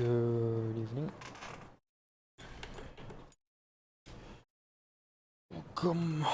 Good evening. Welcome.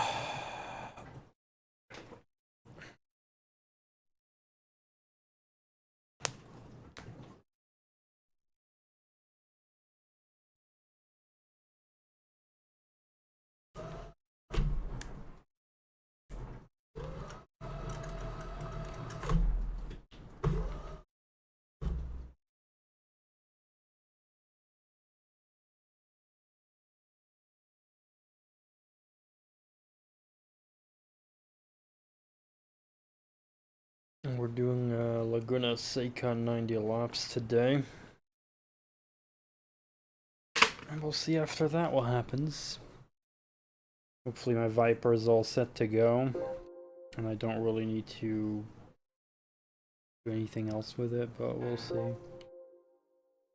We're doing Laguna Seca 90 laps today. And we'll see after that what happens. Hopefully my Viper is all set to go. And I don't really need to do anything else with it, but we'll see.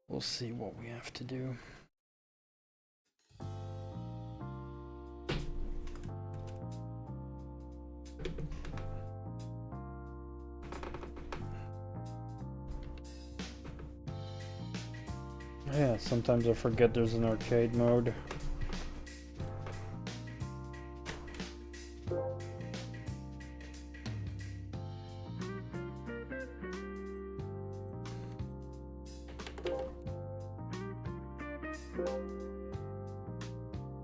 We'll see what we have to do. Yeah, sometimes I forget there's an arcade mode.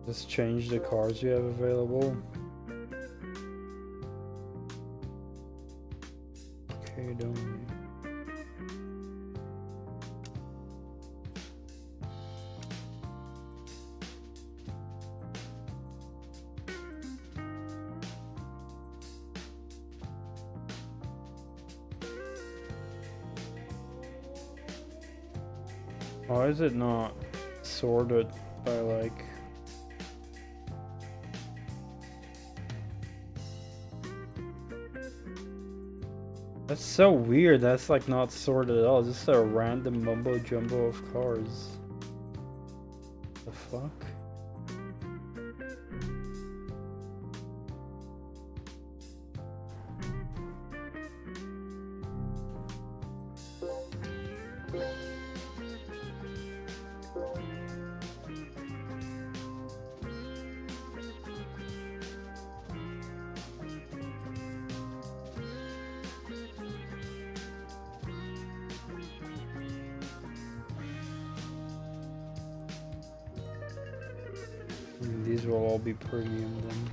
Just change the cars you have available. Okay, don't. Why is it not sorted by like... That's so weird, that's like not sorted at all, it's just a random mumbo jumbo of cars. The fuck? These will all be premium then.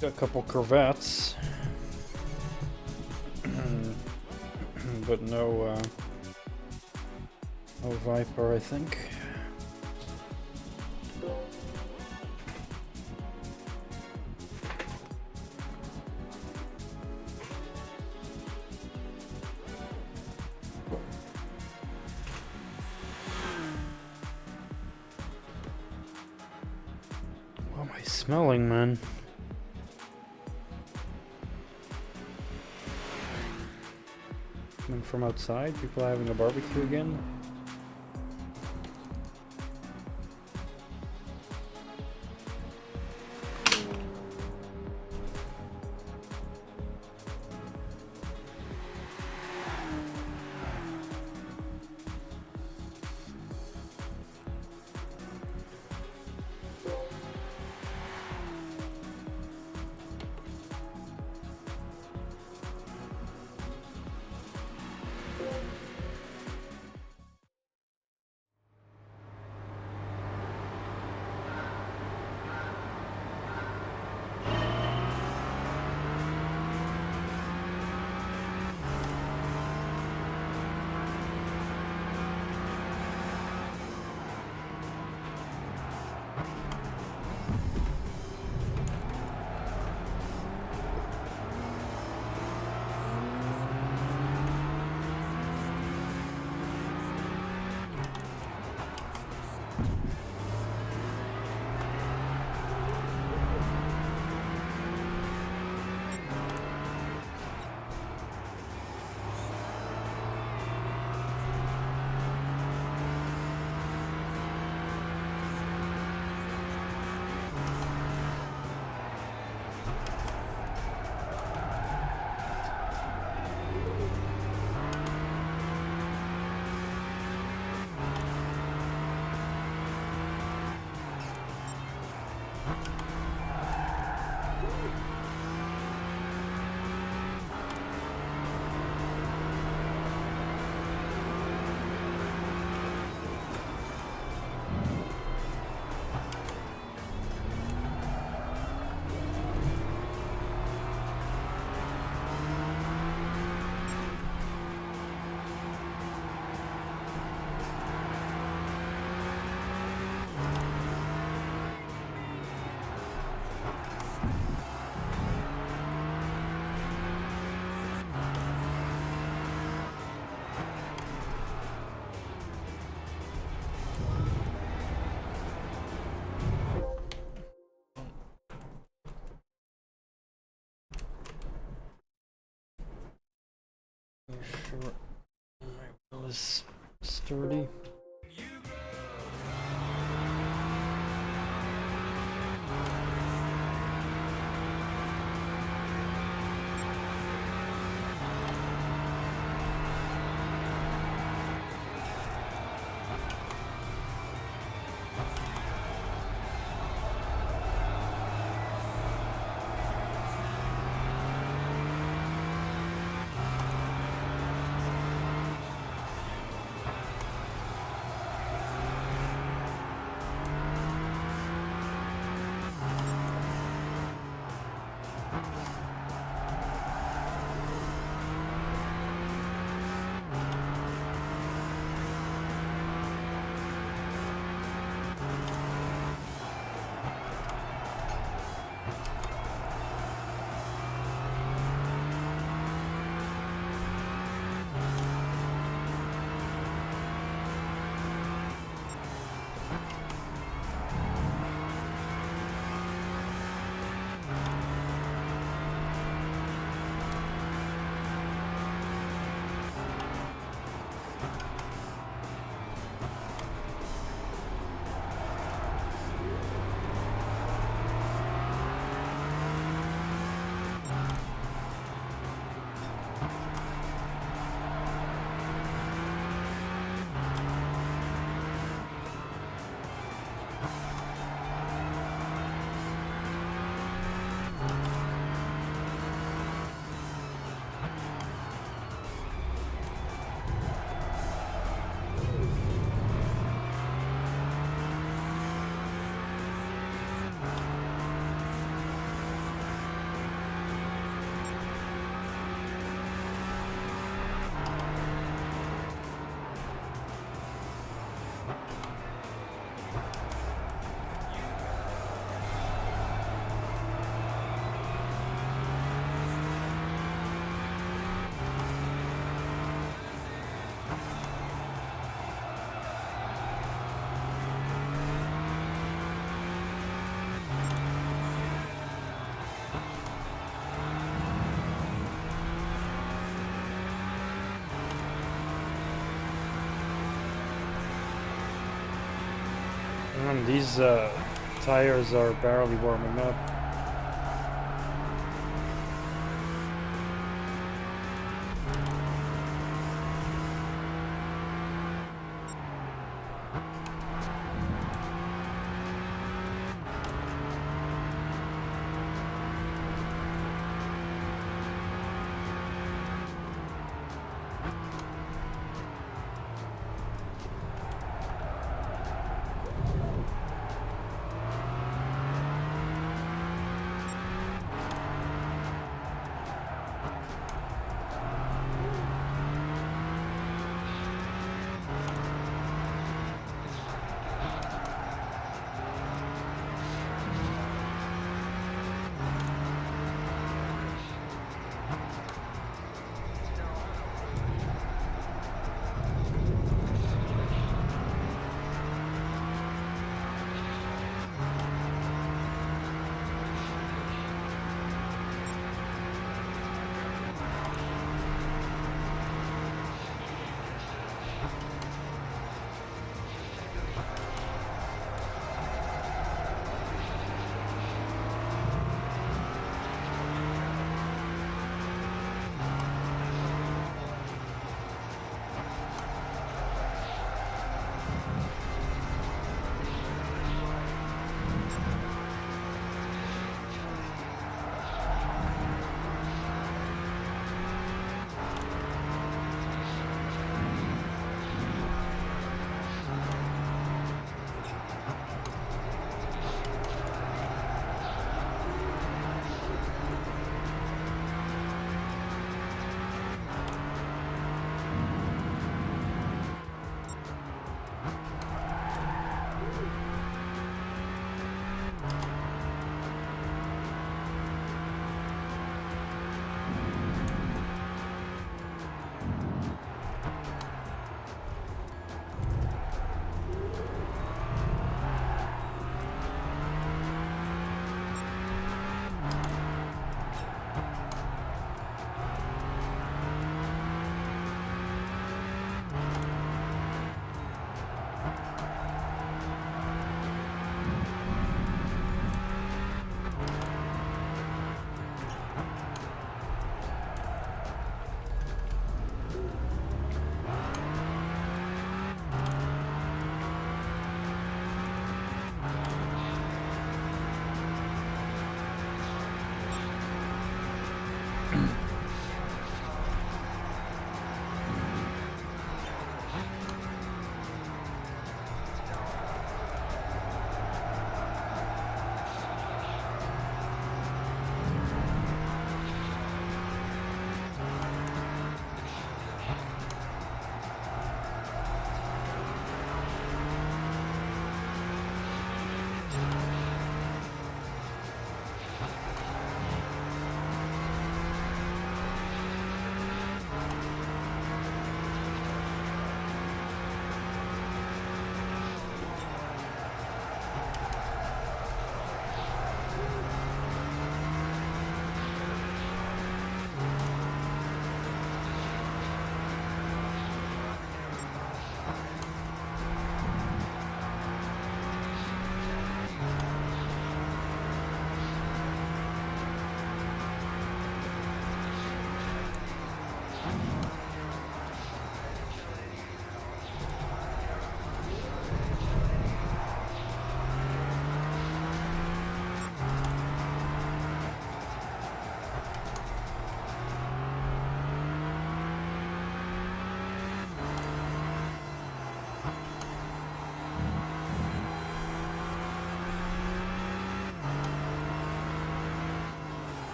Got a couple Corvettes, but no Viper, I think. What am I smelling, man? Coming from outside? People are having a barbecue again? sure my wheel is sturdy. These tires are barely warming up.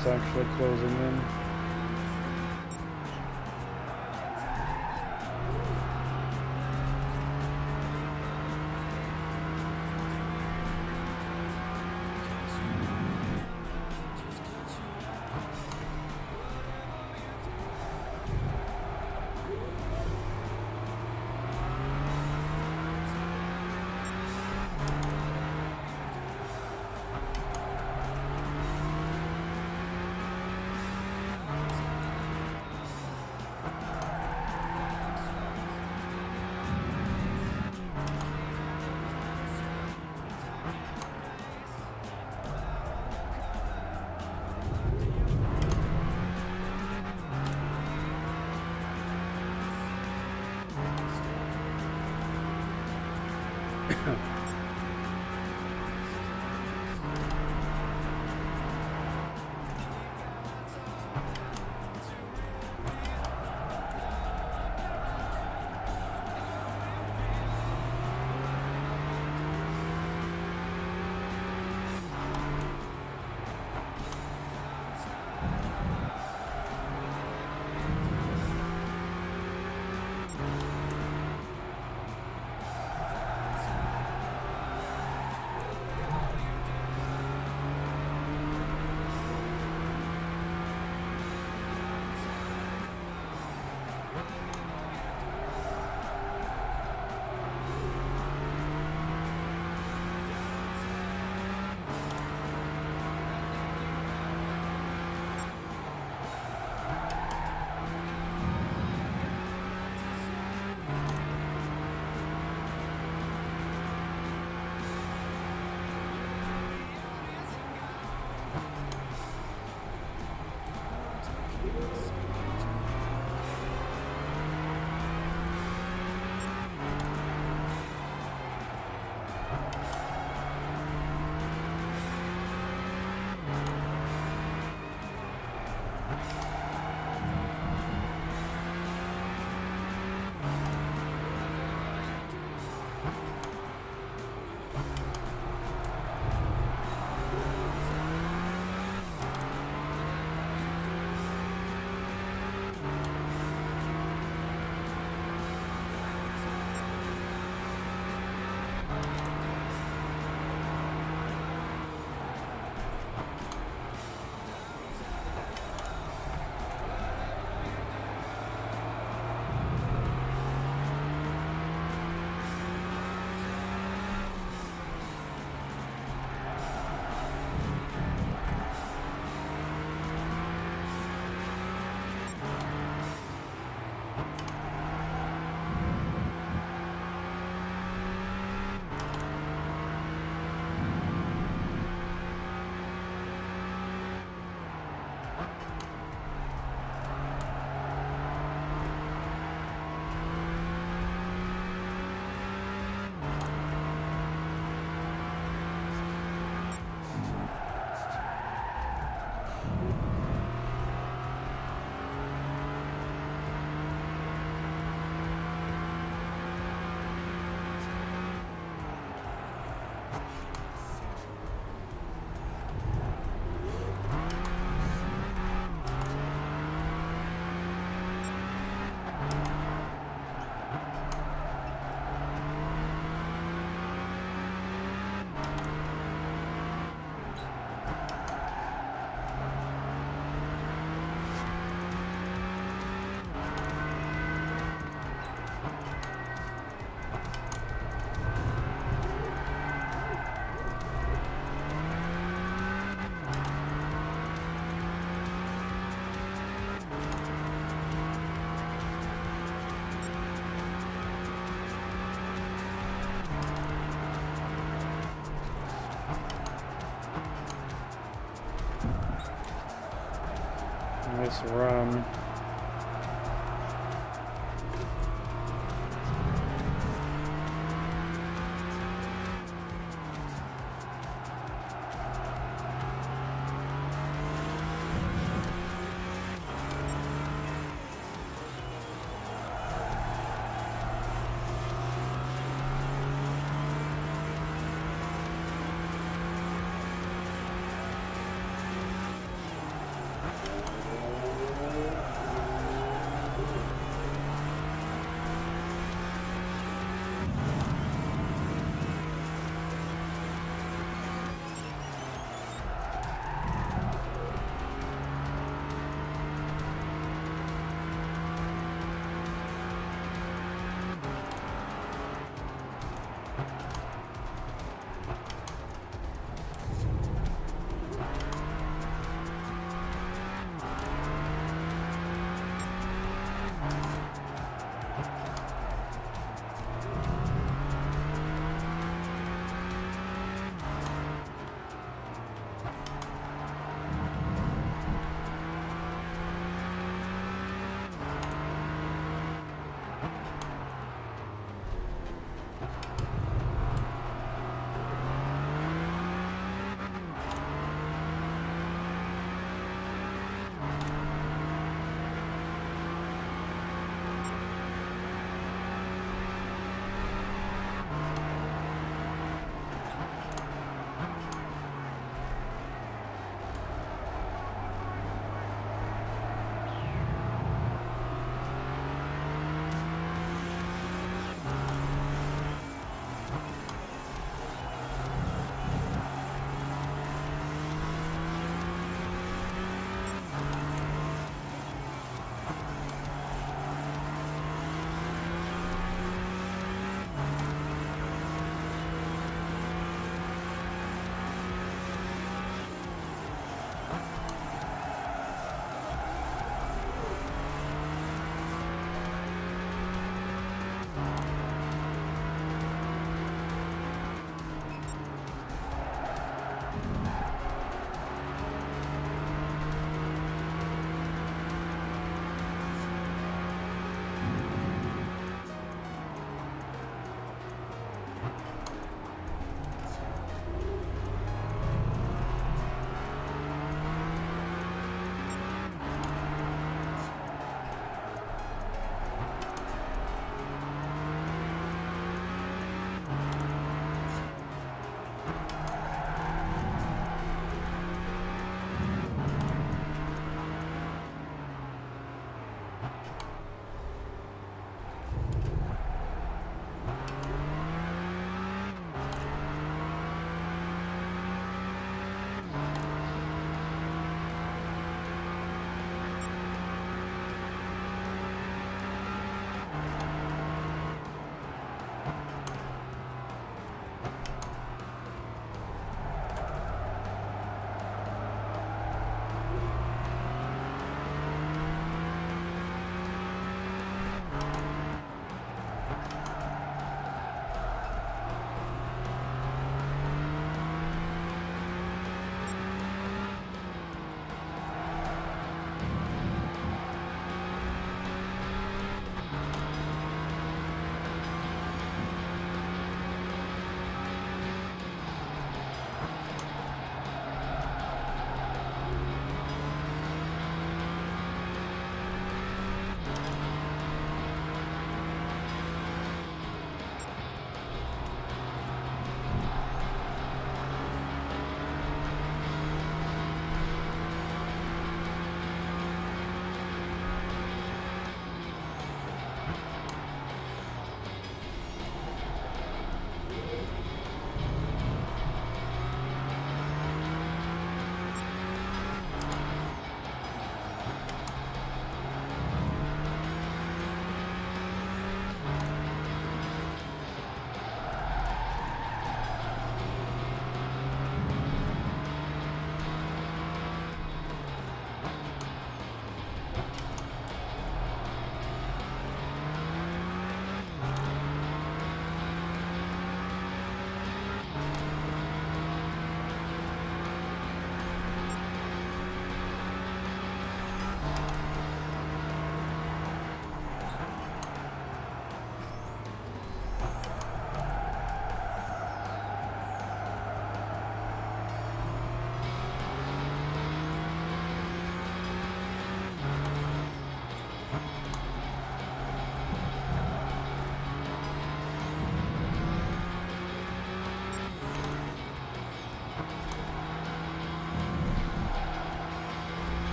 It's actually closing in. Nice run.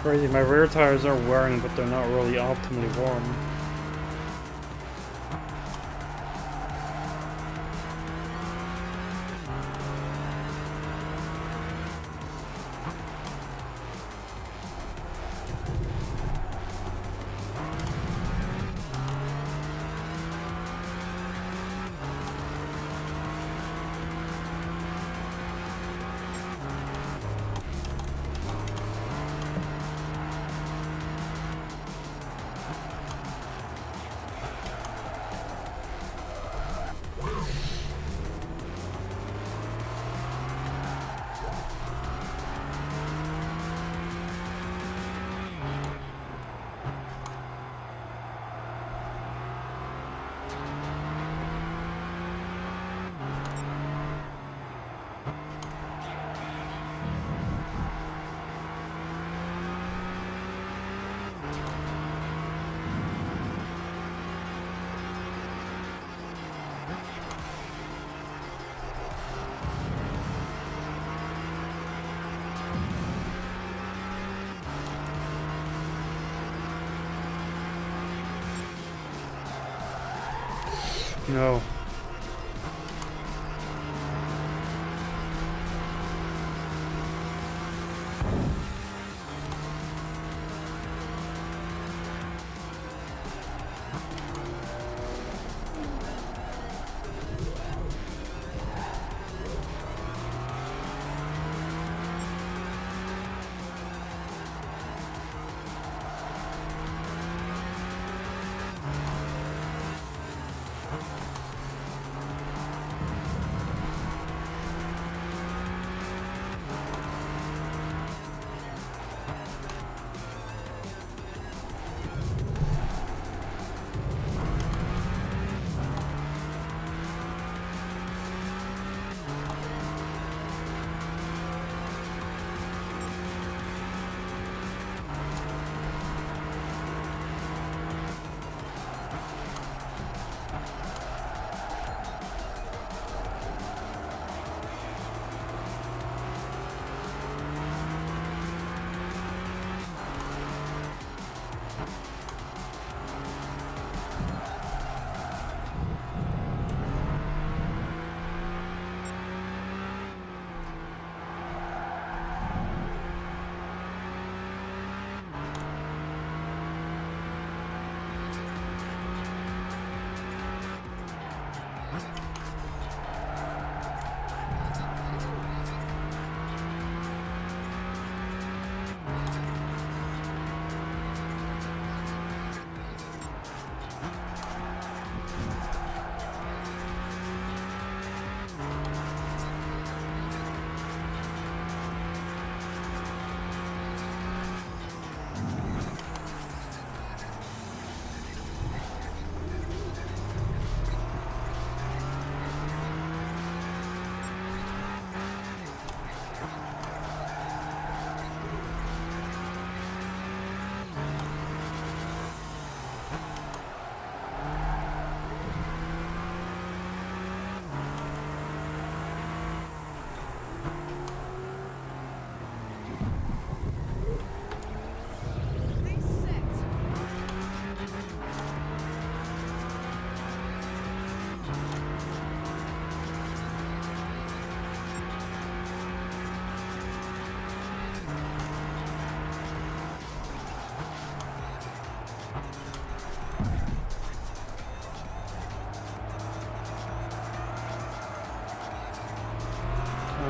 Crazy, my rear tires are wearing, but they're not really optimally warm. No.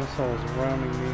Asshole's ramming me.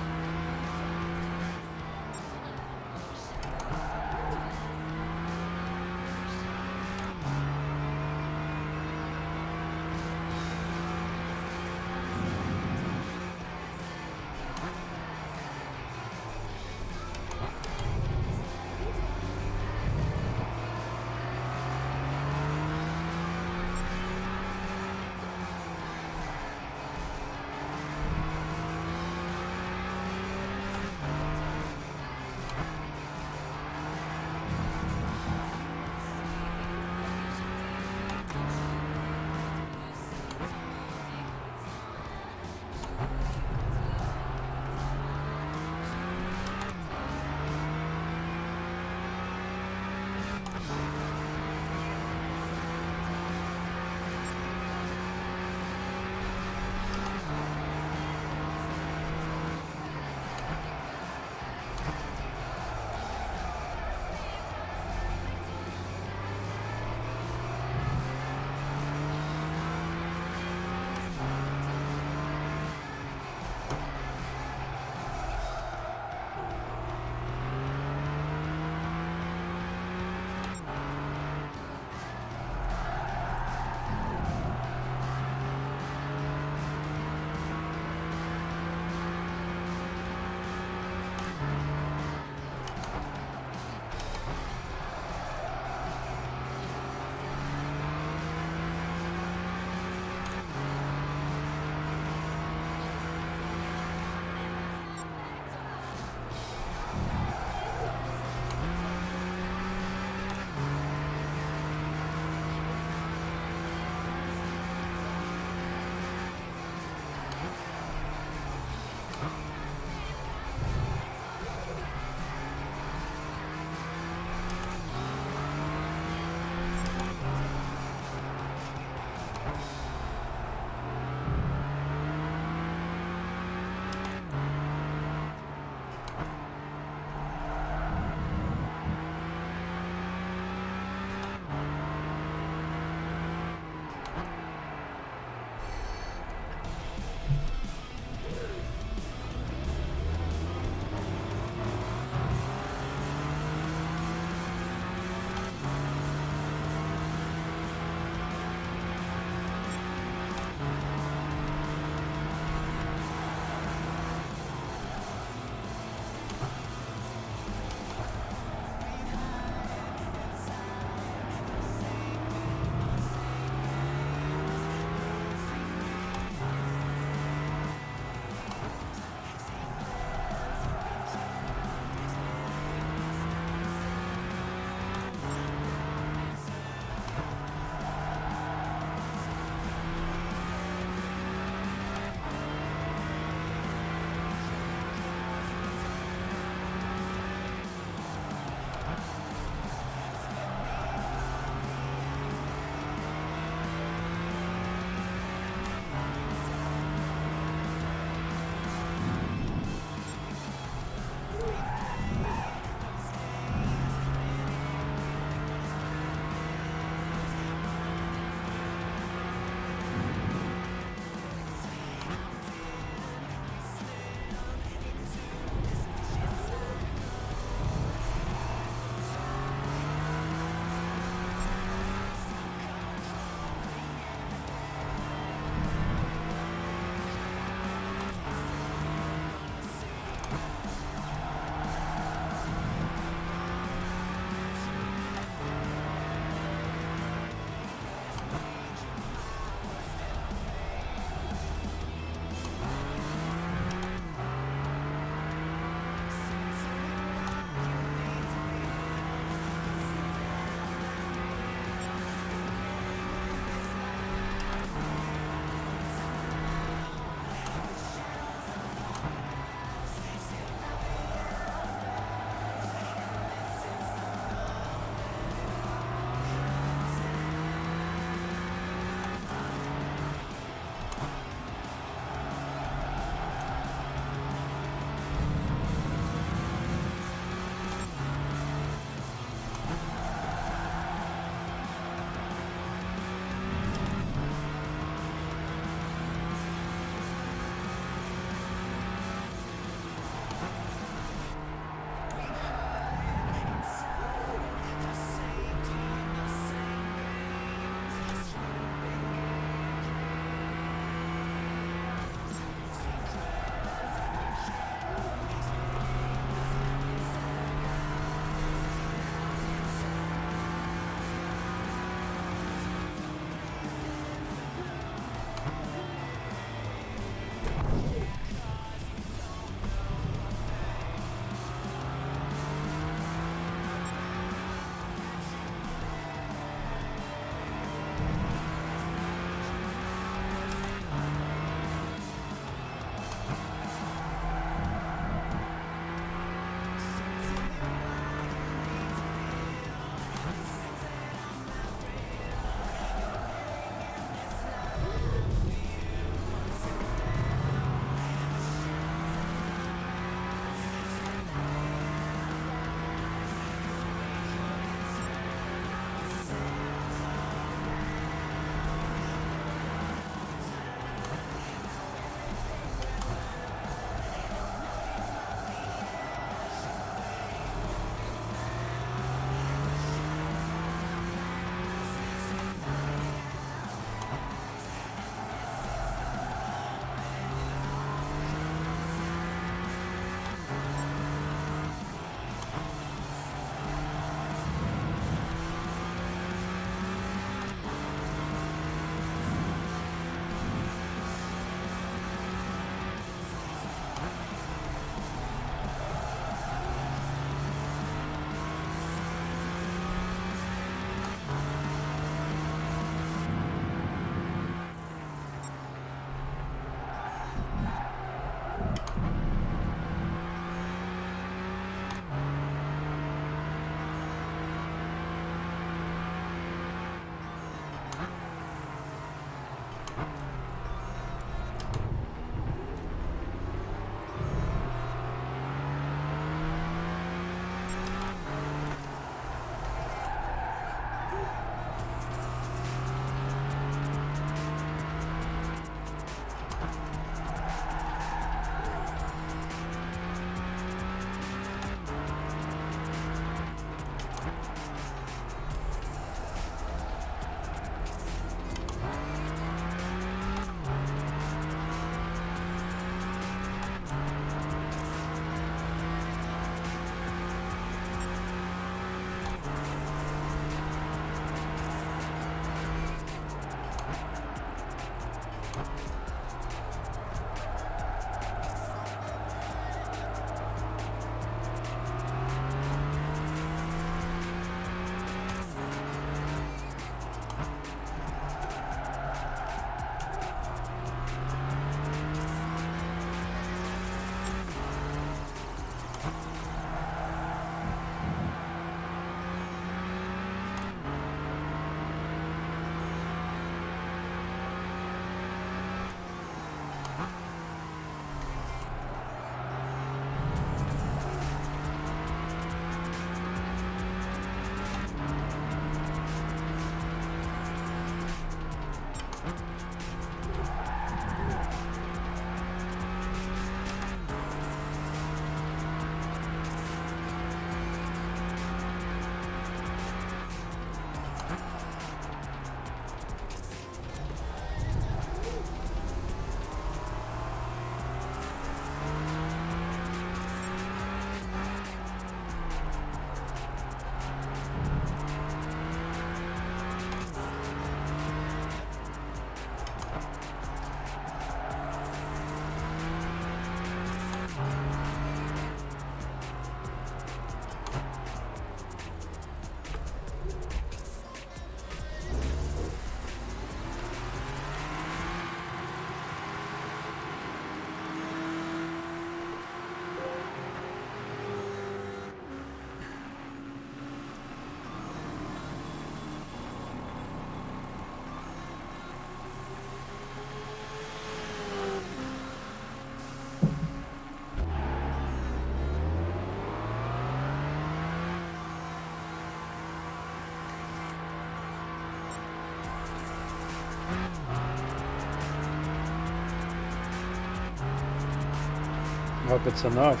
Hope it's enough.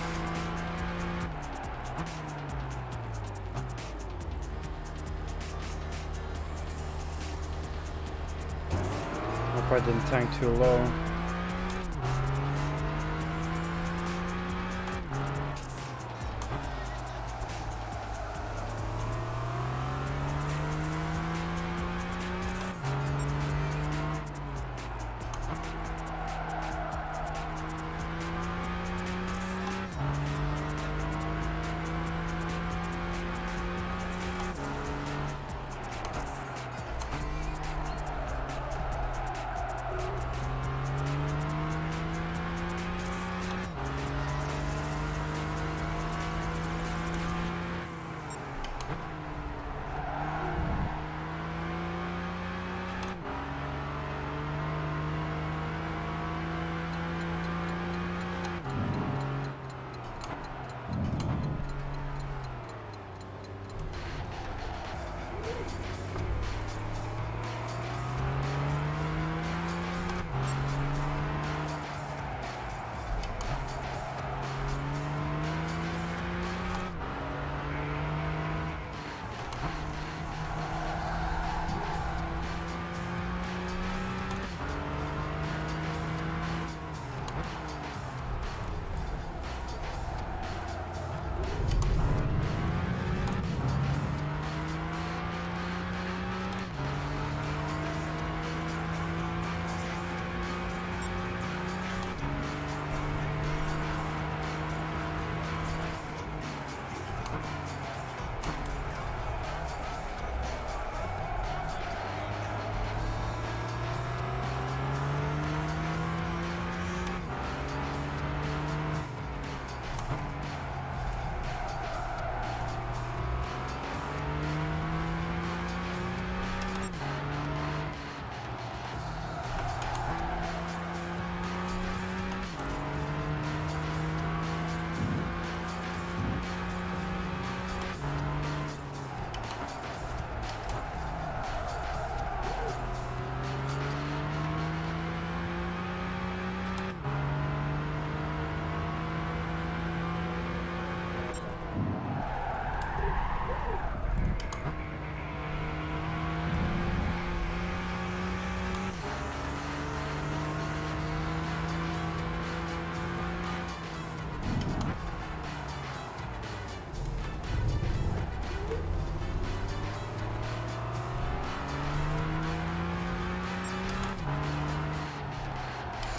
Hope I didn't tank too low.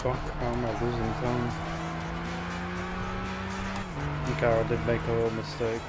Fuck, how am I losing time? I think I did make a little mistake.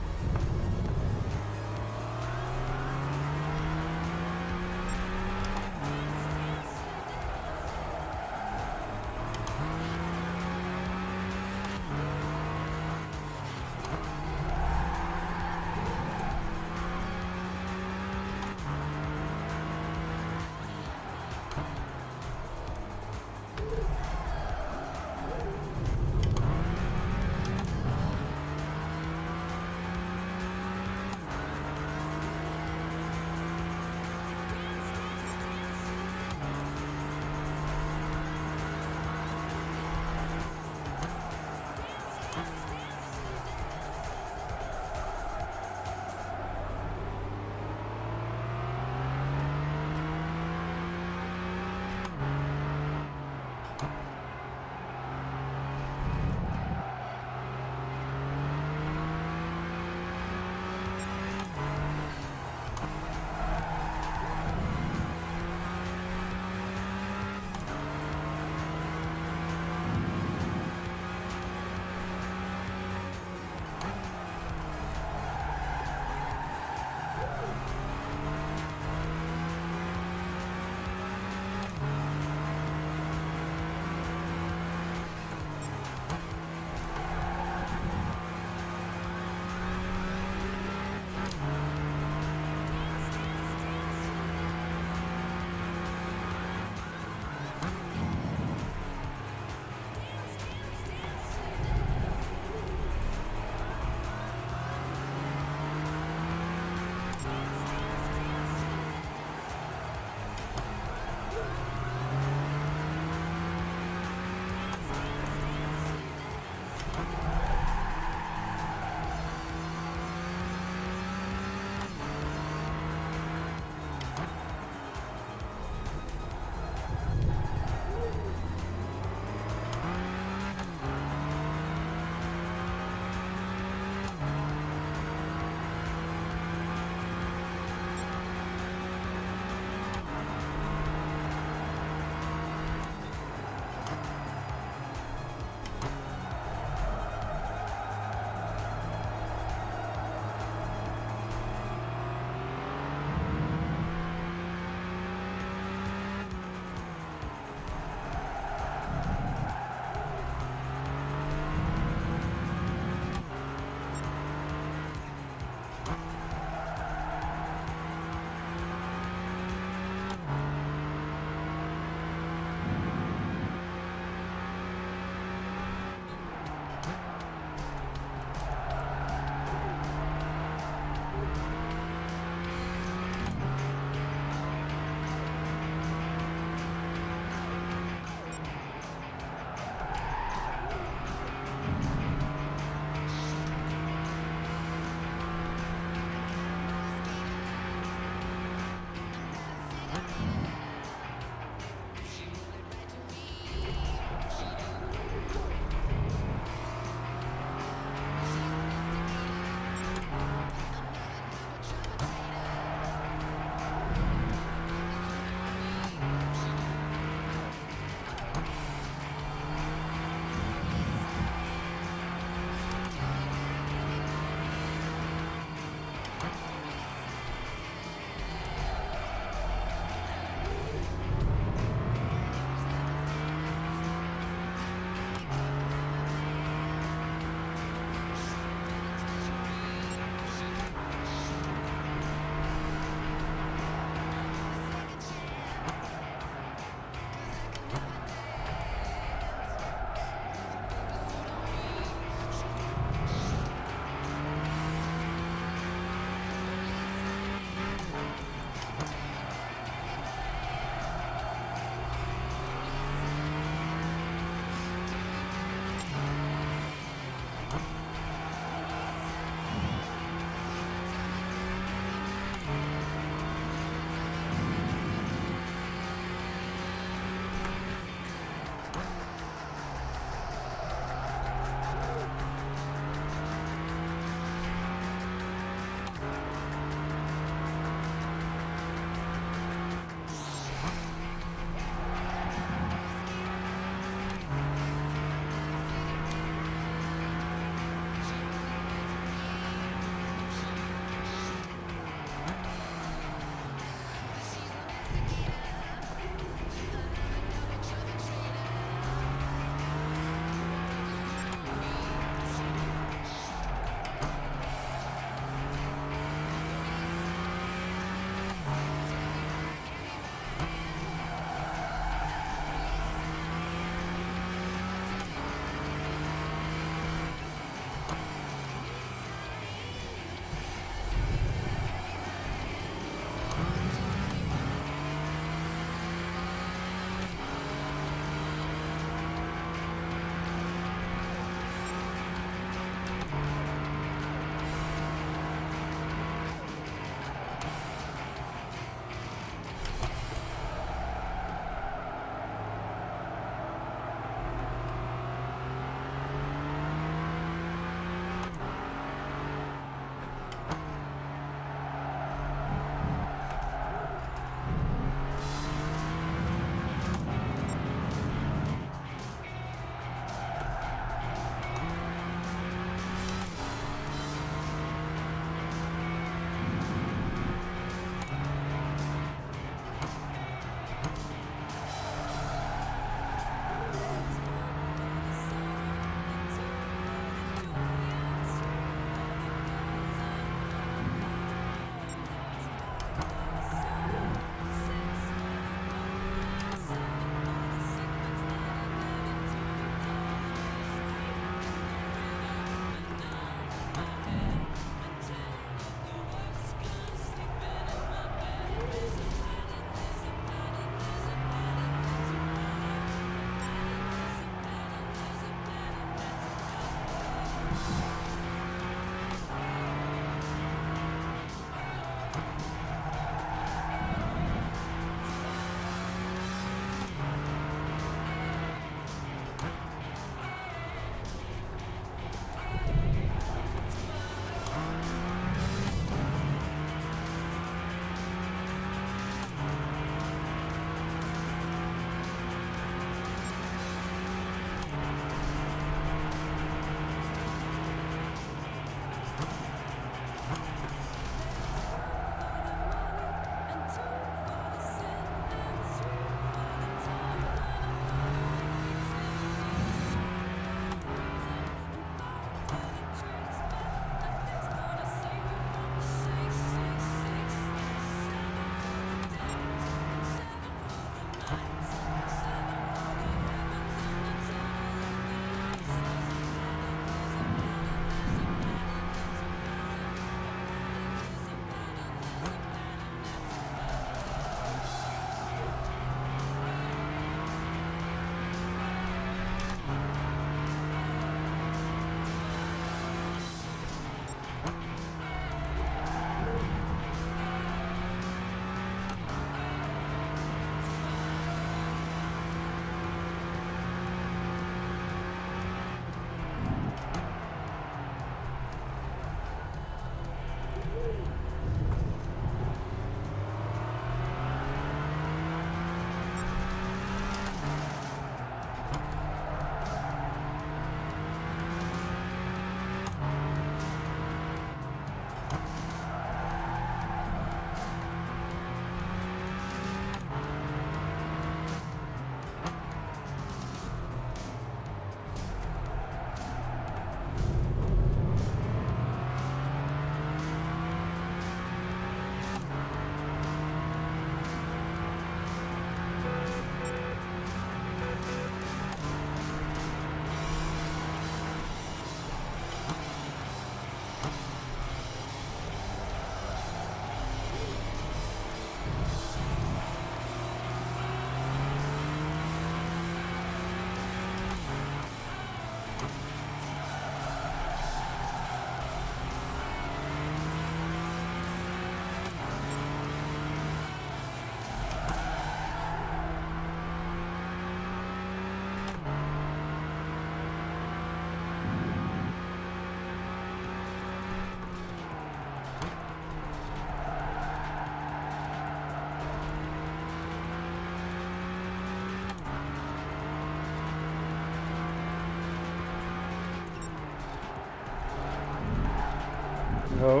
Oh.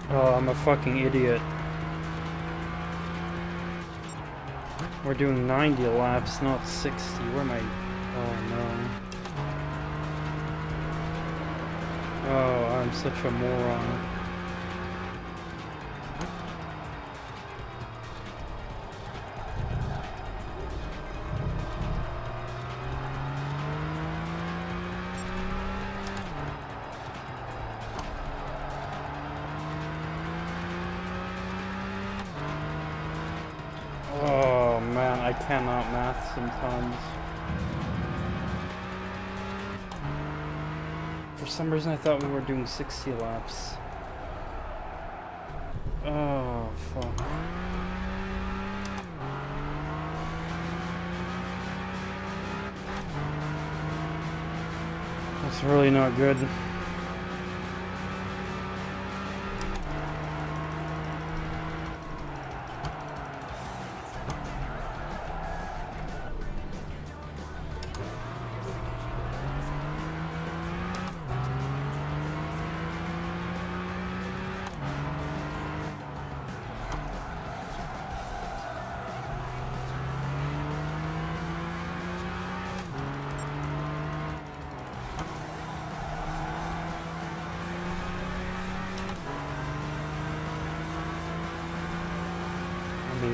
Oh, I'm a fucking idiot. We're doing 90 laps, not 60. Where am I? Oh no. Oh, I'm such a moron. Oh man, I cannot math sometimes. For some reason I thought we were doing 60 laps. Oh, fuck. That's really not good.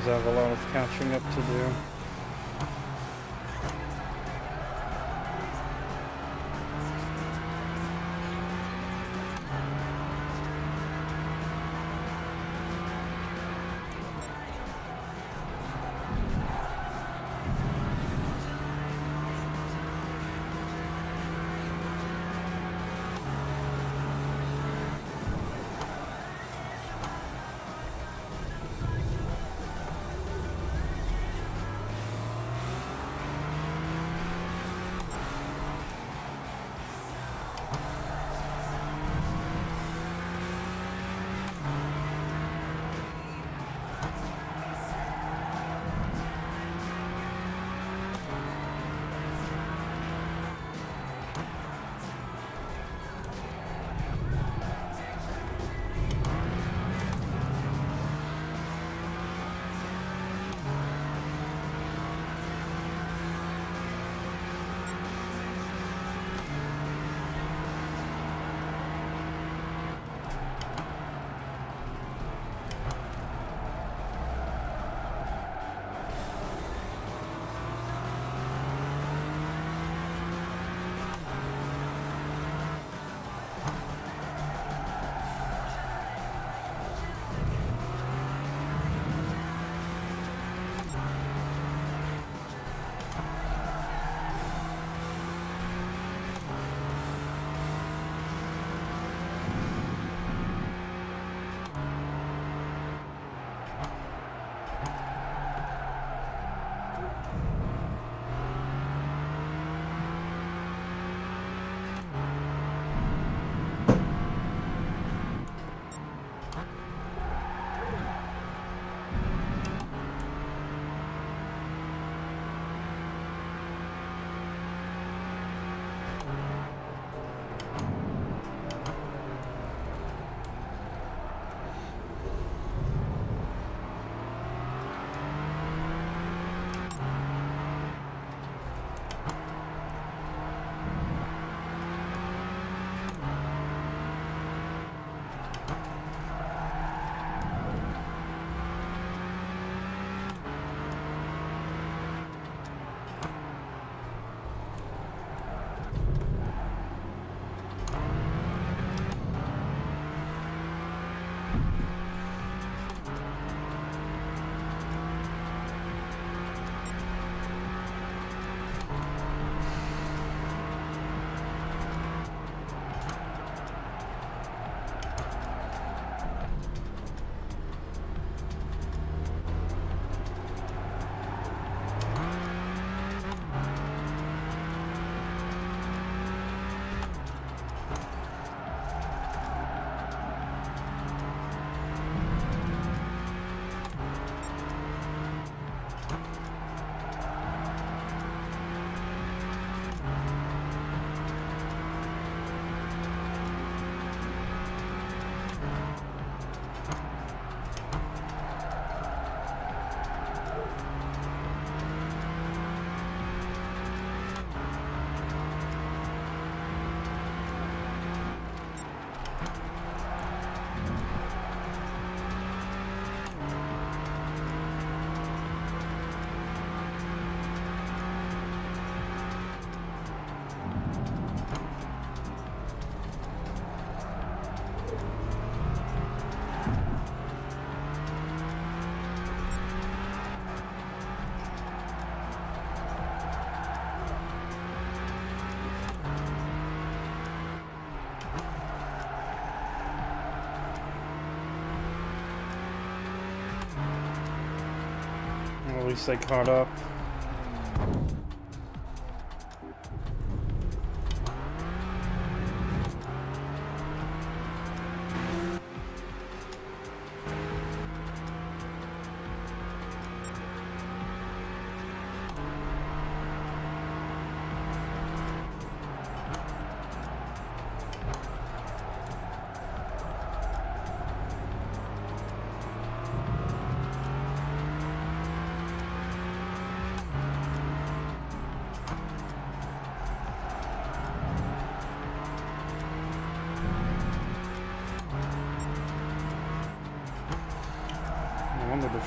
because I have a lot of catching up to do. At least I caught up.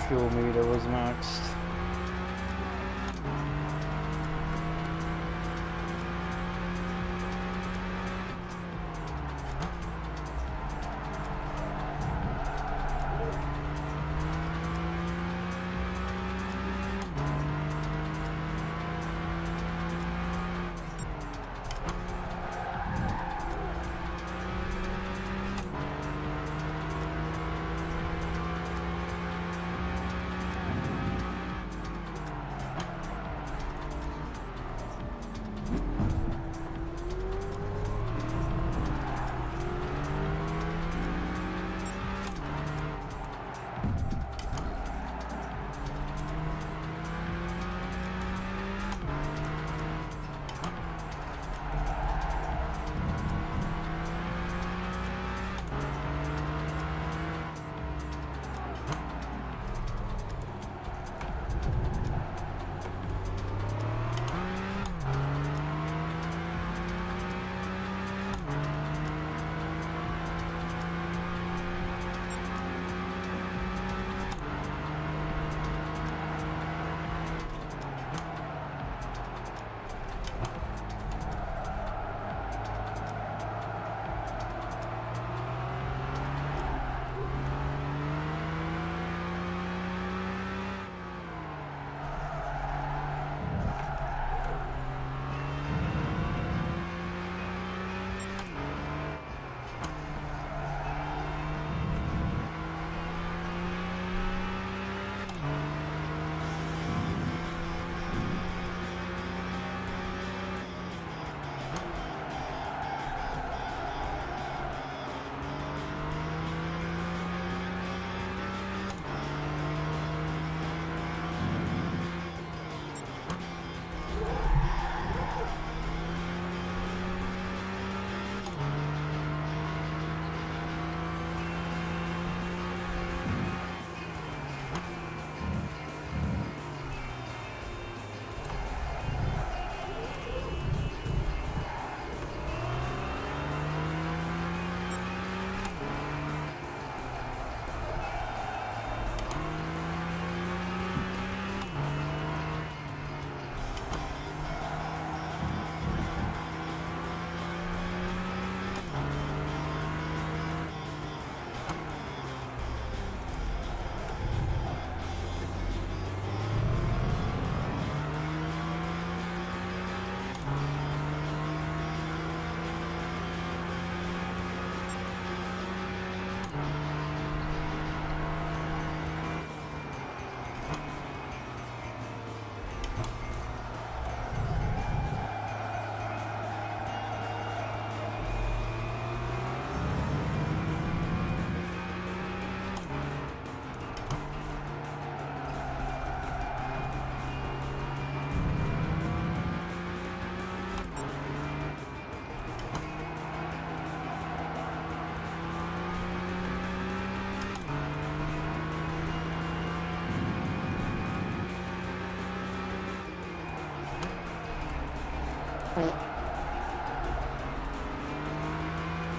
fuel meter was maxed.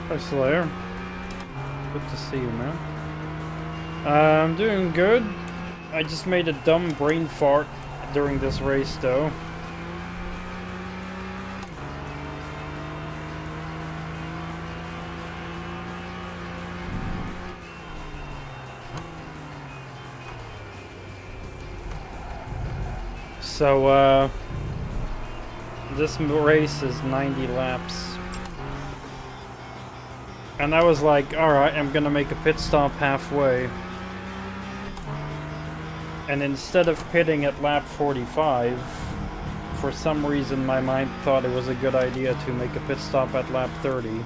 Hi Slayer. Good to see you, man. I'm doing good. I just made a dumb brain fart during this race, though. So, this race is 90 laps. And I was like, alright, I'm gonna make a pit stop halfway. And instead of pitting at lap 45, for some reason my mind thought it was a good idea to make a pit stop at lap 30.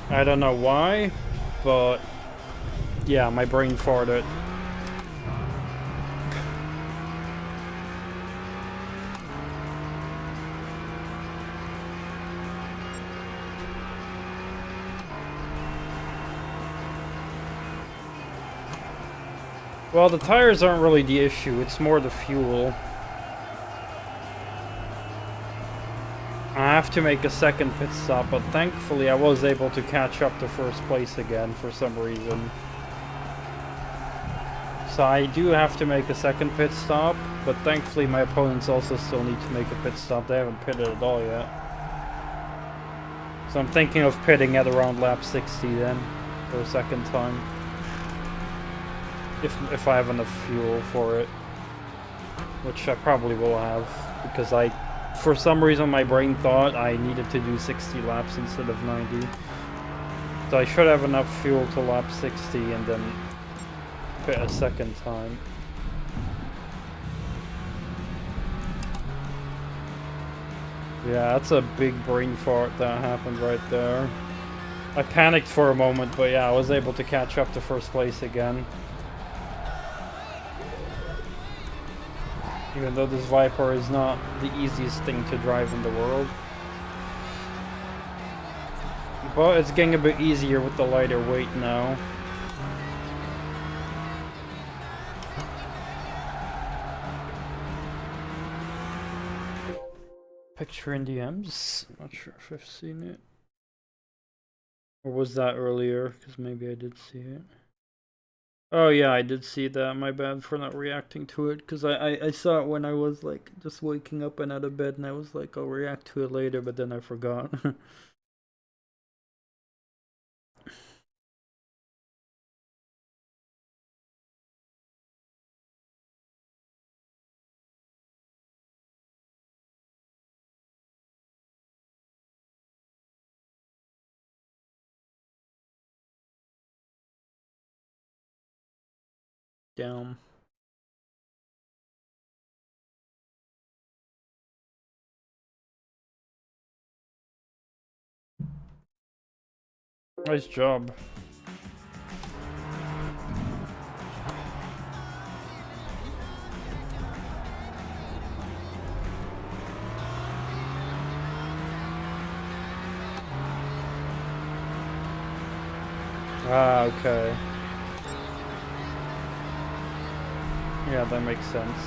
I don't know why, but yeah, my brain farted. Well, the tires aren't really the issue, it's more the fuel. I have to make a second pit stop, but thankfully I was able to catch up to first place again for some reason. So I do have to make a second pit stop, but thankfully my opponents also still need to make a pit stop. They haven't pitted at all yet. So I'm thinking of pitting at around lap 60 then, for a second time. If I have enough fuel for it. Which I probably will have, because for some reason my brain thought I needed to do 60 laps instead of 90. So I should have enough fuel to lap 60 and then pit a second time. Yeah, that's a big brain fart that happened right there. I panicked for a moment, but yeah, I was able to catch up to first place again. Even though this Viper is not the easiest thing to drive in the world. But it's getting a bit easier with the lighter weight now. Picture in DMs? Not sure if I've seen it. Or was that earlier? Because maybe I did see it. Oh yeah, I did see that. My bad for not reacting to it. Because I saw it when I was like just waking up and out of bed. And I was like, I'll react to it later. But then I forgot. Down. Nice job. Ah, okay. Yeah, that makes sense.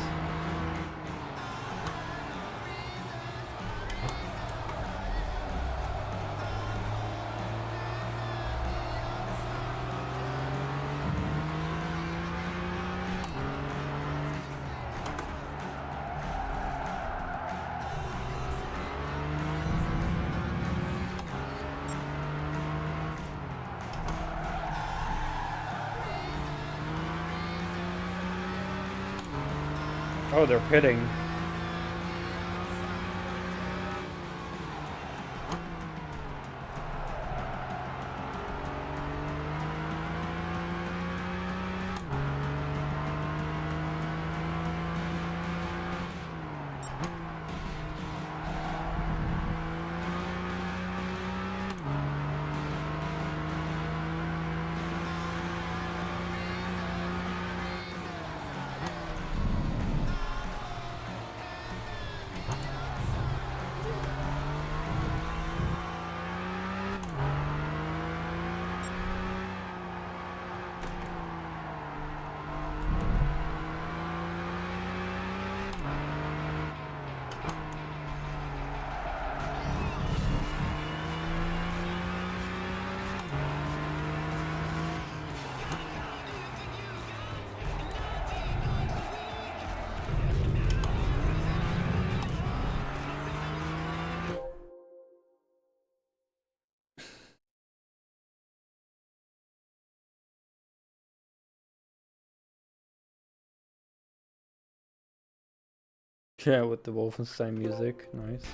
Oh, they're pitting. Yeah, with the Wolfenstein music. Nice.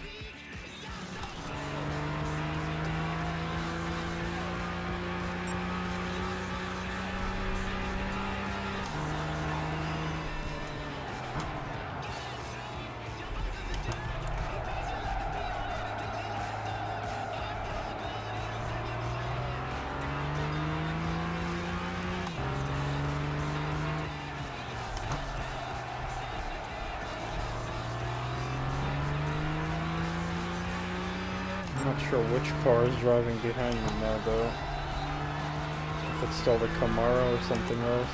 I'm not sure which car is driving behind me now, though. If it's still the Camaro or something else.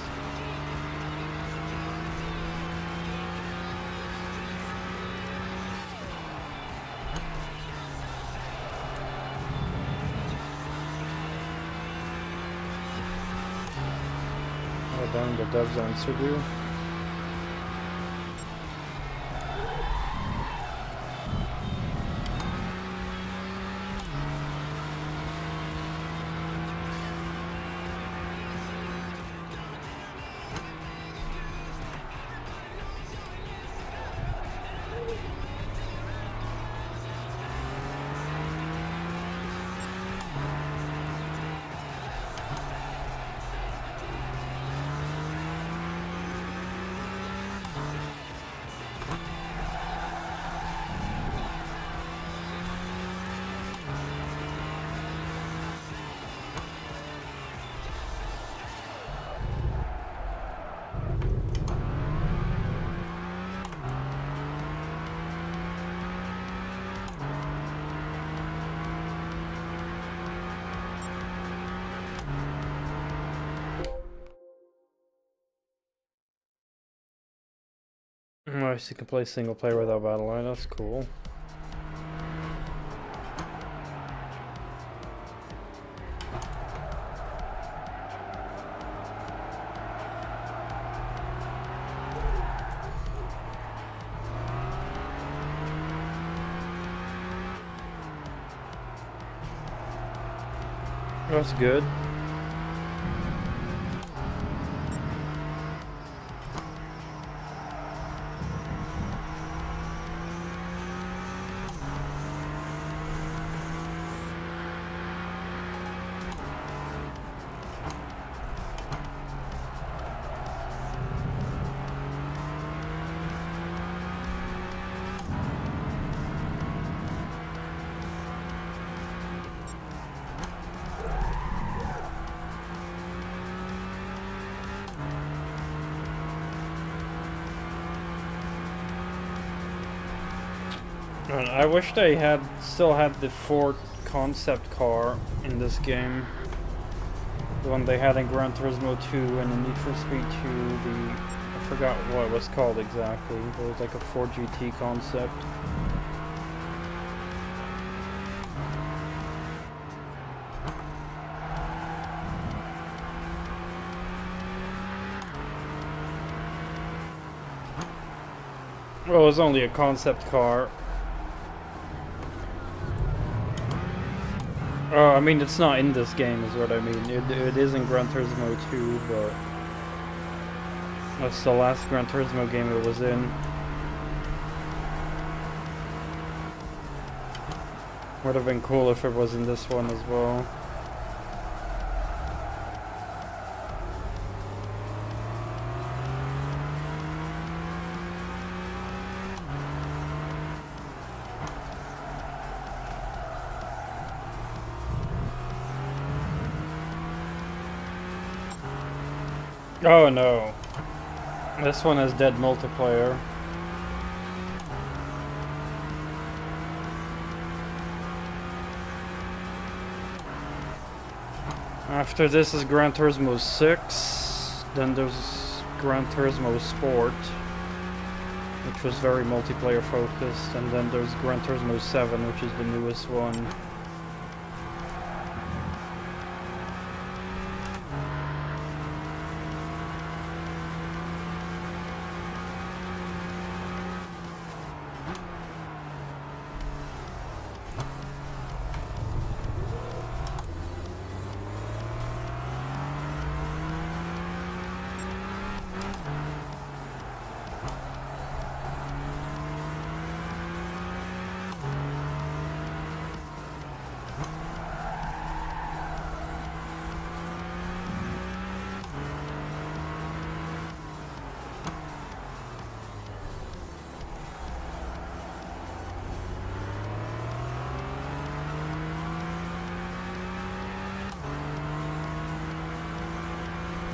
them, the devs answered you. Nice, you can play single player without battle line, that's cool. That's good. I wish they still had the Ford concept car in this game. The one they had in Gran Turismo 2 and in Need for Speed 2, I forgot what it was called exactly. It was like a Ford GT concept. Well, it was only a concept car. Oh, I mean, it's not in this game, is what I mean. It is in Gran Turismo 2, but that's the last Gran Turismo game it was in. Would have been cool if it was in this one as well. Oh no. This one has dead multiplayer. After this is Gran Turismo 6, then there's Gran Turismo Sport, which was very multiplayer focused, and then there's Gran Turismo 7, which is the newest one.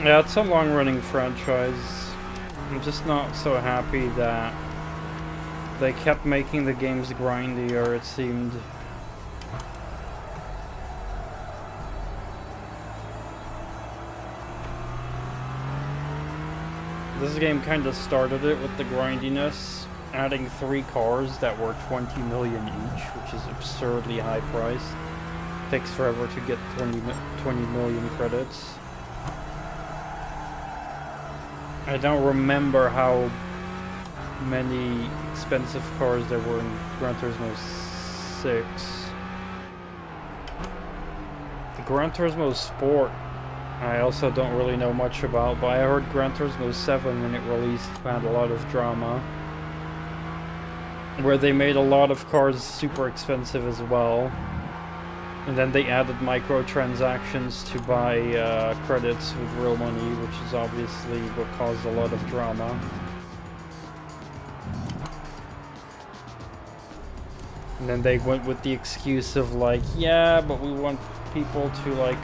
Yeah, it's a long-running franchise. I'm just not so happy that they kept making the games grindier, it seemed. This game kind of started it with the grindiness, adding 3 cars that were 20 million each, which is absurdly high price. Takes forever to get 20 million credits. I don't remember how many expensive cars there were in Gran Turismo 6. The Gran Turismo Sport, I also don't really know much about, but I heard Gran Turismo 7 when it released had a lot of drama. Where they made a lot of cars super expensive as well. And then they added microtransactions to buy credits with real money, which is obviously what caused a lot of drama. And then they went with the excuse of like, yeah, but we want people to like,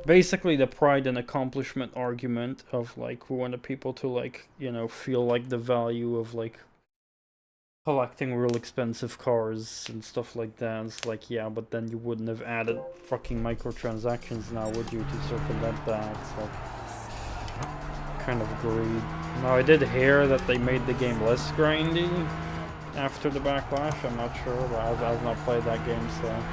basically the pride and accomplishment argument of like, we wanted people to like, you know, feel like the value of like collecting real expensive cars and stuff like that. It's like, yeah, but then you wouldn't have added fucking microtransactions now, would you, to circumvent that? It's like, kind of greed. Now, I did hear that they made the game less grindy after the backlash. I'm not sure, but I've not played that game, so...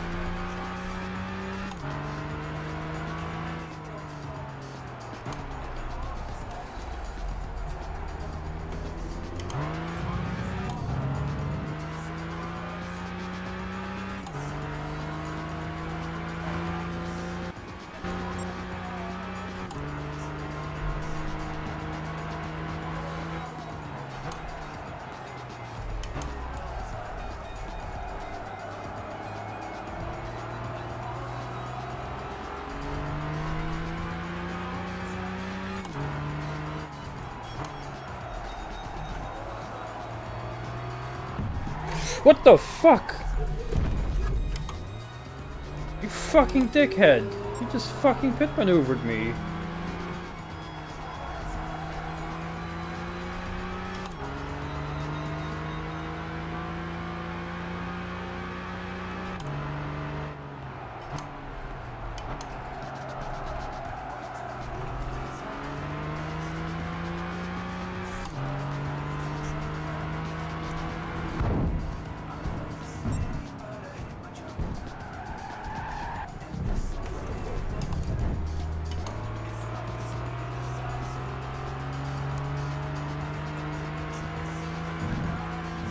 What the fuck? You fucking dickhead! You just fucking pit maneuvered me.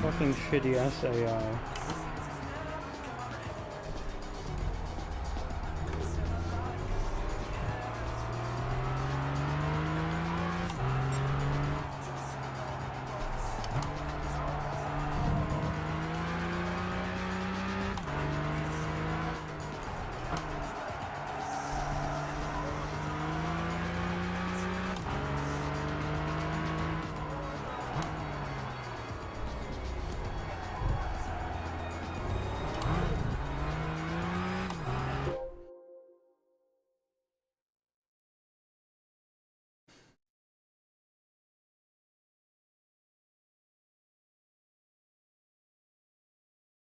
Fucking shitty ass AI.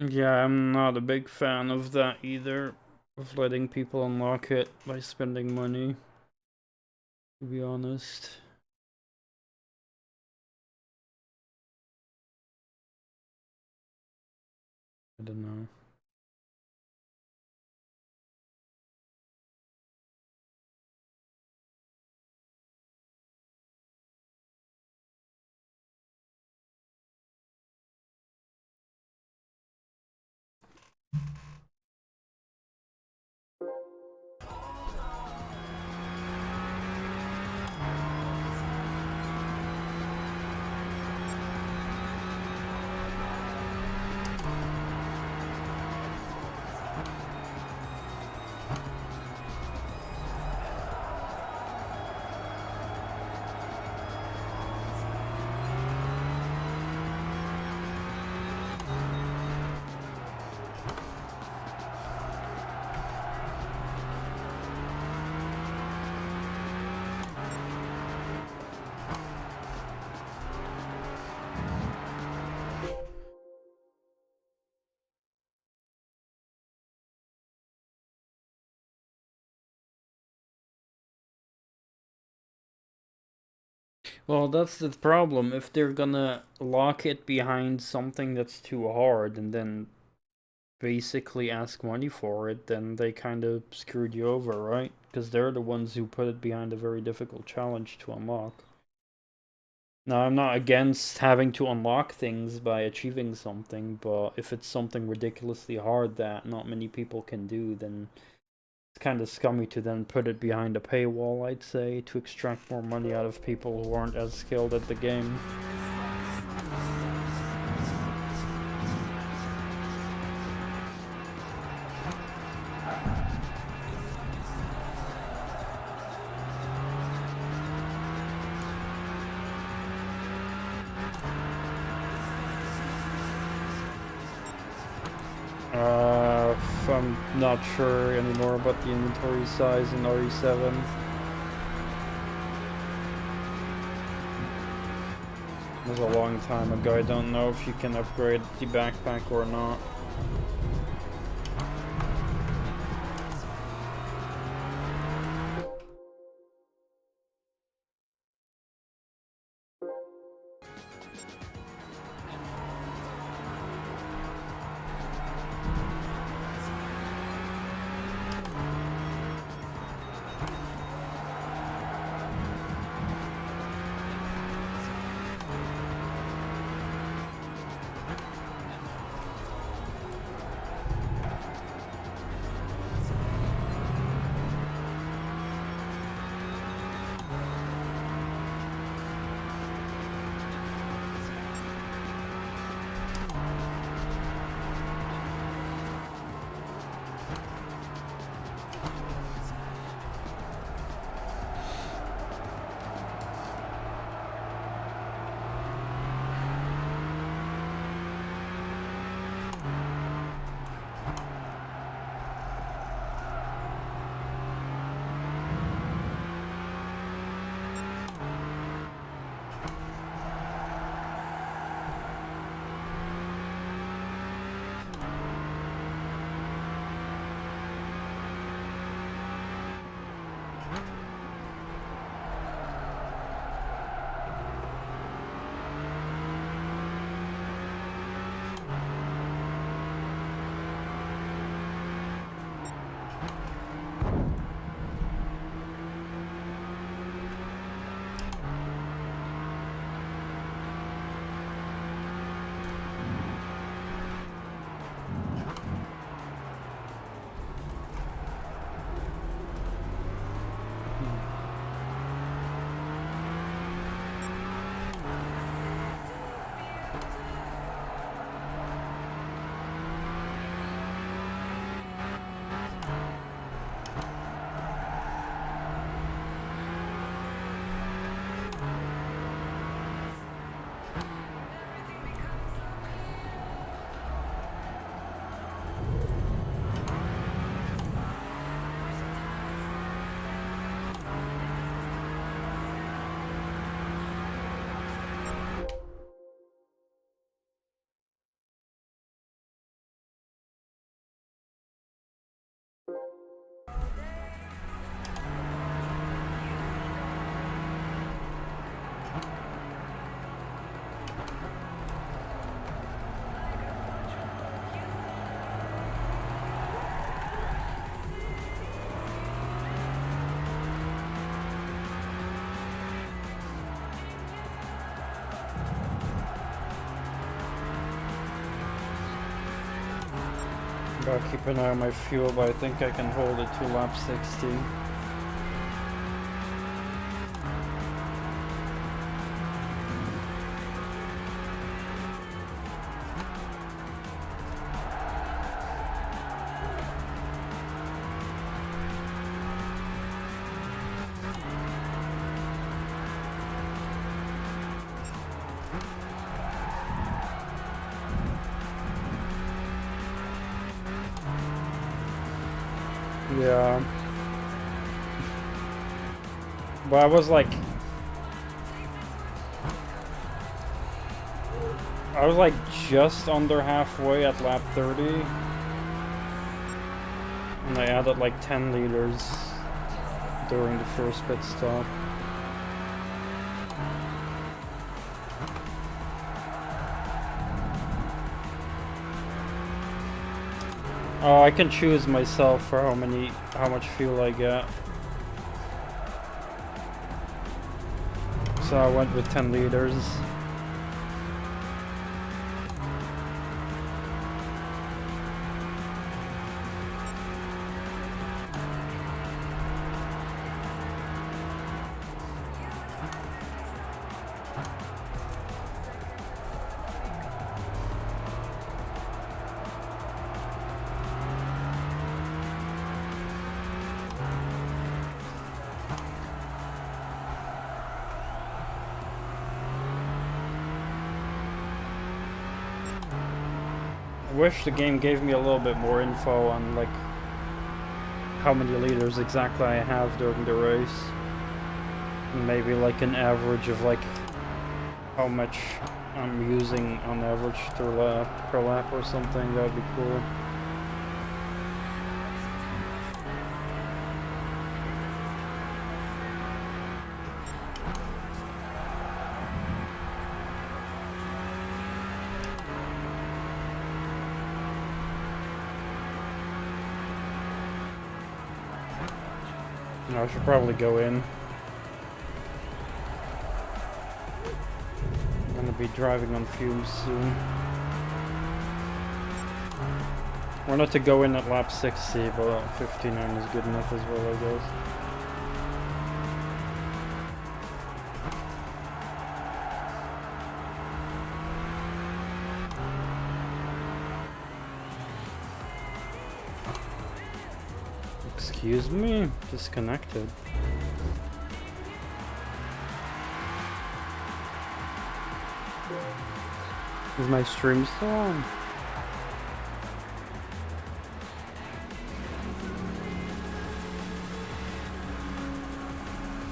Yeah, I'm not a big fan of that either, of letting people unlock it by spending money, to be honest. I don't know. Well, that's the problem. If they're gonna lock it behind something that's too hard and then basically ask money for it, then they kind of screwed you over, right? Because they're the ones who put it behind a very difficult challenge to unlock. Now, I'm not against having to unlock things by achieving something, but if it's something ridiculously hard that not many people can do, then it's kind of scummy to then put it behind a paywall, I'd say, to extract more money out of people who aren't as skilled at the game. I'm not sure anymore about the inventory size in RE7. It was a long time ago. I don't know if you can upgrade the backpack or not. Gotta keep an eye on my fuel, but I think I can hold it to lap 60. Yeah. But I was like just under halfway at lap 30. And I added like 10 liters during the first pit stop. Oh, I can choose myself for how much fuel I get. so I went with 10 liters. I wish the game gave me a little bit more info on like how many liters exactly I have during the race. Maybe like an average of like how much I'm using on average per lap or something. That would be cool. I should probably go in. I'm gonna be driving on fumes soon. We're not to go in at lap 60, but 59 is good enough as well, I guess. Excuse me? Disconnected. Is my stream still on?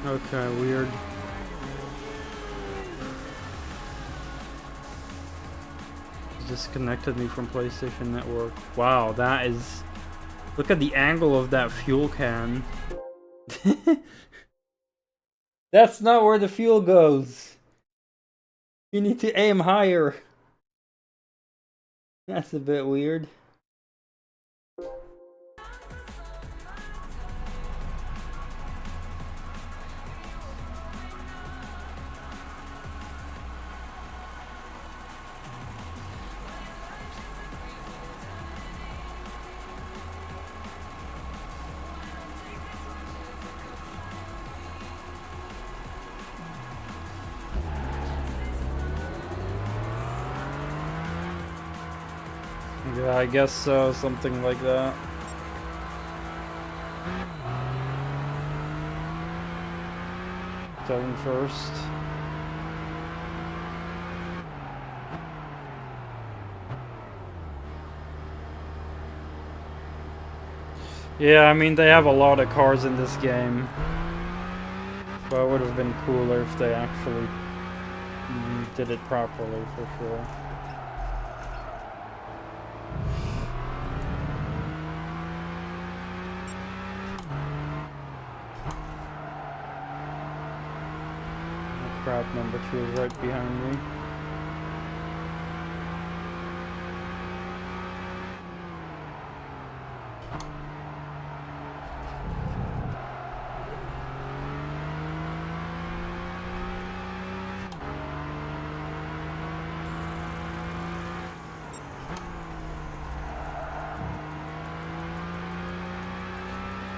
Okay, weird. Disconnected me from PlayStation Network. Wow, that is... Look at the angle of that fuel can. That's not where the fuel goes. You need to aim higher. That's a bit weird. Yeah, I guess so, something like that. Going first. Yeah, I mean, they have a lot of cars in this game. But it would have been cooler if they actually did it properly, for sure. Crap, number 2 is right behind me.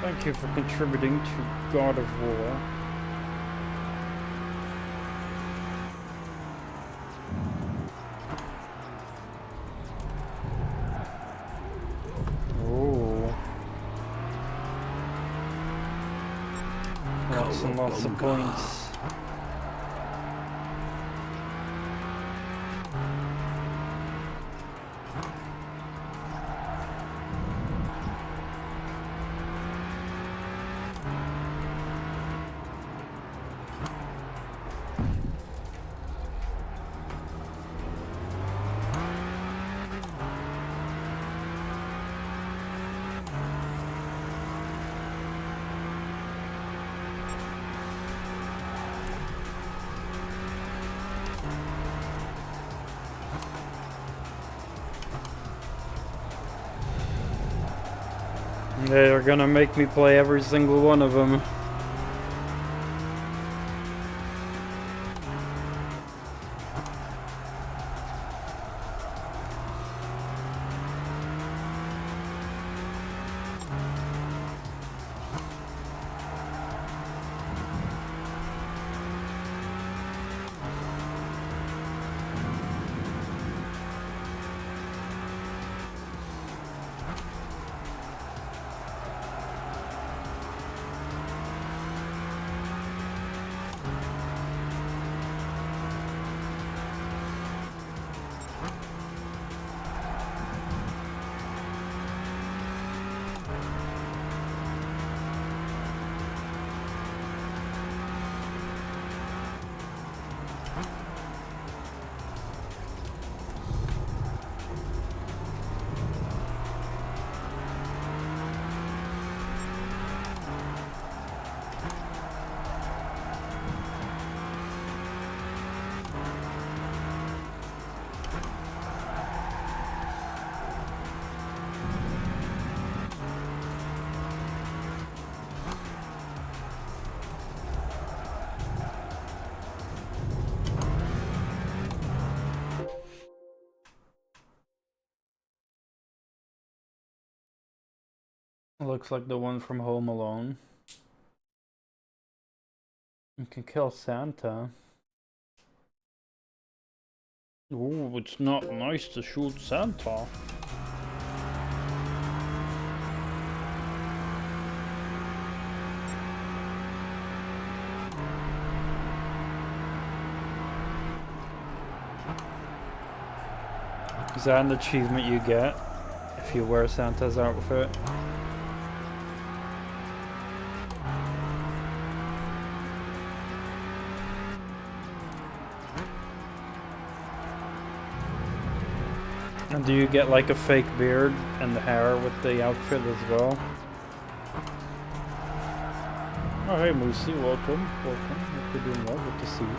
Thank you for contributing to God of War. Lots of points. They're gonna make me play every single one of them. Looks like the one from Home Alone. You can kill Santa. Ooh, it's not nice to shoot Santa. Is that an achievement you get if you wear Santa's outfit? And do you get like a fake beard and the hair with the outfit as well? Oh hey Moosey, welcome, welcome. Hope you're doing well, good to see you.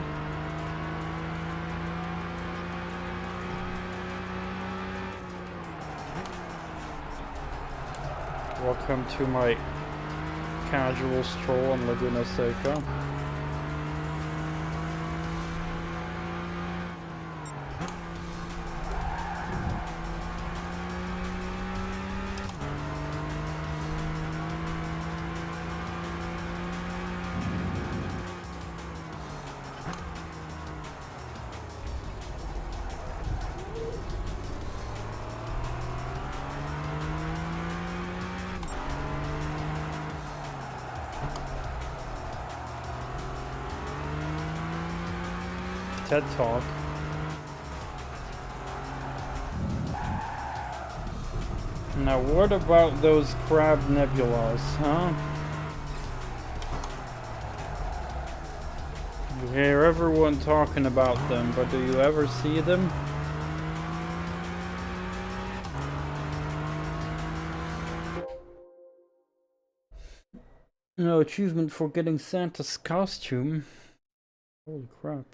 Welcome to my casual stroll on Laguna Seca. TED Talk. Now what about those crab nebulas, huh? You hear everyone talking about them, but do you ever see them? No achievement for getting Santa's costume. Holy crap.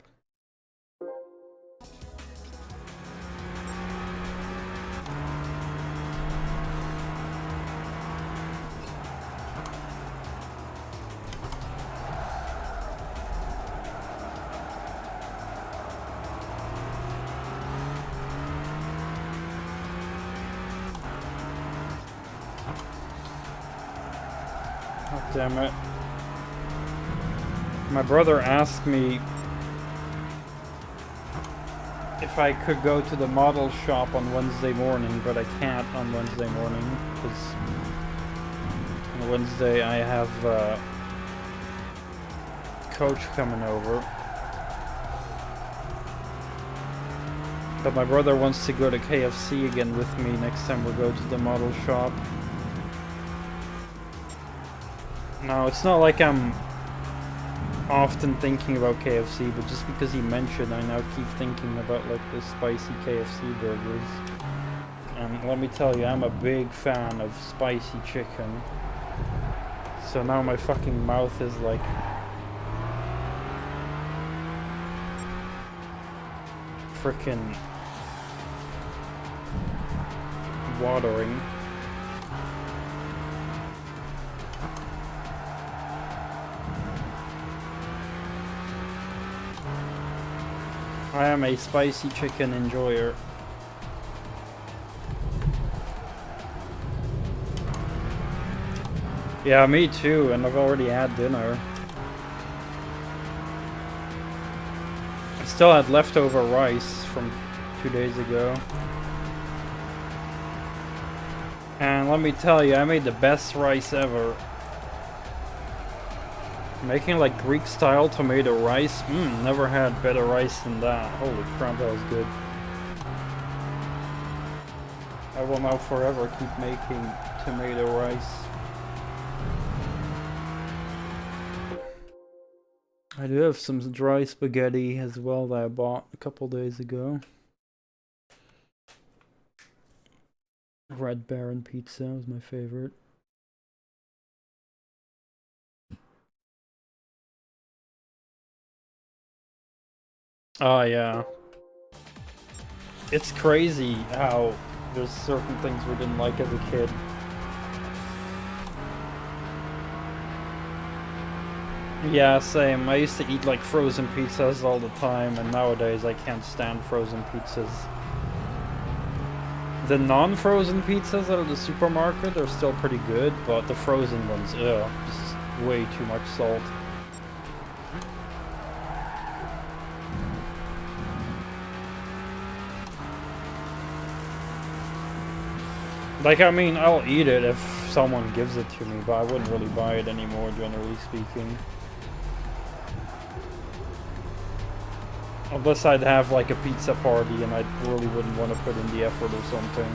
Damn it. My brother asked me if I could go to the model shop on Wednesday morning, but I can't on Wednesday morning because on Wednesday I have coach coming over. But my brother wants to go to KFC again with me next time we go to the model shop. No, it's not like I'm often thinking about KFC, but just because he mentioned, I now keep thinking about like the spicy KFC burgers. And let me tell you, I'm a big fan of spicy chicken. So now my fucking mouth is like frickin' watering. I am a spicy chicken enjoyer. Yeah, me too, and I've already had dinner. I still had leftover rice from 2 days ago. And let me tell you, I made the best rice ever. Making like Greek style tomato rice, never had better rice than that. Holy crap, that was good. I will now forever keep making tomato rice. I do have some dry spaghetti as well that I bought a couple days ago. Red Baron pizza was my favorite. Oh yeah. It's crazy how there's certain things we didn't like as a kid. Yeah, same. I used to eat like frozen pizzas all the time, and nowadays I can't stand frozen pizzas. the non-frozen pizzas out of the supermarket are still pretty good, but the frozen ones, ugh, just way too much salt. Like, I mean, I'll eat it if someone gives it to me, but I wouldn't really buy it anymore, generally speaking. Unless I'd have, like, a pizza party and I really wouldn't want to put in the effort or something.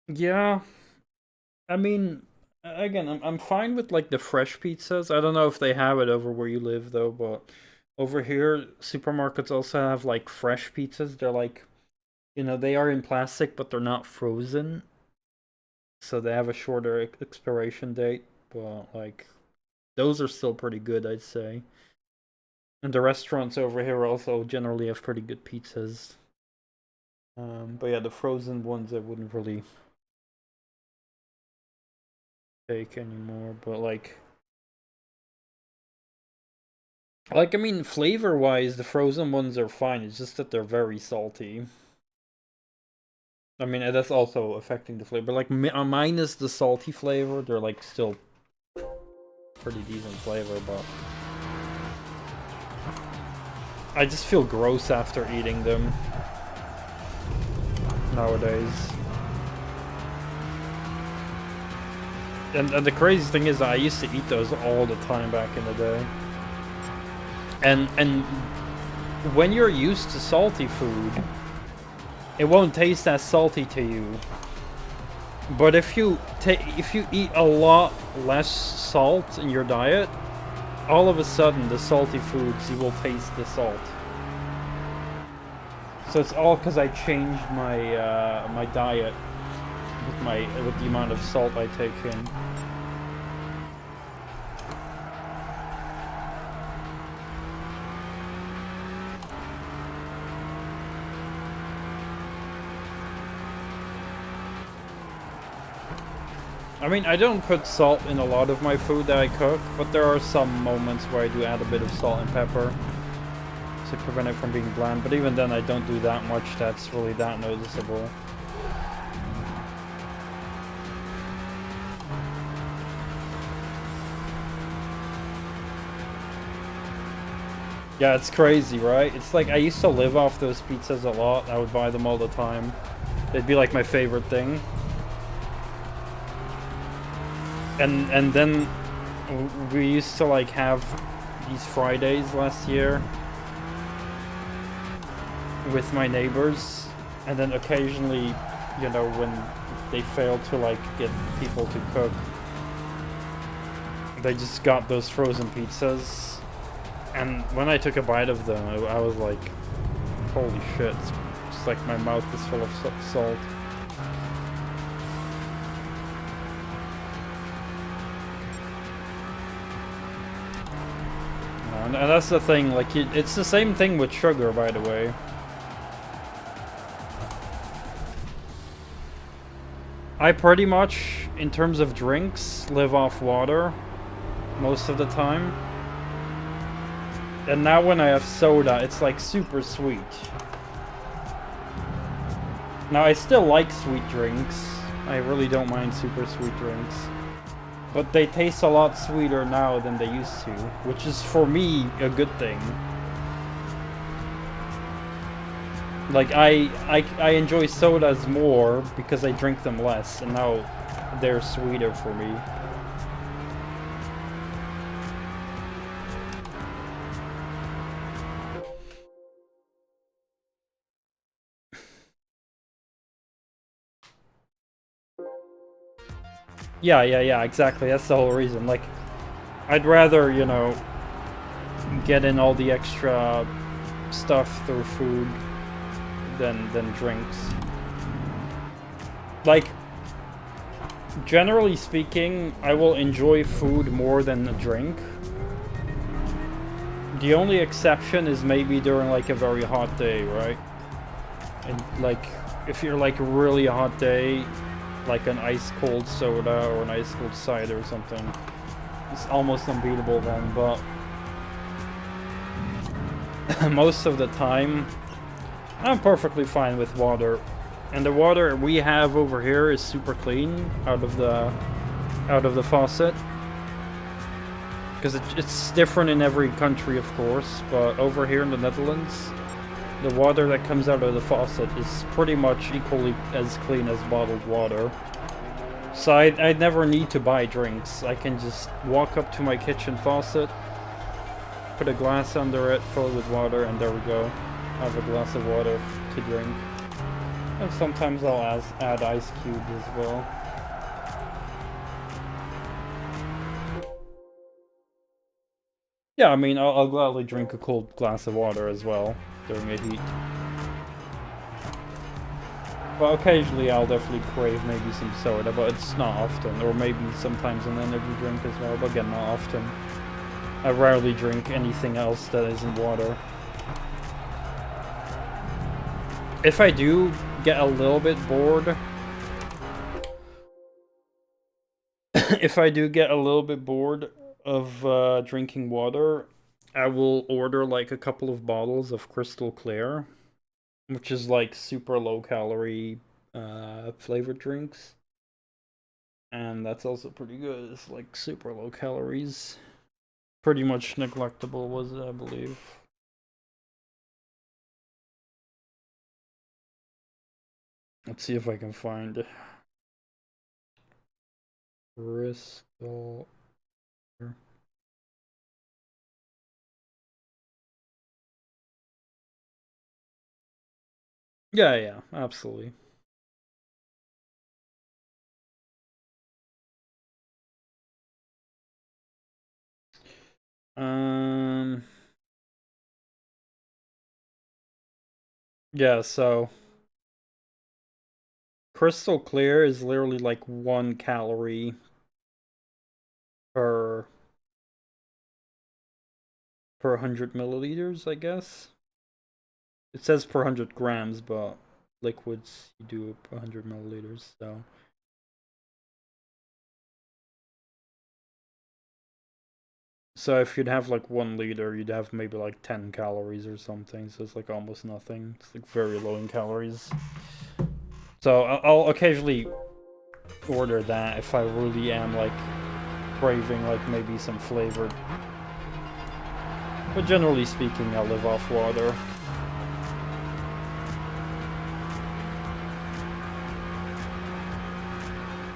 Yeah, I mean, again, I'm fine with like the fresh pizzas. I don't know if they have it over where you live though, but over here, supermarkets also have like fresh pizzas. They're like, they are in plastic, but they're not frozen, so they have a shorter expiration date. But like, those are still pretty good, I'd say. And the restaurants over here also generally have pretty good pizzas. But yeah, the frozen ones I wouldn't really take anymore, but like I mean, flavor wise the frozen ones are fine, it's just that they're very salty. I mean, that's also affecting the flavor, like minus the salty flavor, they're like still pretty decent flavor, but I just feel gross after eating them nowadays. And the crazy thing is, I used to eat those all the time back in the day. And when you're used to salty food, it won't taste as salty to you. But if you eat a lot less salt in your diet, all of a sudden the salty foods, you will taste the salt. So it's all because I changed my my diet with the amount of salt I take in. I mean, I don't put salt in a lot of my food that I cook, but there are some moments where I do add a bit of salt and pepper to prevent it from being bland, but even then I don't do that much that's really that noticeable. Yeah, it's crazy, right? It's like I used to live off those pizzas a lot. I would buy them all the time. They'd be like my favorite thing. And then we used to like have these Fridays last year with my neighbors, and then occasionally, when they failed to like get people to cook, they just got those frozen pizzas. And when I took a bite of them, I was like, holy shit, it's just like my mouth is full of salt. And that's the thing, like, it's the same thing with sugar, by the way. I pretty much, in terms of drinks, live off water most of the time. And now when I have soda, it's like super sweet. Now I still like sweet drinks. I really don't mind super sweet drinks. But they taste a lot sweeter now than they used to, which is for me a good thing. Like I enjoy sodas more because I drink them less, and now they're sweeter for me. Yeah, exactly. That's the whole reason. Like, I'd rather, get in all the extra stuff through food than drinks. Like, generally speaking, I will enjoy food more than a drink. The only exception is maybe during like a very hot day, right? And like, if you're like a really hot day, like an ice cold soda or an ice cold cider or something, it's almost unbeatable then, but most of the time, I'm perfectly fine with water. And the water we have over here is super clean out of the faucet. Because it's different in every country, of course, but over here in the Netherlands, the water that comes out of the faucet is pretty much equally as clean as bottled water. So I never need to buy drinks. I can just walk up to my kitchen faucet, put a glass under it, fill it with water, and there we go. I have a glass of water to drink. And sometimes I'll add ice cubes as well. Yeah, I mean, I'll gladly drink a cold glass of water as well during a heat. But occasionally I'll definitely crave maybe some soda, but it's not often. Or maybe sometimes an energy drink as well, but again, not often. I rarely drink anything else that isn't water. If I do get a little bit bored... if I do get a little bit bored of drinking water, I will order like a couple of bottles of Crystal Clear, which is like super low calorie flavored drinks. And that's also pretty good. It's like super low calories. Pretty much neglectable, was it, I believe. Let's see if I can find Crystal. Yeah, absolutely. Yeah, so Crystal Clear is literally like 1 calorie per 100 milliliters, I guess. It says per 100 grams, but liquids you do 100 milliliters, so. So if you'd have like 1 liter, you'd have maybe like 10 calories or something. So it's like almost nothing. It's like very low in calories. So I'll occasionally order that if I really am like craving like maybe some flavored. But generally speaking, I'll live off water.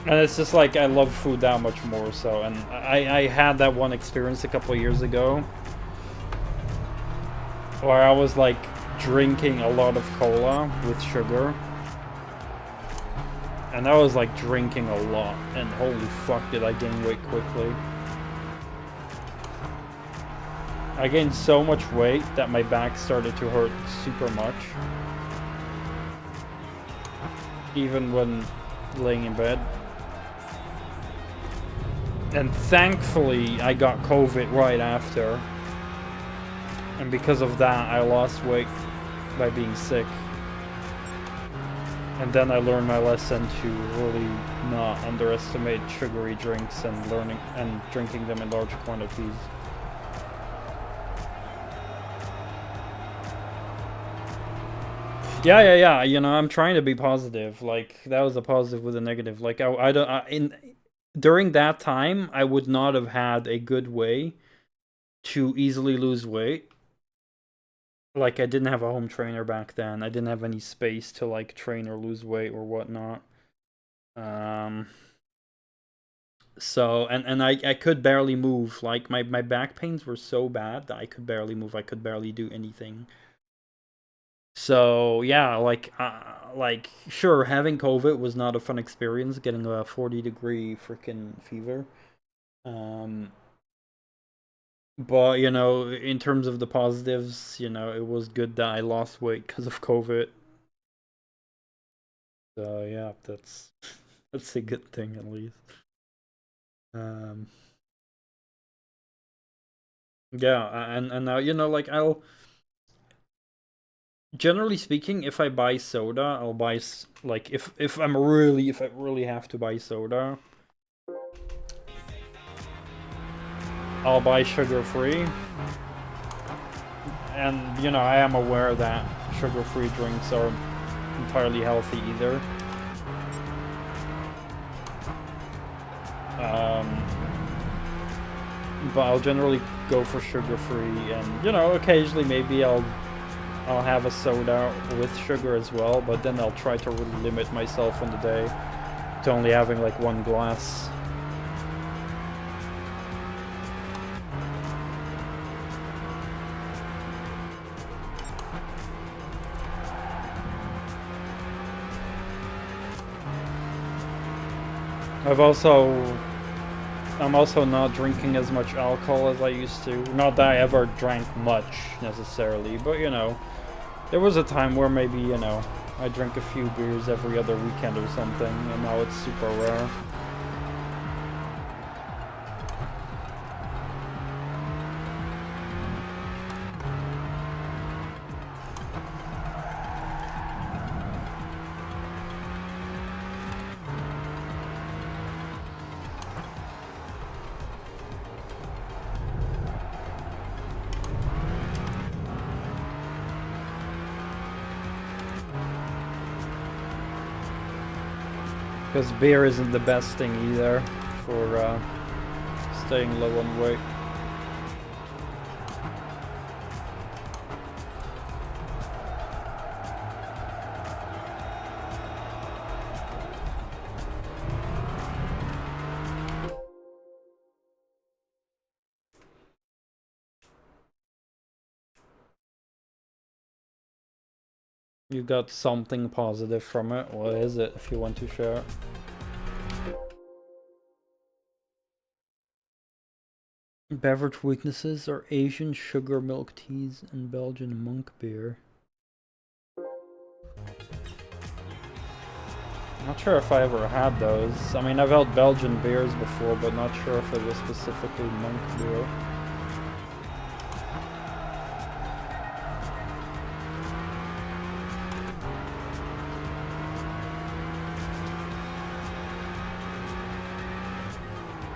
And it's just like I love food that much more so. And I had that one experience a couple of years ago where I was like drinking a lot of cola with sugar. And I was like drinking a lot, and holy fuck did I gain weight quickly. I gained so much weight that my back started to hurt super much. Even when laying in bed. And thankfully I got COVID right after. And because of that I lost weight by being sick. And then I learned my lesson to really not underestimate sugary drinks and drinking them in large quantities. Yeah, you know, I'm trying to be positive. Like, that was a positive with a negative. Like, during that time, I would not have had a good way to easily lose weight. Like, I didn't have a home trainer back then. I didn't have any space to, like, train or lose weight or whatnot. So, and I could barely move. Like, my back pains were so bad that I could barely move. I could barely do anything. So, yeah, like, sure, having COVID was not a fun experience, getting a 40-degree freaking fever. But, you know, in terms of the positives, you know, it was good that I lost weight because of COVID. So, yeah, that's a good thing at least. Yeah, and now, you know, like, I'll... Generally speaking, if I buy soda, I'll buy, like, if I really have to buy soda, I'll buy sugar-free. And, you know, I am aware that sugar-free drinks are entirely healthy either. But I'll generally go for sugar-free, and, you know, occasionally maybe I'll have a soda with sugar as well, but then I'll try to really limit myself on the day to only having like one glass. I'm also not drinking as much alcohol as I used to. Not that I ever drank much, necessarily, but, you know, there was a time where maybe, you know, I drink a few beers every other weekend or something, and now it's super rare. Because beer isn't the best thing either for staying low on weight. You got something positive from it. What is it, if you want to share? Beverage weaknesses are Asian sugar milk teas and Belgian monk beer. Not sure if I ever had those. I mean, I've had Belgian beers before, but not sure if it was specifically monk beer.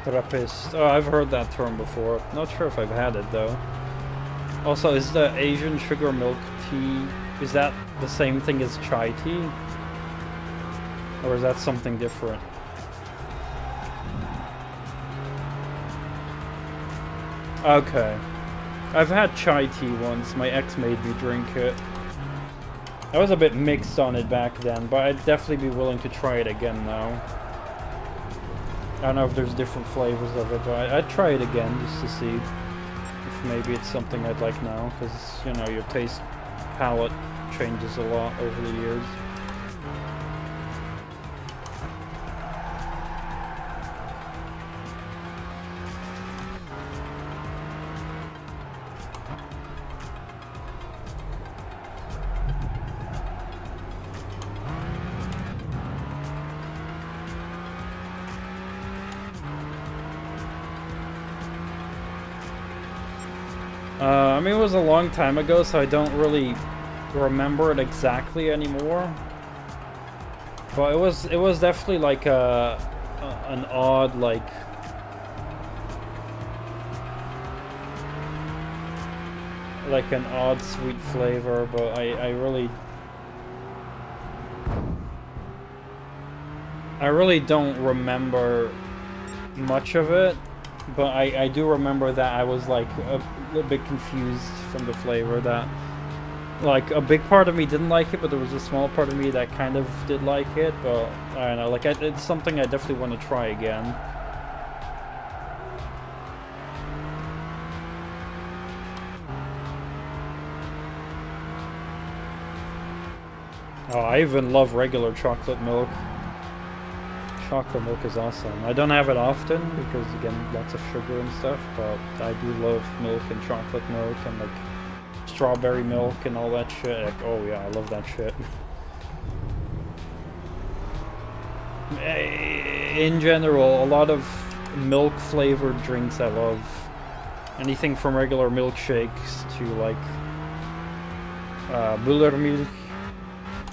Trappist. Oh, I've heard that term before. Not sure if I've had it though. Also, is the Asian sugar milk tea, is that the same thing as chai tea? Or is that something different? Okay. I've had chai tea once. My ex made me drink it. I was a bit mixed on it back then, but I'd definitely be willing to try it again now. I don't know if there's different flavors of it, but I'd try it again just to see if maybe it's something I'd like now, because, you know, your taste palette changes a lot over the years. I mean, it was a long time ago, so I don't really remember it exactly anymore. But it was definitely like an odd, like, an odd sweet flavor, but I really don't remember much of it. But I do remember that I was like a little bit confused from the flavor, that like a big part of me didn't like it, but there was a small part of me that kind of did like it. But I don't know, like it's something I definitely want to try again. Oh, I even love regular chocolate milk. Chocolate milk is awesome. I don't have it often because, again, lots of sugar and stuff, but I do love milk and chocolate milk and like strawberry milk and all that shit. Like, oh yeah, I love that shit. In general, a lot of milk flavored drinks I love. anything from regular milkshakes to like Müllermilch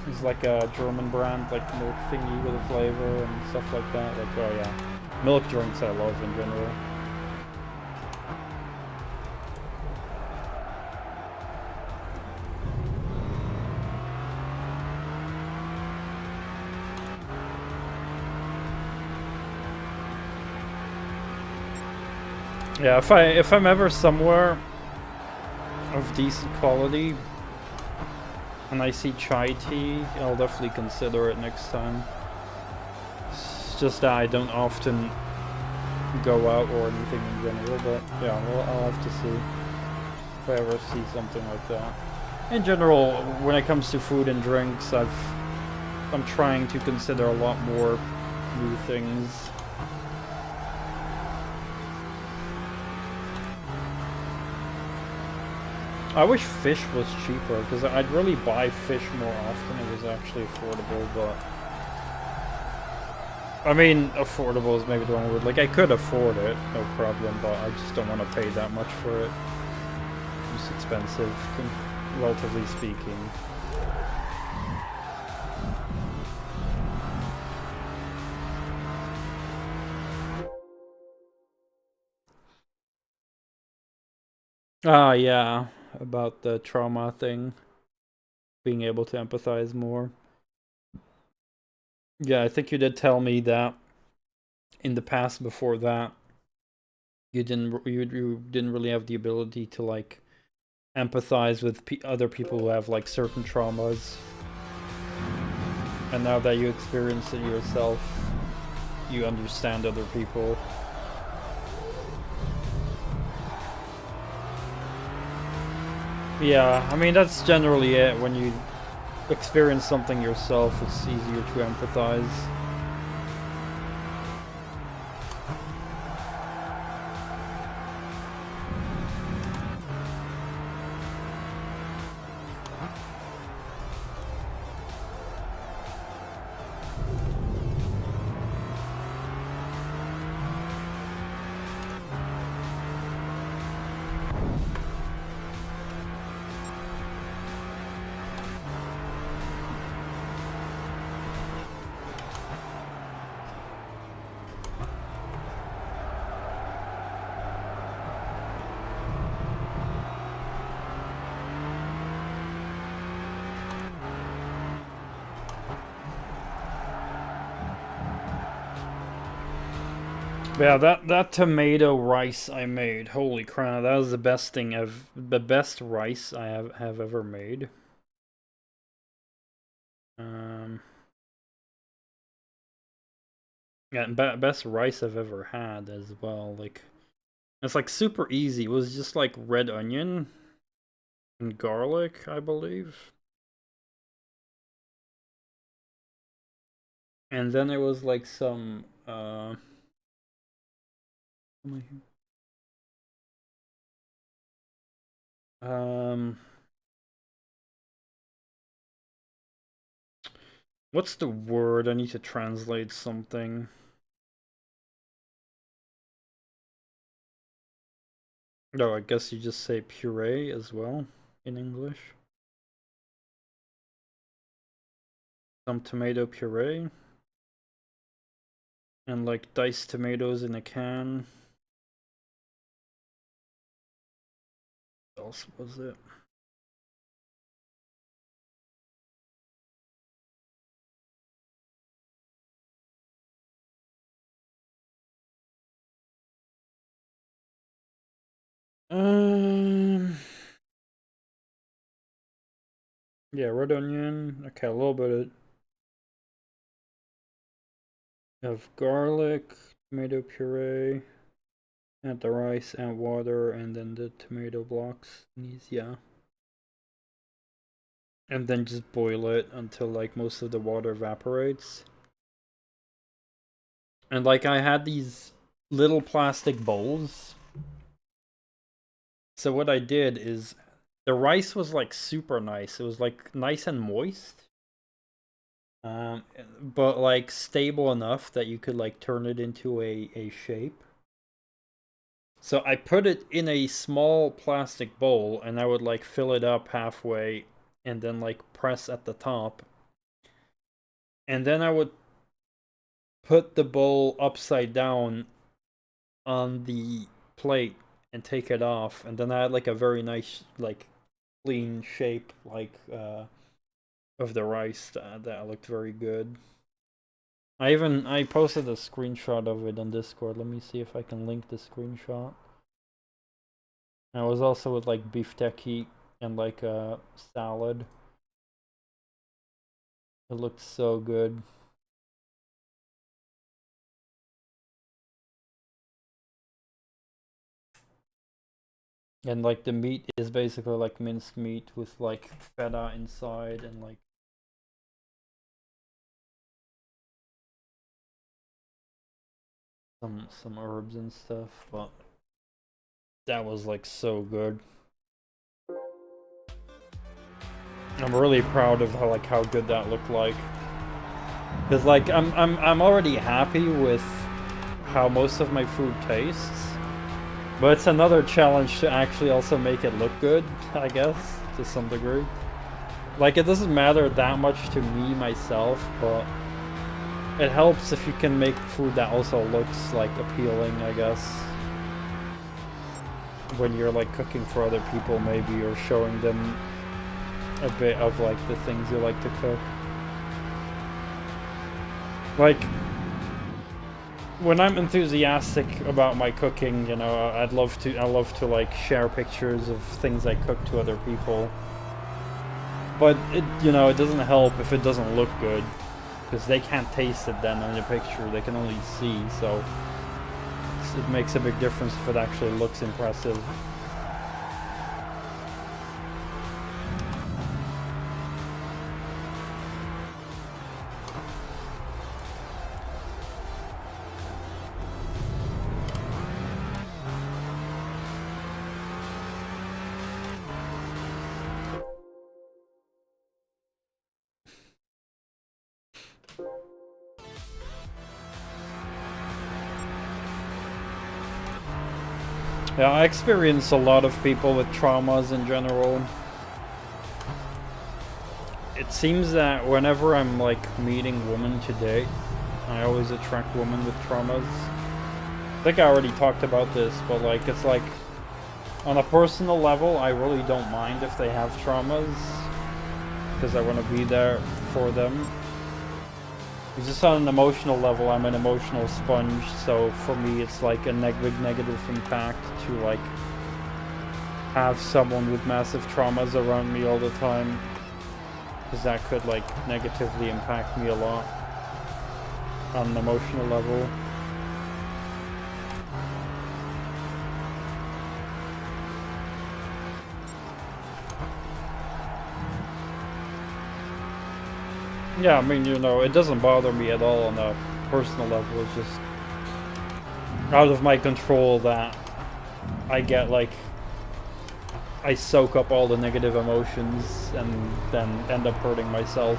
is like a German brand, like milk thingy with a flavor and stuff like that. Like, oh yeah, milk drinks I love in general. Yeah, if I'm ever somewhere of decent quality and I see chai tea, I'll definitely consider it next time. It's just that I don't often go out or anything in general, but yeah, well, I'll have to see if I ever see something like that. In general, when it comes to food and drinks, I'm trying to consider a lot more new things. I wish fish was cheaper, because I'd really buy fish more often. It was actually affordable, but... I mean, affordable is maybe the wrong word. Like, I could afford it, no problem, but I just don't want to pay that much for it. It's expensive, relatively speaking. Ah, yeah, about the trauma thing. Being able to empathize more. Yeah, I think you did tell me that in the past before that you didn't really have the ability to like empathize with other people who have like certain traumas. And now that you experience it yourself, you understand other people. Yeah, I mean that's generally it. When you experience something yourself, it's easier to empathize. Yeah, that tomato rice I made, holy crap, that was the best thing the best rice I have ever made. Yeah, best rice I've ever had as well. Like, it's like super easy. It was just like red onion and garlic, I believe. And then it was like some what's the word? I need to translate something. No, I guess you just say puree as well in English. Some tomato puree. And like diced tomatoes in a can. What else was it? Yeah, red onion. Okay, a little bit of garlic, tomato puree, add the rice, and water, and then the tomato blocks. These, yeah. And then just boil it until like most of the water evaporates. And like I had these little plastic bowls. So what I did is the rice was like super nice. It was like nice and moist. But like stable enough that you could like turn it into a shape. So I put it in a small plastic bowl, and I would like fill it up halfway and then like press at the top. And then I would put the bowl upside down on the plate and take it off, and then I had like a very nice like clean shape like of the rice that looked very good. I posted a screenshot of it on Discord. Let me see if I can link the screenshot. And it was also with like beefsteak and like a salad. It looked so good. And like the meat is basically like minced meat with like feta inside and like some herbs and stuff, but that was like so good. I'm really proud of how good that looked like. Cause like I'm already happy with how most of my food tastes, but it's another challenge to actually also make it look good, I guess, to some degree. Like it doesn't matter that much to me myself, but it helps if you can make food that also looks like appealing, I guess. When you're like cooking for other people maybe, or showing them a bit of like the things you like to cook. Like when I'm enthusiastic about my cooking, you know, I love to like share pictures of things I cook to other people. But it, you know, it doesn't help if it doesn't look good, because they can't taste it then in the picture, they can only see, so it makes a big difference if it actually looks impressive. Yeah, I experience a lot of people with traumas in general. It seems that whenever I'm like meeting women to date, I always attract women with traumas. I think I already talked about this, but like it's like on a personal level, I really don't mind if they have traumas, because I want to be there for them. It's just on an emotional level, I'm an emotional sponge, so for me it's like a negative impact to like have someone with massive traumas around me all the time, because that could like negatively impact me a lot on an emotional level. Yeah, I mean, you know, it doesn't bother me at all on a personal level. It's just out of my control that I get, like, I soak up all the negative emotions and then end up hurting myself.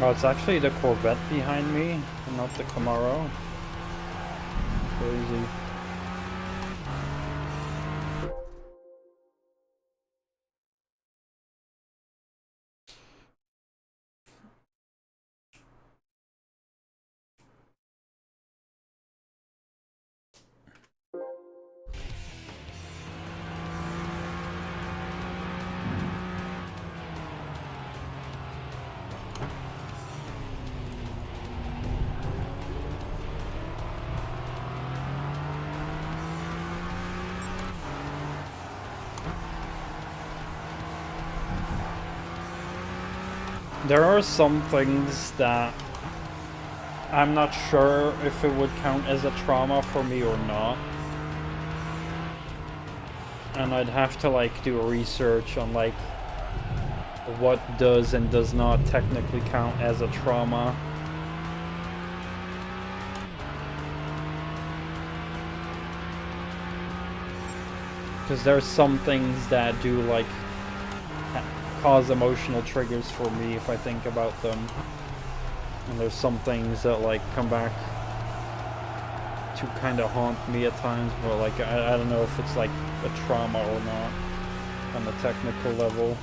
Oh, it's actually the Corvette behind me, and not the Camaro. Crazy. There are some things that I'm not sure if it would count as a trauma for me or not. And I'd have to like do a research on like what does and does not technically count as a trauma. Because there's some things that do like cause emotional triggers for me if I think about them. And there's some things that like come back to kind of haunt me at times, but like I don't know if it's like a trauma or not on the technical level.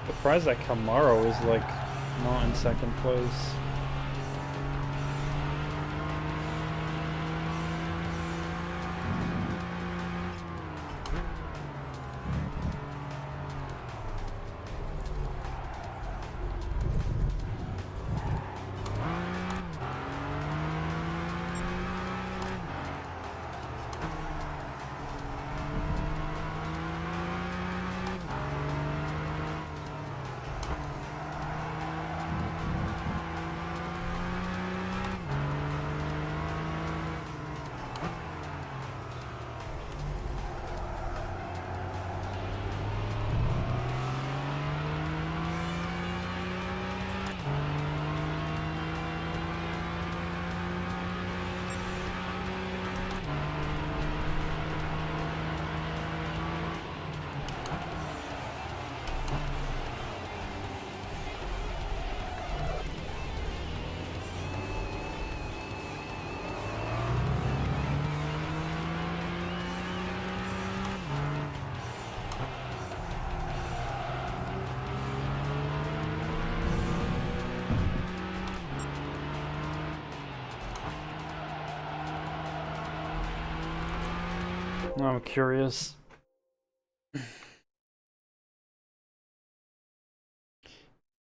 Surprised that Camaro is like not in second place. I'm curious.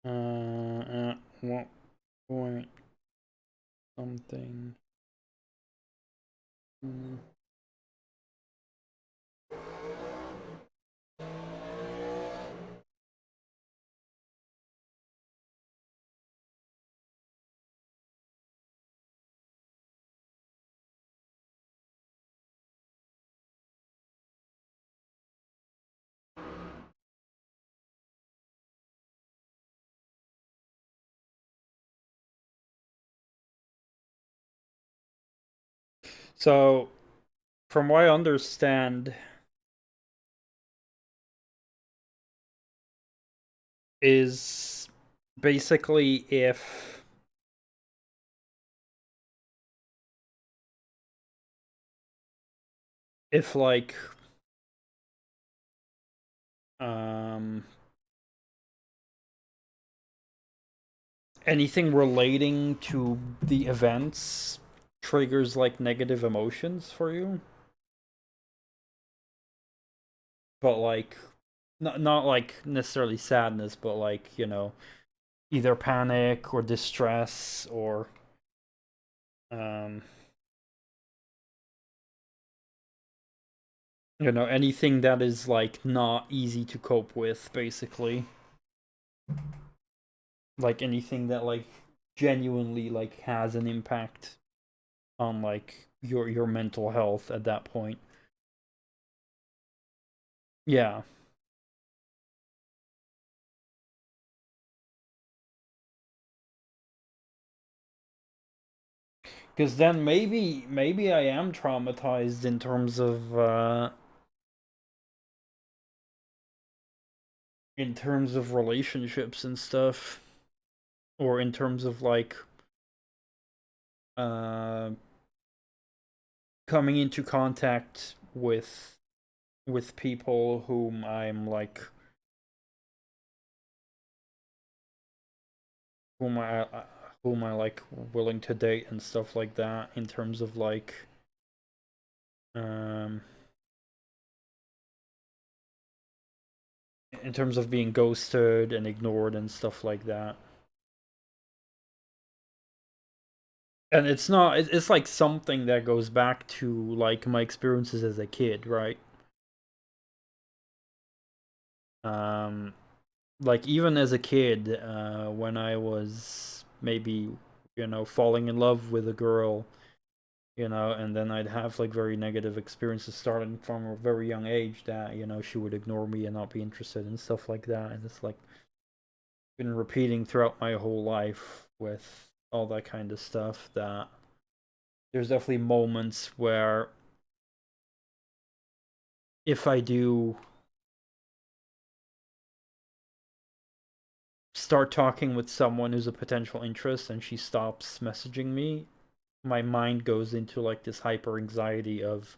At what point something? So, from what I understand, is basically if like anything relating to the events triggers like negative emotions for you, but like not like necessarily sadness, but like, you know, either panic or distress or um you know, anything that is like not easy to cope with, basically. like anything that like genuinely like has an impact on like your mental health at that point. Yeah. Because then maybe I am traumatized in terms of relationships and stuff, or in terms of like uh coming into contact with people whom whom I like willing to date and stuff like that, in terms of like um in terms of being ghosted and ignored and stuff like that. And it's not it's like something that goes back to like my experiences as a kid, right? um like even as a kid, when I was maybe, falling in love with a girl, and then I'd have like very negative experiences starting from a very young age, that she would ignore me and not be interested and stuff like that. And it's like been repeating throughout my whole life with all that kind of stuff, that there's definitely moments where if I do start talking with someone who's a potential interest and she stops messaging me, my mind goes into like this hyper anxiety of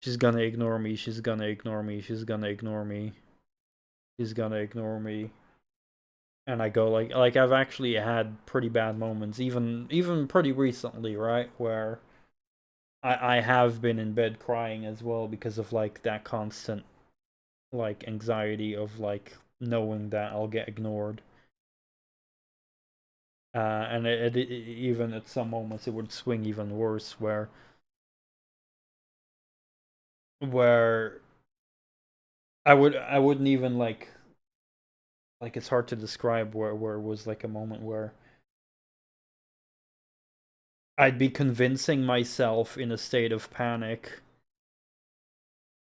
she's gonna ignore me, she's gonna ignore me, she's gonna ignore me, she's gonna ignore me. And I go like I've actually had pretty bad moments, even pretty recently, right, where I have been in bed crying as well because of like that constant like anxiety of like knowing that I'll get ignored. And even at some moments it would swing even worse, where I wouldn't even like it's hard to describe, where it was like a moment where I'd be convincing myself in a state of panic,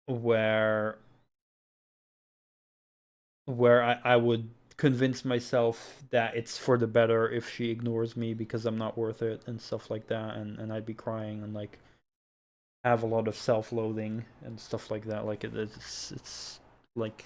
where I would convince myself that it's for the better if she ignores me because I'm not worth it and stuff like that, and I'd be crying and like have a lot of self-loathing and stuff like that. Like it's like,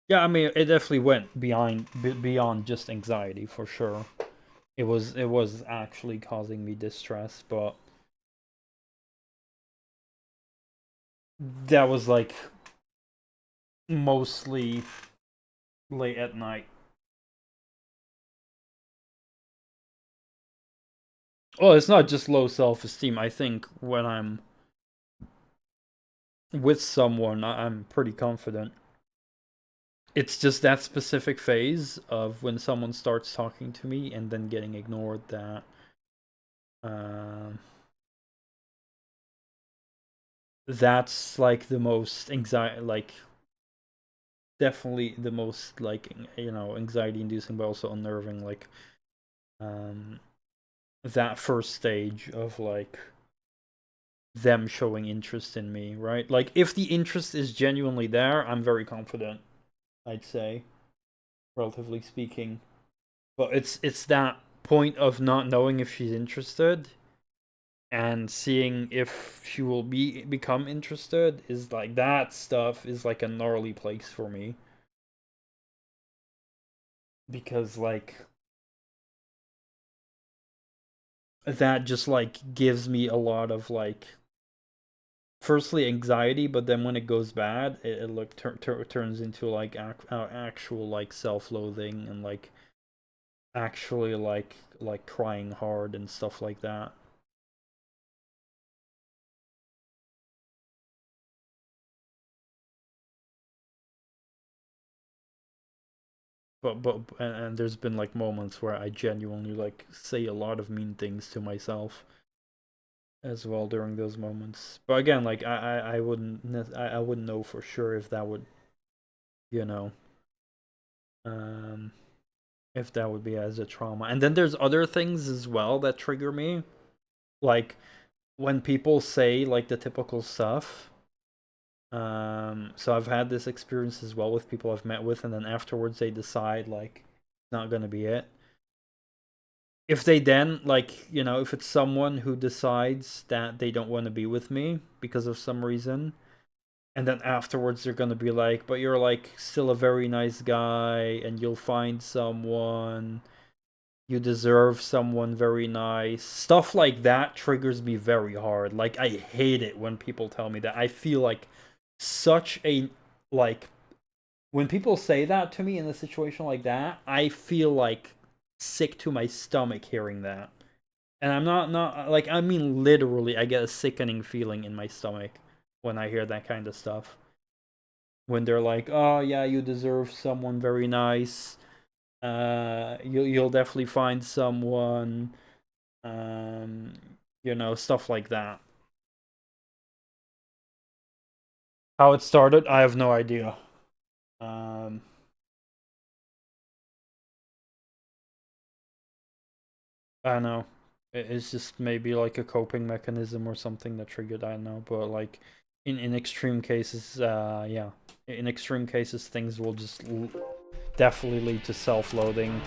yeah, I mean, it definitely went beyond just anxiety for sure. It was actually causing me distress, but that was like mostly late at night. Well, it's not just low self-esteem. I think when I'm with someone, I'm pretty confident. It's just that specific phase of when someone starts talking to me and then getting ignored, that um that's like the most anxiety, like definitely the most like anxiety inducing, but also unnerving, like um that first stage of like them showing interest in me, right? Like if the interest is genuinely there, I'm very confident, I'd say, relatively speaking. But it's that point of not knowing if she's interested and seeing if she will become interested, is like, that stuff is like a gnarly place for me, because like that just like gives me a lot of like, firstly anxiety, but then when it goes bad, it like turns into like actual like self-loathing, and like actually like crying hard and stuff like that. and there's been like moments where I genuinely like say a lot of mean things to myself as well during those moments. But again, like I wouldn't know for sure if that would, you know, um if that would be as a trauma. And then there's other things as well that trigger me, like when people say like the typical stuff. So I've had this experience as well with people I've met with, and then afterwards they decide like it's not gonna be it. If they then like, you know, if it's someone who decides that they don't want to be with me because of some reason, and then afterwards they're gonna be like, but you're like still a very nice guy and you'll find someone, you deserve someone very nice. Stuff like that triggers me very hard. Like I hate it when people tell me that. I feel like such a like when people say that to me in a situation like that, I feel like sick to my stomach hearing that. And I'm not like, I mean literally I get a sickening feeling in my stomach when I hear that kind of stuff. When they're like, "Oh yeah, you deserve someone very nice. You'll definitely find someone." Um, you know, stuff like that. How it started, I have no idea. Um, I don't know. It's just maybe like a coping mechanism or something that triggered. I don't know, but like in extreme cases, yeah, in extreme cases, things will just definitely lead to self-loathing.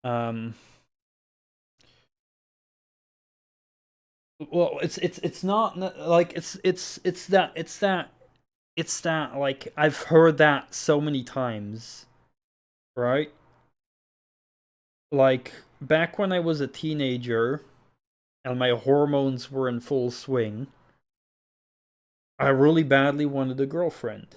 Um, well, it's not like it's that like I've heard that so many times, right? Like back when I was a teenager and my hormones were in full swing, I really badly wanted a girlfriend.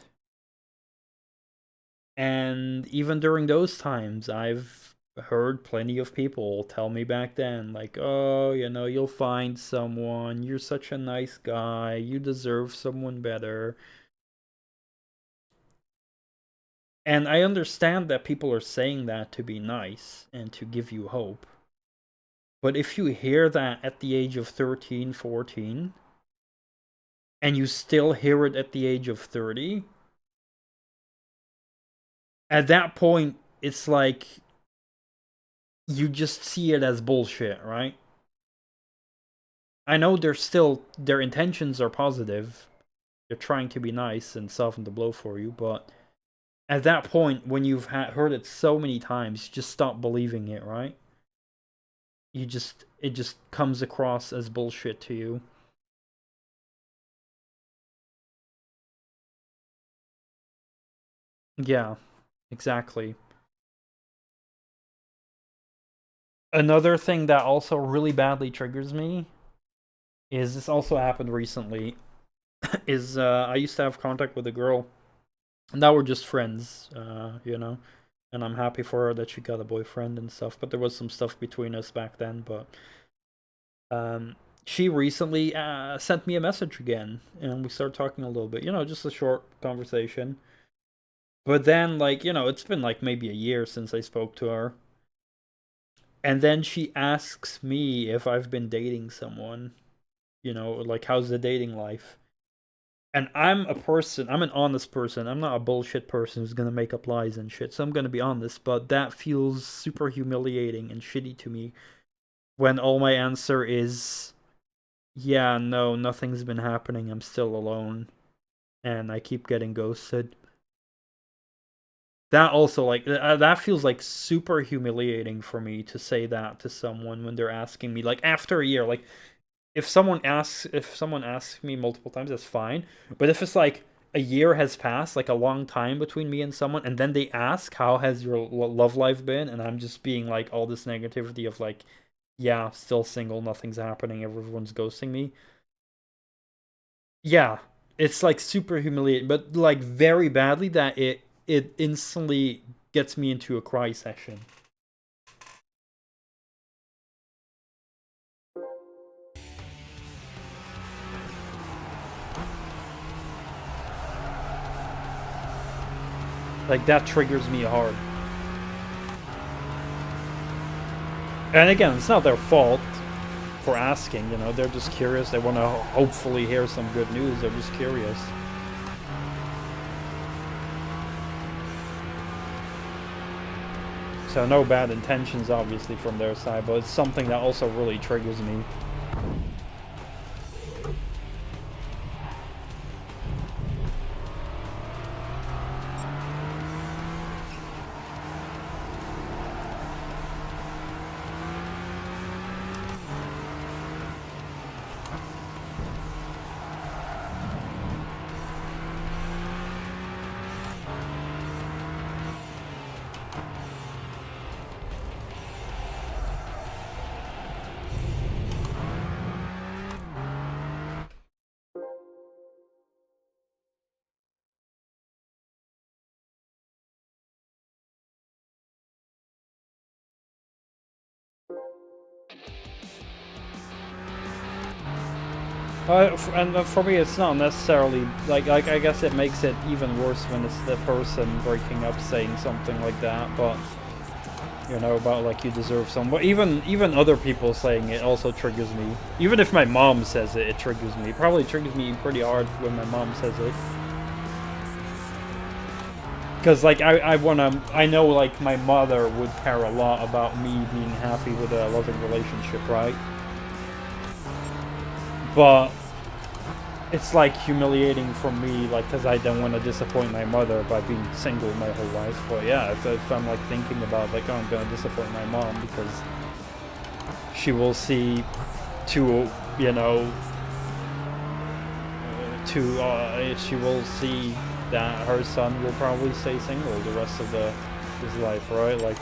And even during those times, I've heard plenty of people tell me back then, like, oh, you know, you'll find someone, you're such a nice guy, you deserve someone better. And I understand that people are saying that to be nice and to give you hope. But if you hear that at the age of 13, 14, and you still hear it at the age of 30, at that point, it's like you just see it as bullshit, right? I know their intentions are positive. They're trying to be nice and soften the blow for you, but at that point, when you've heard it so many times, you just stop believing it, right? It just comes across as bullshit to you. Yeah, exactly. Another thing that also really badly triggers me is this also happened recently. Is I used to have contact with a girl, and now we're just friends, you know. And I'm happy for her that she got a boyfriend and stuff. But there was some stuff between us back then. But um, she recently sent me a message again, and we started talking a little bit. You know, just a short conversation. But then, like, you know, it's been like maybe a year since I spoke to her. And then she asks me if I've been dating someone. You know, like, how's the dating life? And I'm an honest person. I'm not a bullshit person who's gonna make up lies and shit. So I'm gonna be honest, but that feels super humiliating and shitty to me when all my answer is, yeah, no, nothing's been happening. I'm still alone. And I keep getting ghosted. That also, like, that feels like super humiliating for me to say that to someone when they're asking me, like, after a year. Like, if someone asks me multiple times, that's fine. But if it's like a year has passed, like a long time between me and someone, and then they ask how has your love life been, and I'm just being like all this negativity of like, yeah, still single, nothing's happening, everyone's ghosting me. Yeah, it's like super humiliating, but like very badly that it instantly gets me into a cry session. Like that triggers me hard. And again, it's not their fault for asking, you know, they're just curious. They want to hopefully hear some good news. They're just curious. So no bad intentions, obviously, from their side, but it's something that also really triggers me. And for me, it's not necessarily like I guess it makes it even worse when it's the person breaking up saying something like that. But you know, about like you deserve some. But even other people saying it also triggers me. Even if my mom says it, it triggers me. It probably triggers me pretty hard when my mom says it. Because like I know like my mother would care a lot about me being happy with a loving relationship, right? But it's like humiliating for me, like, because I don't want to disappoint my mother by being single my whole life. But yeah, if I'm like thinking about like, oh, I'm gonna disappoint my mom because she will see to, you know, she will see that her son will probably stay single the rest of his life, right? Like,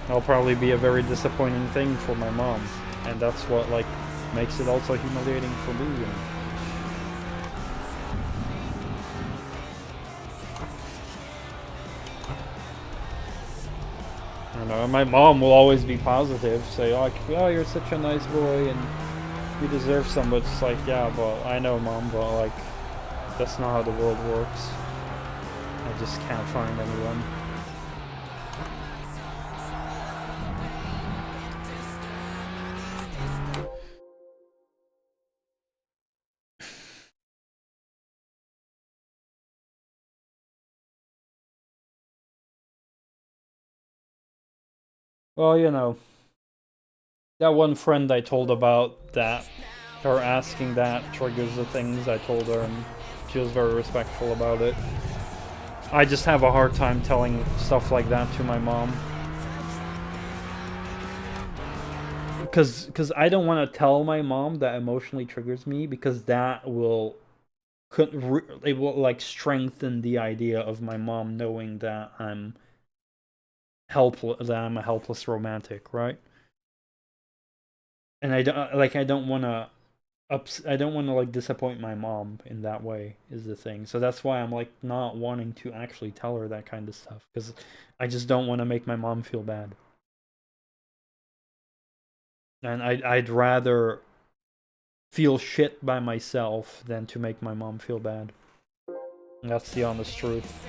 that'll probably be a very disappointing thing for my mom, and that's what like makes it also humiliating for me. You know? You know, my mom will always be positive, say, "Oh, you're such a nice boy, and you deserve some." But it's like, yeah, but I know, Mom, but like, that's not how the world works. I just can't find anyone. Well, you know, that one friend I told about that, her asking that triggers the things I told her, and she was very respectful about it. I just have a hard time telling stuff like that to my mom. Because I don't want to tell my mom that emotionally triggers me, because that will it will like strengthen the idea of my mom knowing that I'm helpless, that I'm a helpless romantic, right? And I don't want to I don't want to like disappoint my mom in that way, is the thing. So that's why I'm like not wanting to actually tell her that kind of stuff, because I just don't want to make my mom feel bad. And I'd rather feel shit by myself than to make my mom feel bad. And that's the honest truth.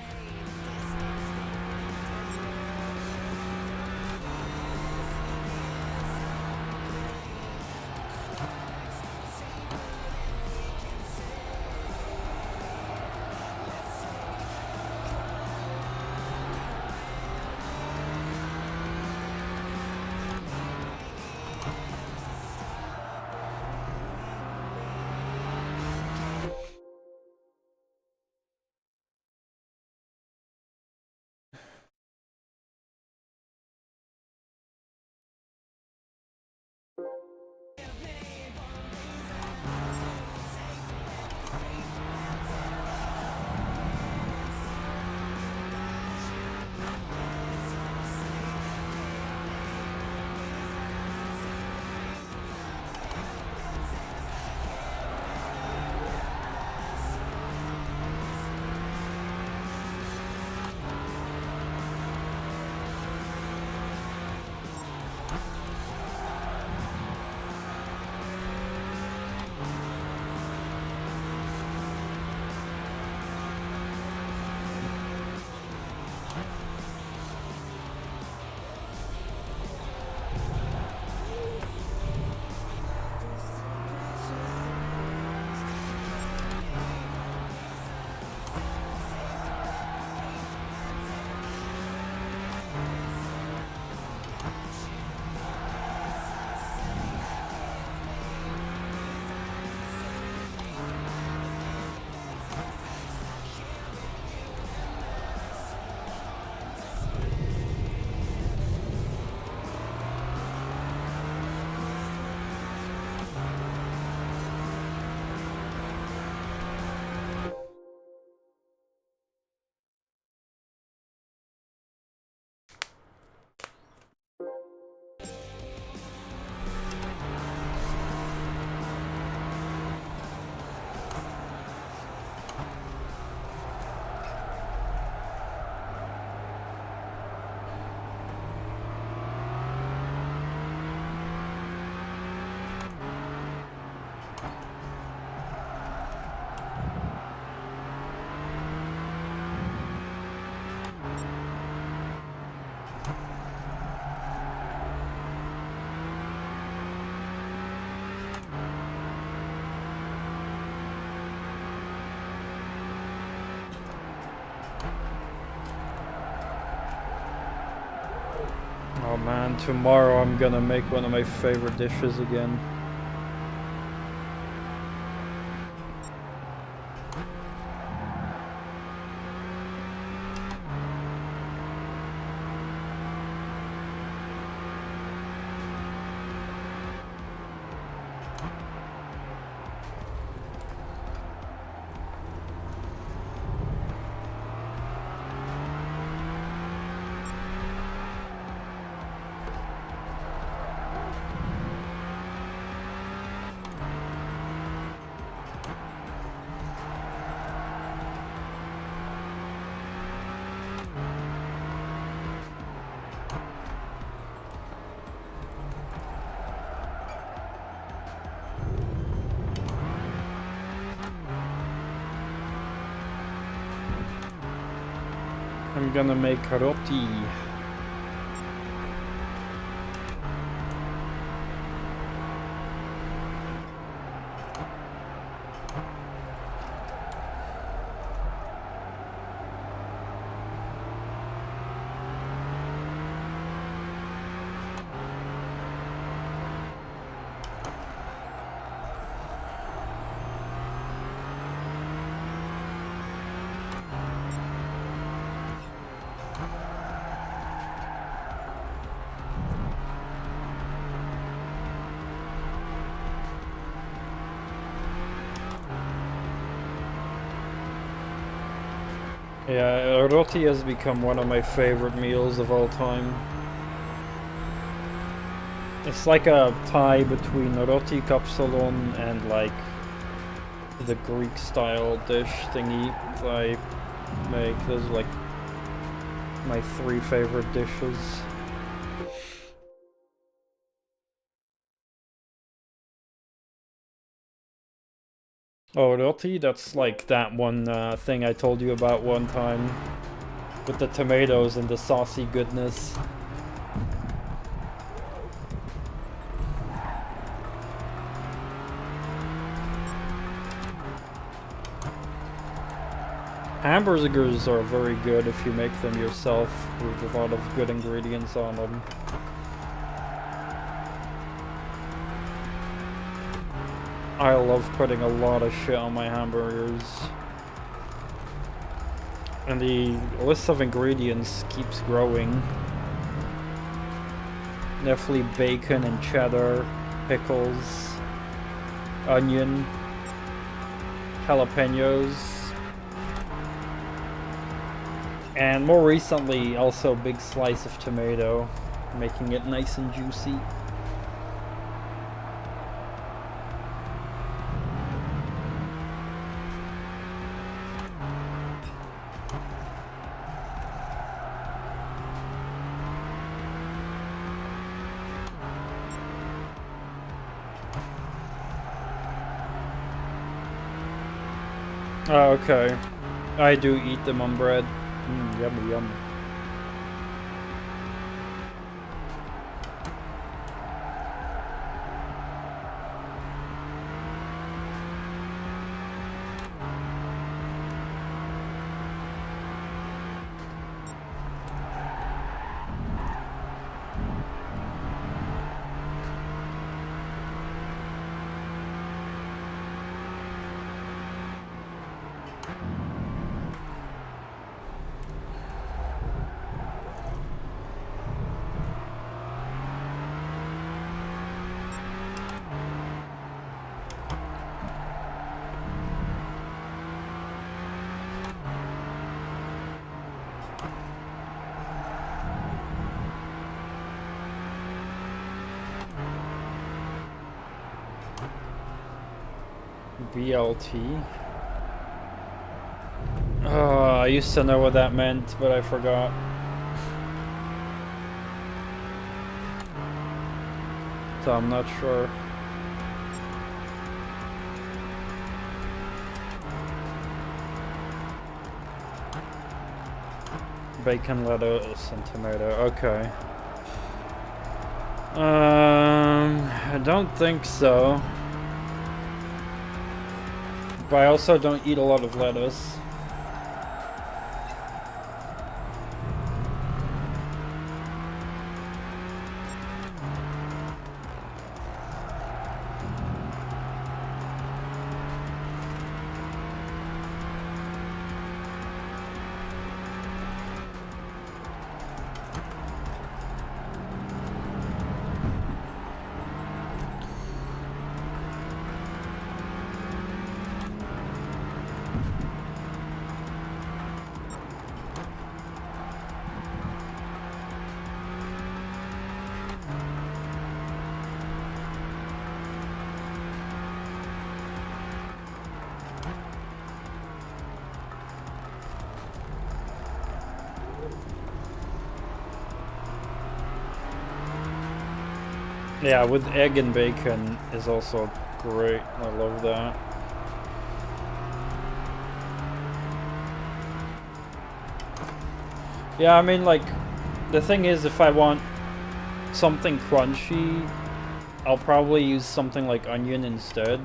Oh man, tomorrow I'm gonna make one of my favorite dishes again. I'm gonna make roti. Yeah, roti has become one of my favorite meals of all time. It's like a tie between roti kapsalon and like the Greek style dish thingy I make. Those are like my 3 favorite dishes. Oh, roti? That's like that one thing I told you about one time. With the tomatoes and the saucy goodness. Hamburgers are very good if you make them yourself with a lot of good ingredients on them. I love putting a lot of shit on my hamburgers. And the list of ingredients keeps growing. Definitely bacon and cheddar, pickles, onion, jalapenos, and more recently also a big slice of tomato, making it nice and juicy. Oh, okay. I do eat them on bread. Yummy, yum. BLT. Oh, I used to know what that meant, but I forgot. So I'm not sure. Bacon, lettuce, and tomato. Okay. I don't think so. But I also don't eat a lot of lettuce. Yeah, with egg and bacon is also great. I love that. Yeah, I mean, like, the thing is, if I want something crunchy, I'll probably use something like onion instead.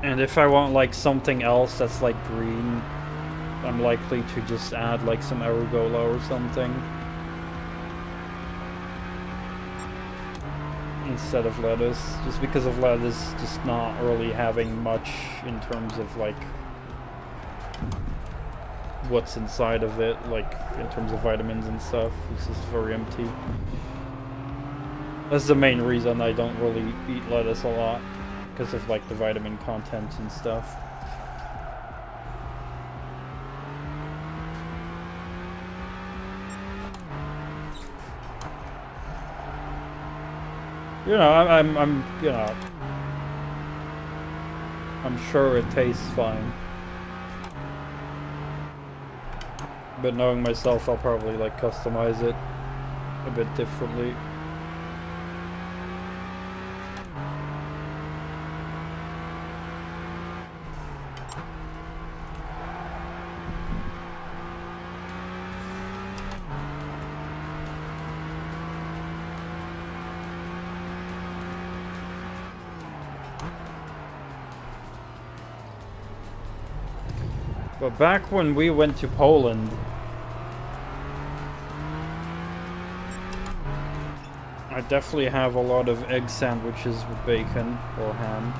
And if I want, like, something else that's, like, green, I'm likely to just add, like, some arugula or something. Instead of lettuce, just because of lettuce just not really having much in terms of like what's inside of it, like in terms of vitamins and stuff. It's just very empty. That's the main reason I don't really eat lettuce a lot, because of like the vitamin content and stuff. You know, I'm you know, I'm sure it tastes fine. But knowing myself, I'll probably like customize it a bit differently. But back when we went to Poland, I definitely have a lot of egg sandwiches with bacon or ham.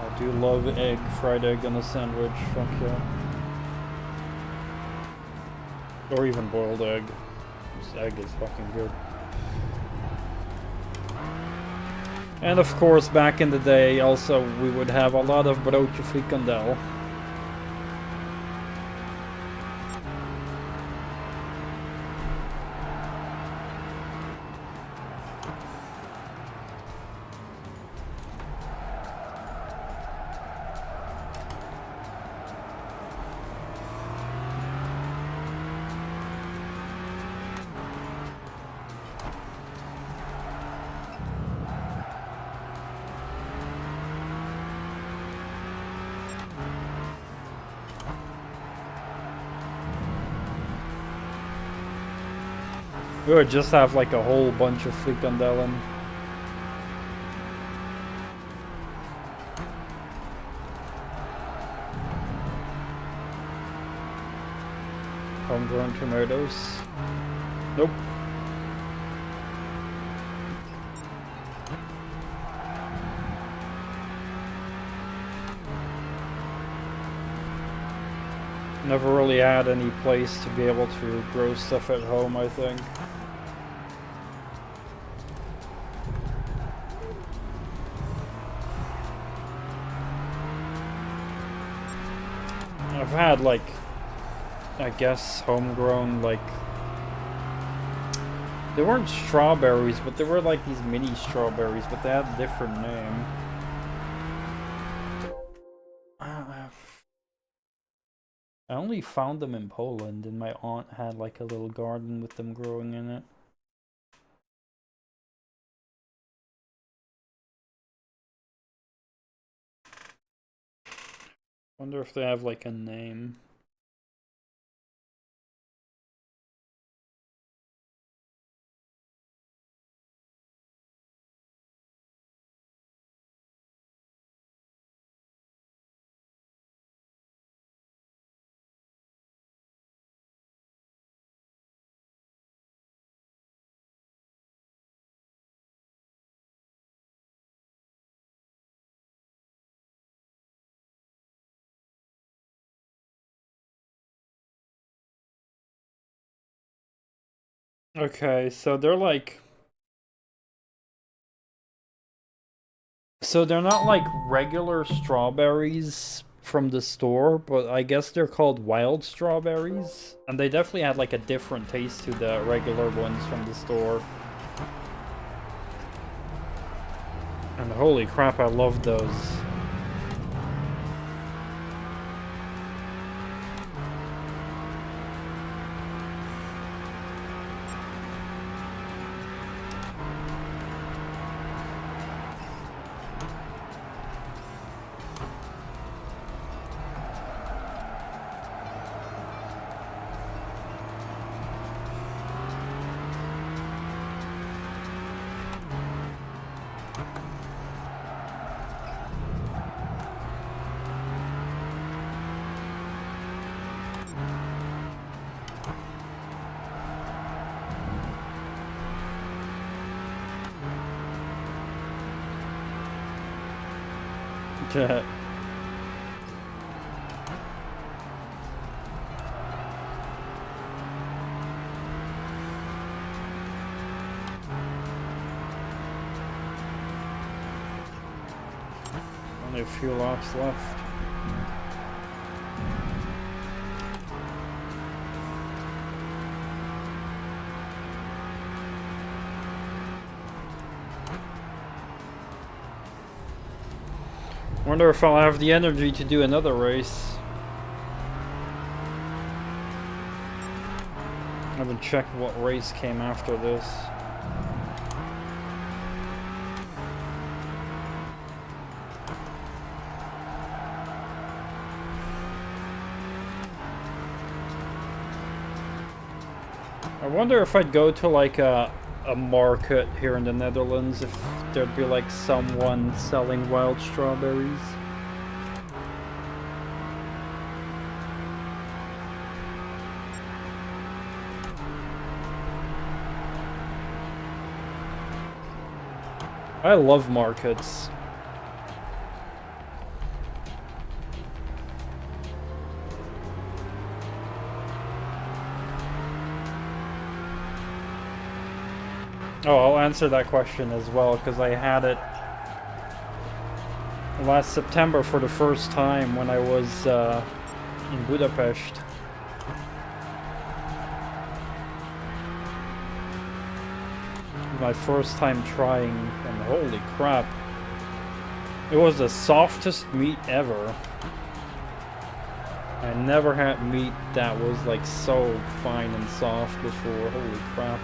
I do love egg, fried egg on a sandwich, fuck yeah. Or even boiled egg. This egg is fucking good. And of course, back in the day, also, we would have a lot of broodje frikandel. We would just have like a whole bunch of frikandellen. Homegrown tomatoes. Nope. Never really had any place to be able to grow stuff at home, I think. I've had like, I guess, homegrown, like, they weren't strawberries, but they were like these mini strawberries, but they had a different name. I only found them in Poland, and my aunt had like a little garden with them growing in it. Wonder if they have like a name. Okay, so they're like... So they're not like regular strawberries from the store, but I guess they're called wild strawberries. And they definitely had like a different taste to the regular ones from the store. And holy crap, I love those. Only a few laps left. Wonder if I'll have the energy to do another race. I haven't checked what race came after this. I wonder if I'd go to like a market here in the Netherlands, if there'd be like someone selling wild strawberries. I love markets. Oh, I'll answer that question as well, because I had it last September for the first time when I was in Budapest. My first time trying, and holy crap, it was the softest meat ever. I never had meat that was like so fine and soft before, holy crap.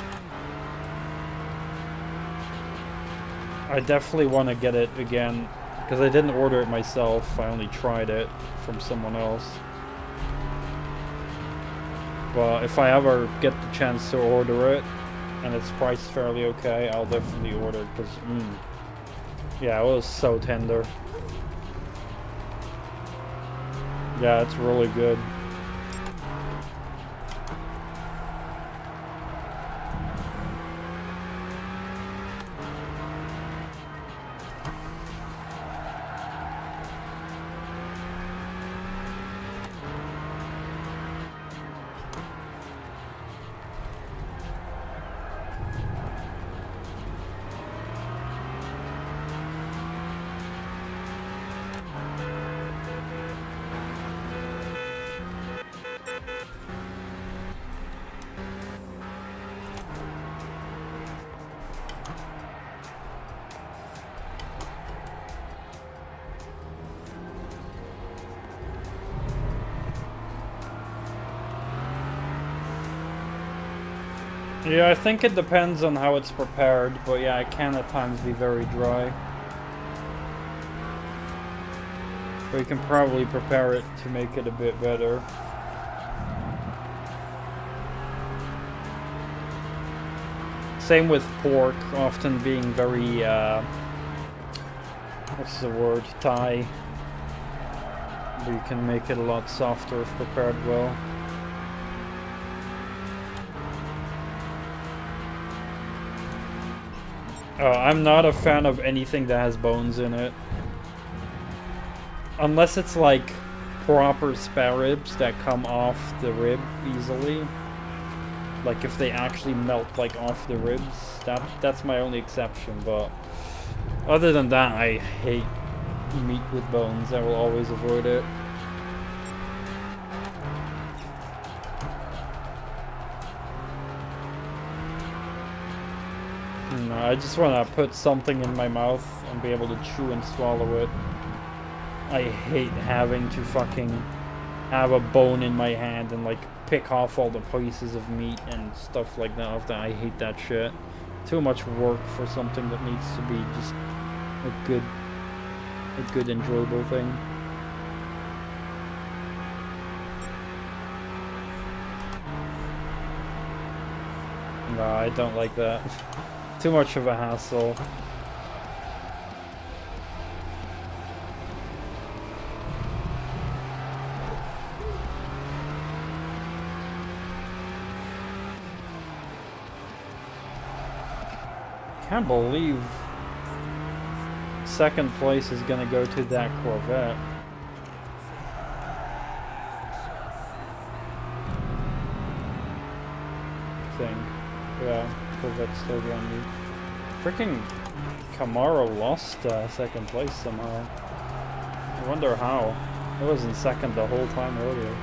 I definitely want to get it again, because I didn't order it myself, I only tried it from someone else. But if I ever get the chance to order it, and it's priced fairly okay, I'll definitely order it, because, yeah, it was so tender. Yeah, it's really good. Yeah, I think it depends on how it's prepared, but yeah, it can at times be very dry. But you can probably prepare it to make it a bit better. Same with pork, often being very, what's the word, Thai. But you can make it a lot softer if prepared well. I'm not a fan of anything that has bones in it. Unless it's like proper spare ribs that come off the rib easily. Like if they actually melt like off the ribs, that's my only exception, but other than that, I hate meat with bones. I will always avoid it. No, I just want to put something in my mouth and be able to chew and swallow it. I hate having to fucking have a bone in my hand and like pick off all the pieces of meat and stuff like that off that. I hate that shit. Too much work for something that needs to be just a good enjoyable thing. No, I don't like that. Too much of a hassle. Can't believe second place is gonna go to that Corvette. I think. Yeah, Corvette's still behind me. Freaking Camaro lost second place somehow. I wonder how. It was in second the whole time earlier.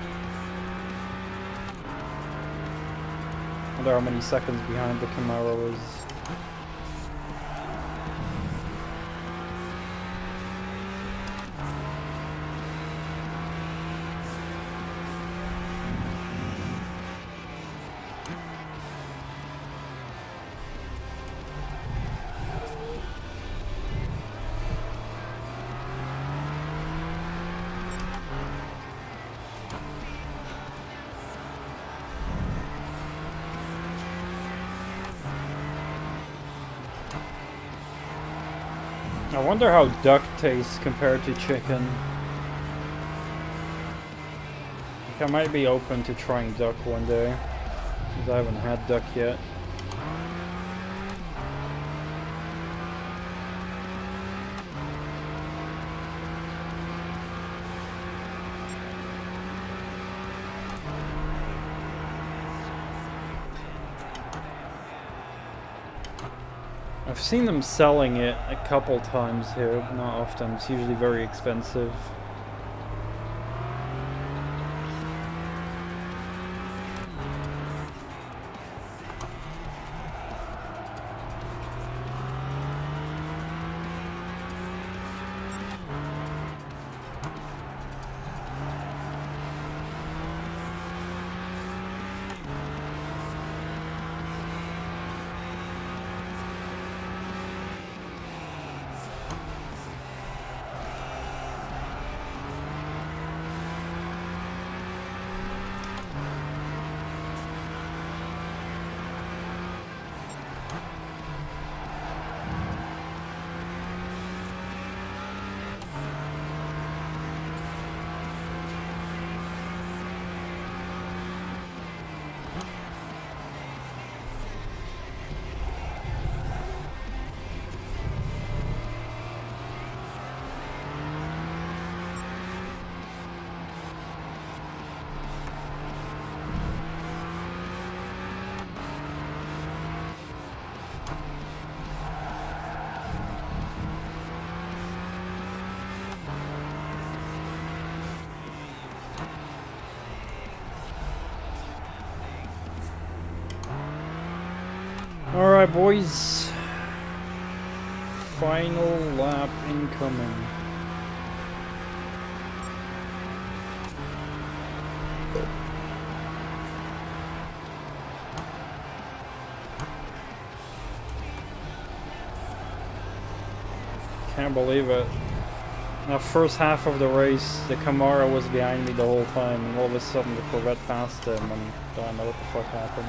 I wonder how many seconds behind the Camaro is. I wonder how duck tastes compared to chicken. Like, I might be open to trying duck one day, because I haven't had duck yet. I've seen them selling it a couple times here, but not often. It's usually very expensive. Alright, boys. Final lap incoming. Can't believe it. The first half of the race, the Camaro was behind me the whole time, and all of a sudden the Corvette passed him, and I don't know what the fuck happened.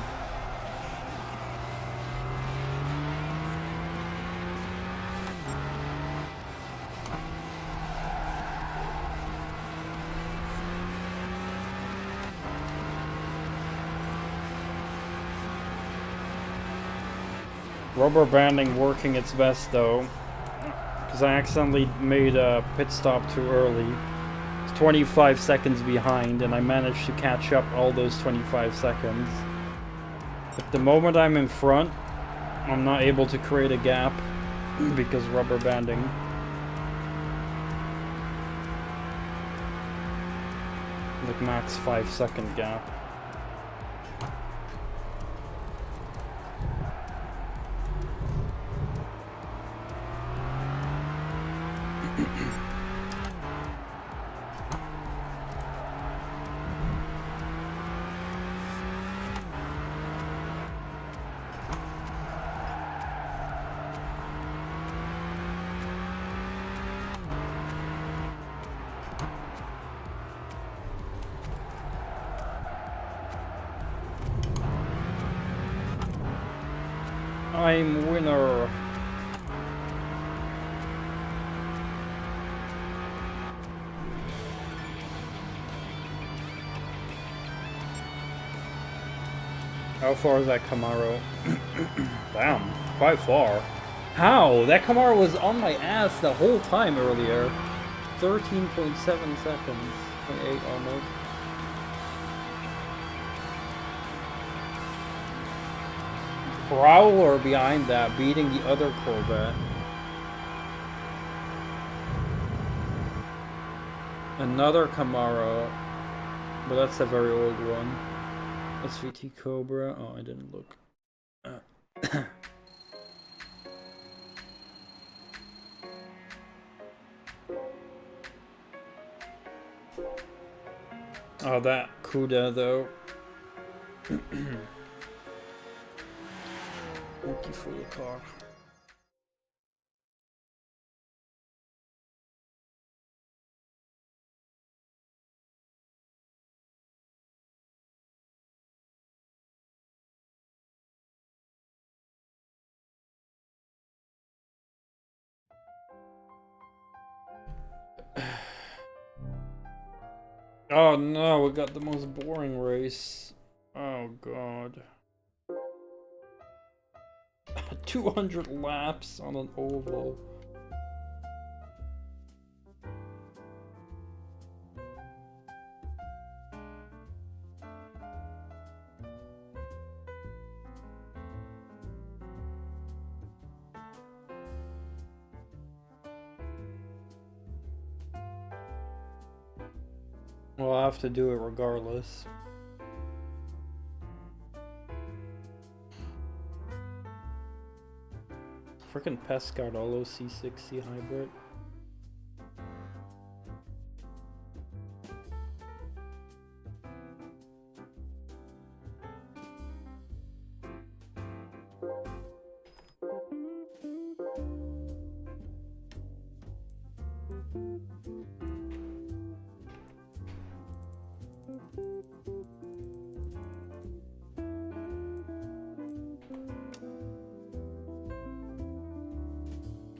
Rubber banding working its best though, because I accidentally made a pit stop too early. It's 25 seconds behind and I managed to catch up all those 25 seconds. But the moment I'm in front, I'm not able to create a gap because rubber banding. Like max 5-second gap. I'm winner. How far is that Camaro? Damn, quite far. How? That Camaro was on my ass the whole time earlier. 13.7 seconds. 0.8 almost. Prowler behind that, beating the other Corvette. Another Camaro. But that's a very old one. SVT Cobra. Oh, I didn't look. Oh, that Cuda though. Beautiful car. Oh no, we got the most boring race. Oh god. 200 laps on an oval. Well, I'll have to do it regardless. Frickin' Pescarolo C60 hybrid.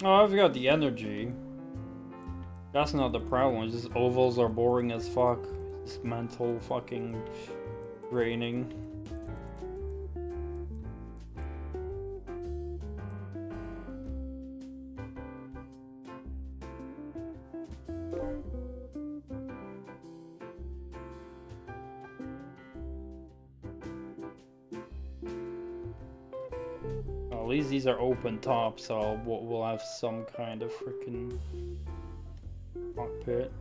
Oh, I've got the energy. That's not the problem, it's just ovals are boring as fuck. It's mental fucking draining. At least these are open top, so we'll have some kind of freaking cockpit.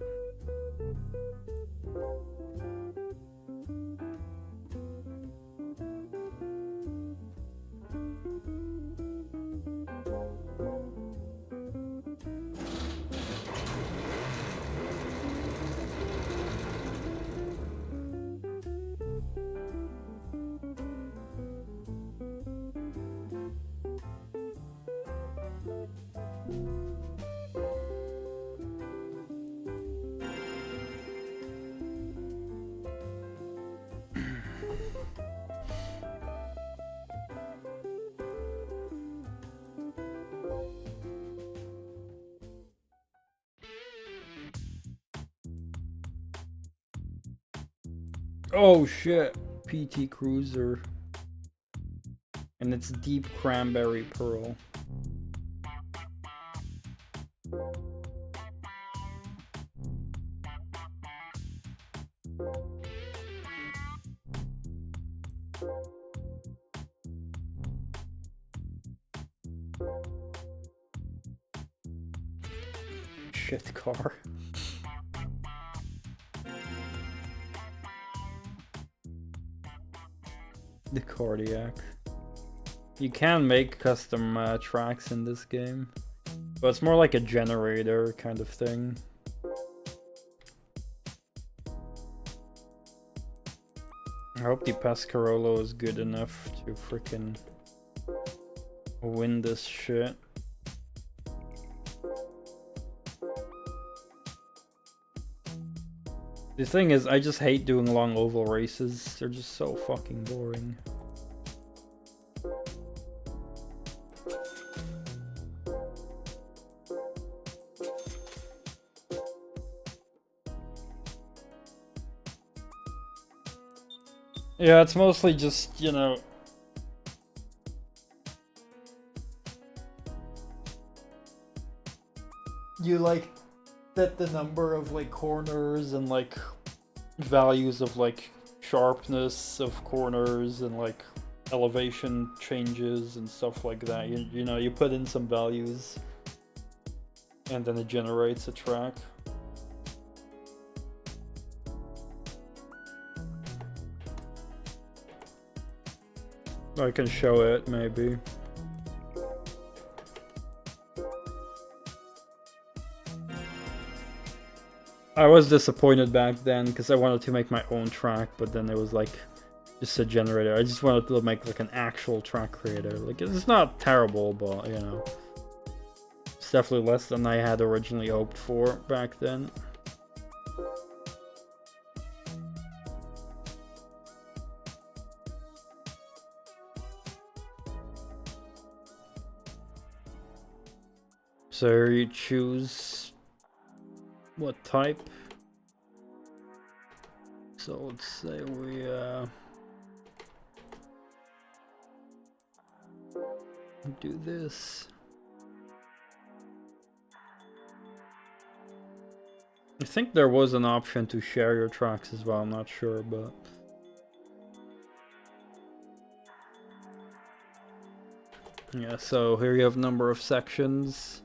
Oh shit, PT Cruiser. And it's deep cranberry pearl. Shit car. The cardiac. You can make custom tracks in this game, but it's more like a generator kind of thing. I hope the Pescarolo is good enough to freaking win this shit. The thing is, I just hate doing long oval races. They're just so fucking boring. Yeah, it's mostly just, you know... you like set the number of like corners and like values of like sharpness of corners and like elevation changes and stuff like that. You know, you put in some values and then it generates a track. I can show it maybe. I was disappointed back then because I wanted to make my own track, but then it was like just a generator. I just wanted to make like an actual track creator. Like, it's not terrible, but you know, it's definitely less than I had originally hoped for back then. So you choose what type. So let's say we do this. I think there was an option to share your tracks as well, I'm not sure, but yeah, so here you have number of sections.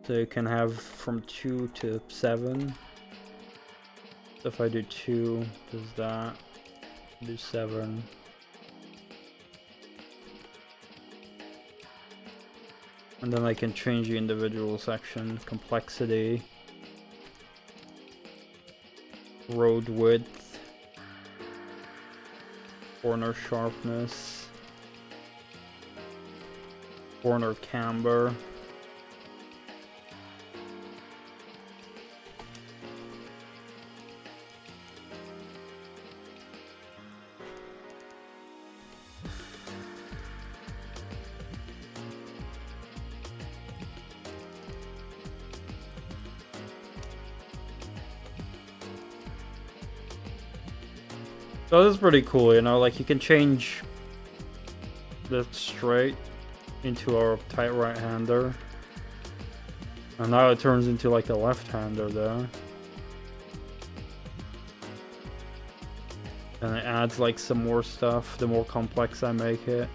So you can have from 2 to 7. So if I do 2, does that? Do 7. And then I can change the individual section, complexity, road width, corner sharpness, corner camber. So this is pretty cool, you know, like you can change the straight into our tight right-hander. And now it turns into like a left-hander there. And it adds like some more stuff the more complex I make it.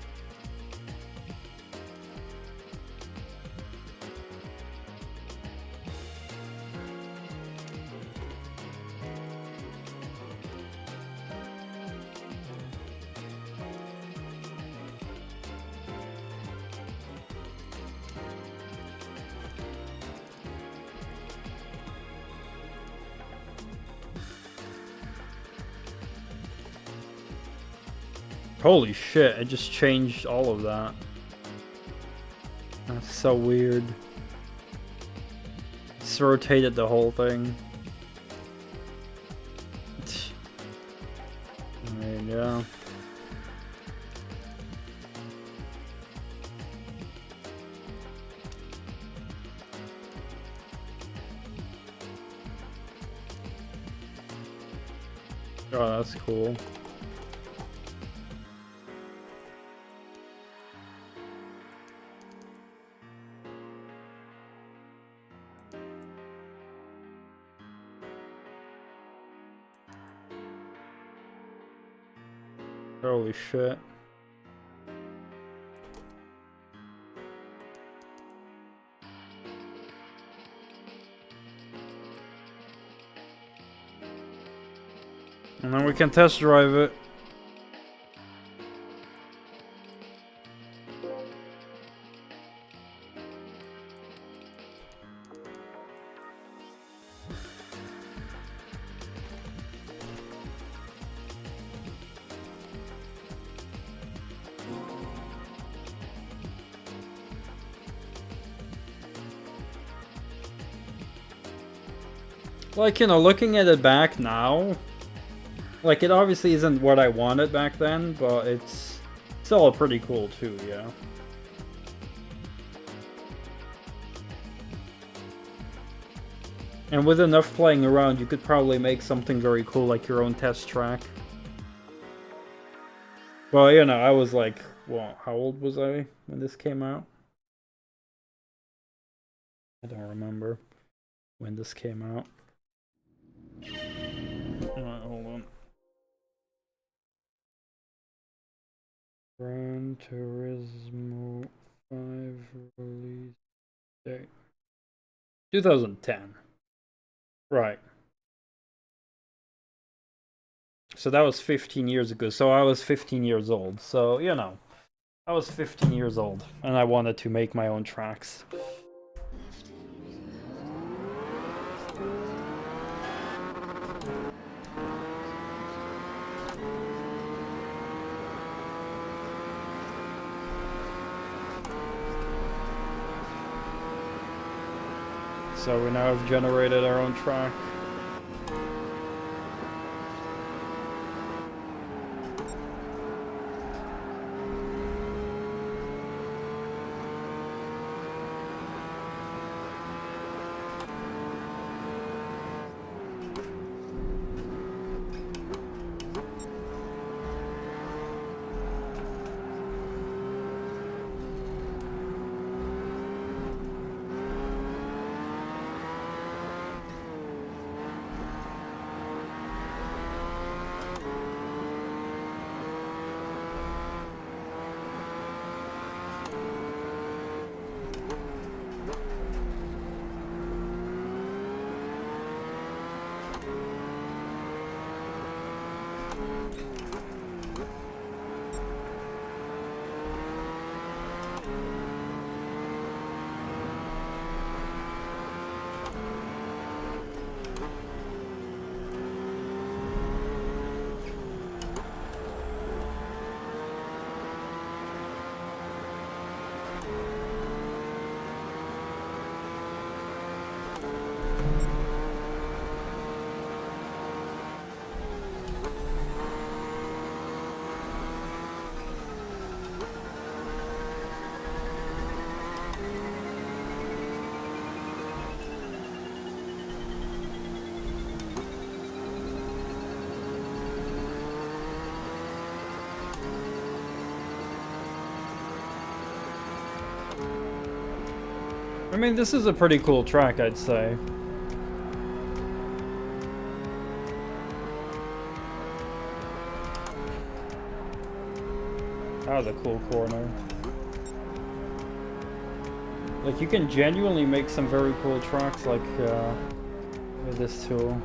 Holy shit, it just changed all of that. That's so weird. It's rotated the whole thing. There you go. Oh, that's cool. Holy shit. And then we can test drive it. Like, you know, looking at it back now, like, it obviously isn't what I wanted back then, but it's still pretty cool too, yeah. And with enough playing around, you could probably make something very cool, like your own test track. Well, you know, I was like, well, how old was I when this came out? I don't remember when this came out. Alright, hold on. Gran Turismo 5 release date 2010. Right. So that was 15 years ago. So I was 15 years old. So, you know, I was 15 years old and I wanted to make my own tracks. So we now have generated our own track. I mean, this is a pretty cool track, I'd say. That was a cool corner. Like, you can genuinely make some very cool tracks, like, with this tool.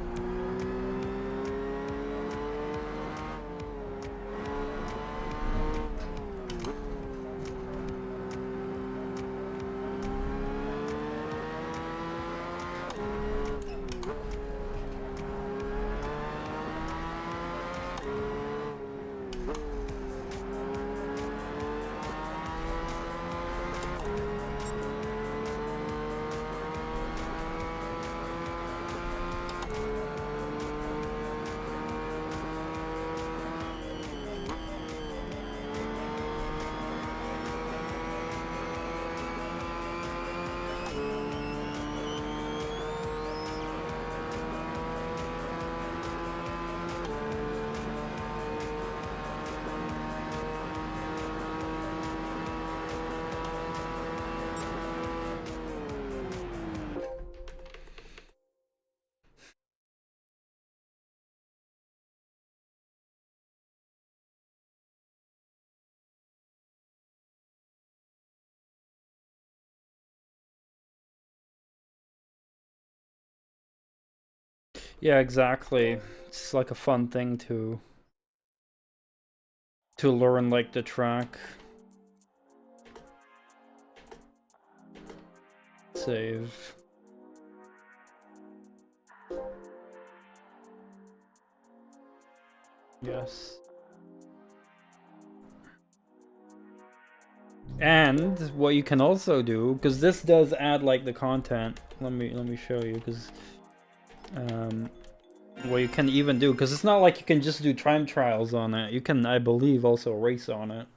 Yeah, exactly. It's like a fun thing to learn, like, the track. Save. Yes. And what you can also do, because this does add, like, the content. Let me show you, because what you can even do, because it's not like you can just do time trials on it. You can, I believe, also race on it.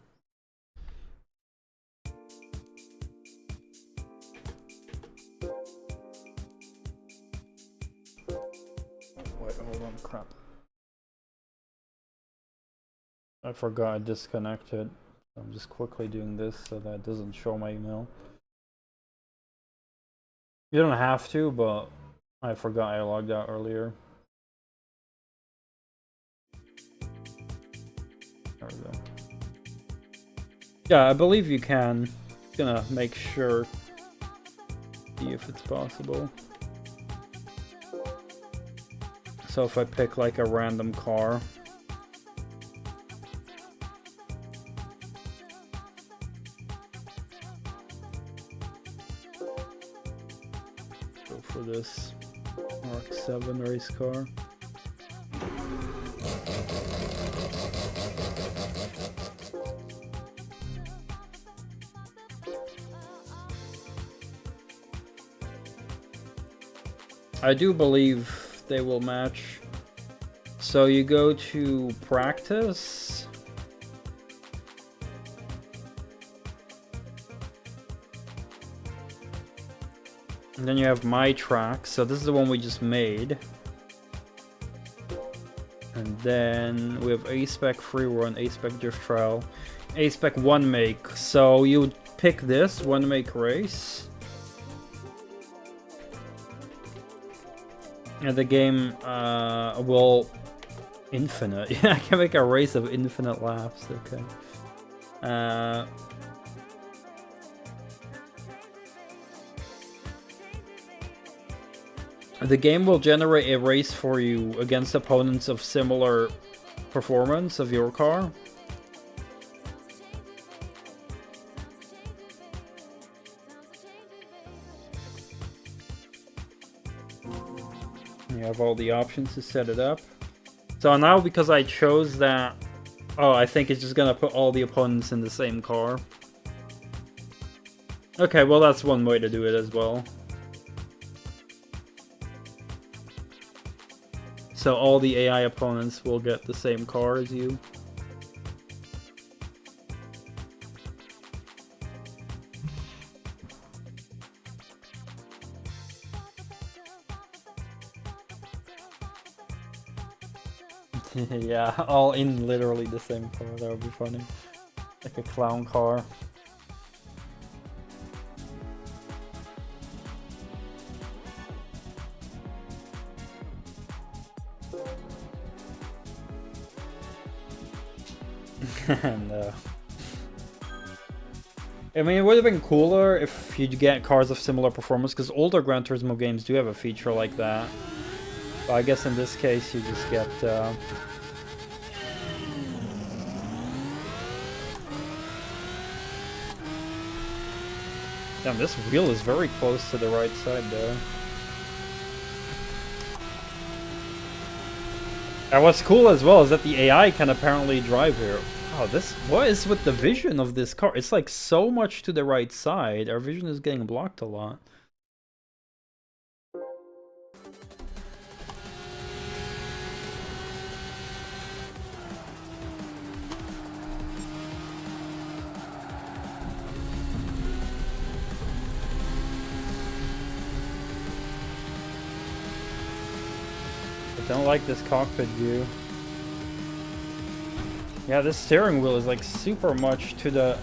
Wait, hold on, crap. I forgot I disconnected. I'm just quickly doing this so that it doesn't show my email. You don't have to, but I forgot I logged out earlier. There we go. Yeah, I believe you can. Gonna make sure. See if it's possible. So if I pick like a random car. Go for this Mark 7 race car. I do believe they will match. So you go to practice. And then you have my track. So this is the one we just made. And then we have A-Spec free run, A-Spec drift trial, A-Spec one make. So you would pick this one make race. And the game will infinite. Yeah, I can make a race of infinite laps. Okay. The game will generate a race for you against opponents of similar performance of your car. You have all the options to set it up. So now because I chose that... Oh, I think it's just gonna put all the opponents in the same car. Okay, well that's one way to do it as well. So all the AI opponents will get the same car as you. Yeah, all in literally the same car. That would be funny. Like a clown car. No. I mean, it would have been cooler if you'd get cars of similar performance, because older Gran Turismo games do have a feature like that. But I guess in this case you just get... Damn, this wheel is very close to the right side though. And what's cool as well is that the AI can apparently drive here. Wow, what is with the vision of this car? It's like so much to the right side. Our vision is getting blocked a lot. I don't like this cockpit view. Yeah, this steering wheel is like super much to the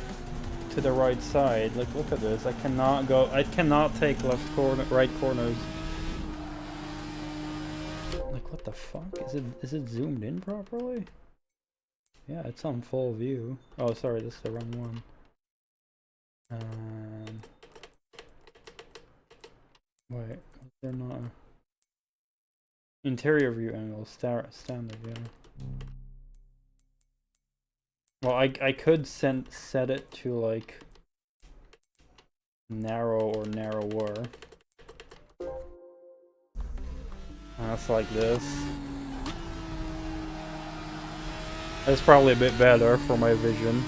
right side. Like, look at this. I cannot take right corners. Like, what the fuck? Is it zoomed in properly? Yeah, it's on full view. Oh, sorry, this is the wrong one. Wait, is there not a... Interior view angle, standard, yeah. Well, I could set it to like narrow or narrower. That's like this. That's probably a bit better for my vision.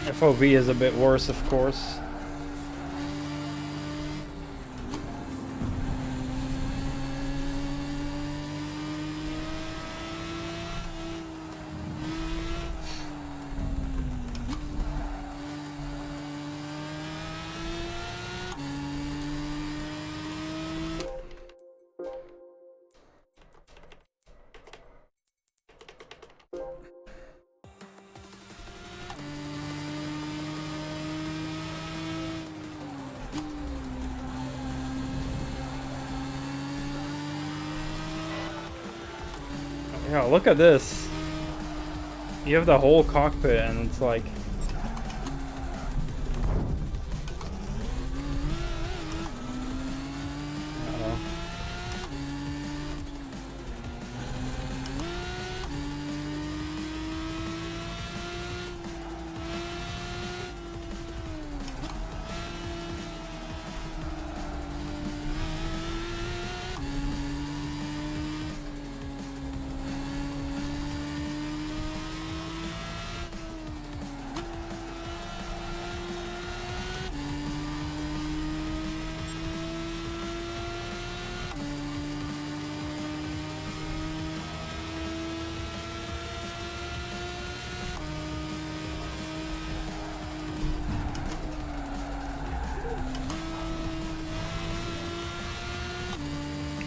FOV is a bit worse, of course. Yeah, look at this. You have the whole cockpit and it's like... Uh-oh.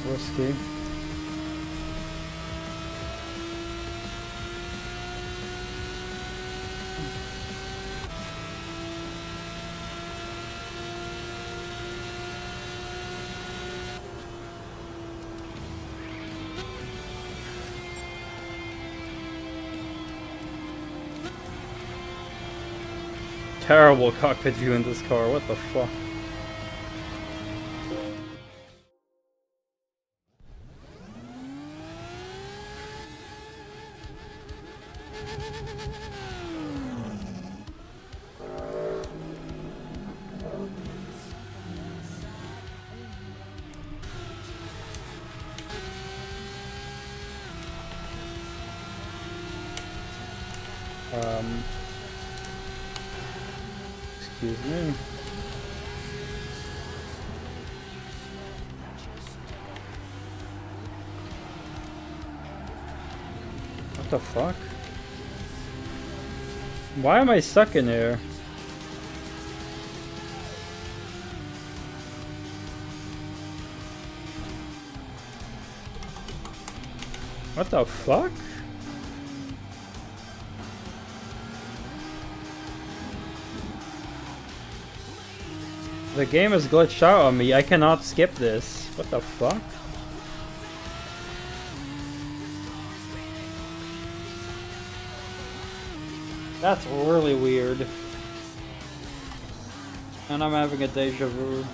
Risky. Terrible cockpit view in this car, what the fuck? Excuse me. What the fuck? Why am I stuck in here? What the fuck? The game is glitched out on me. I cannot skip this. What the fuck? That's really weird. And I'm having a deja vu.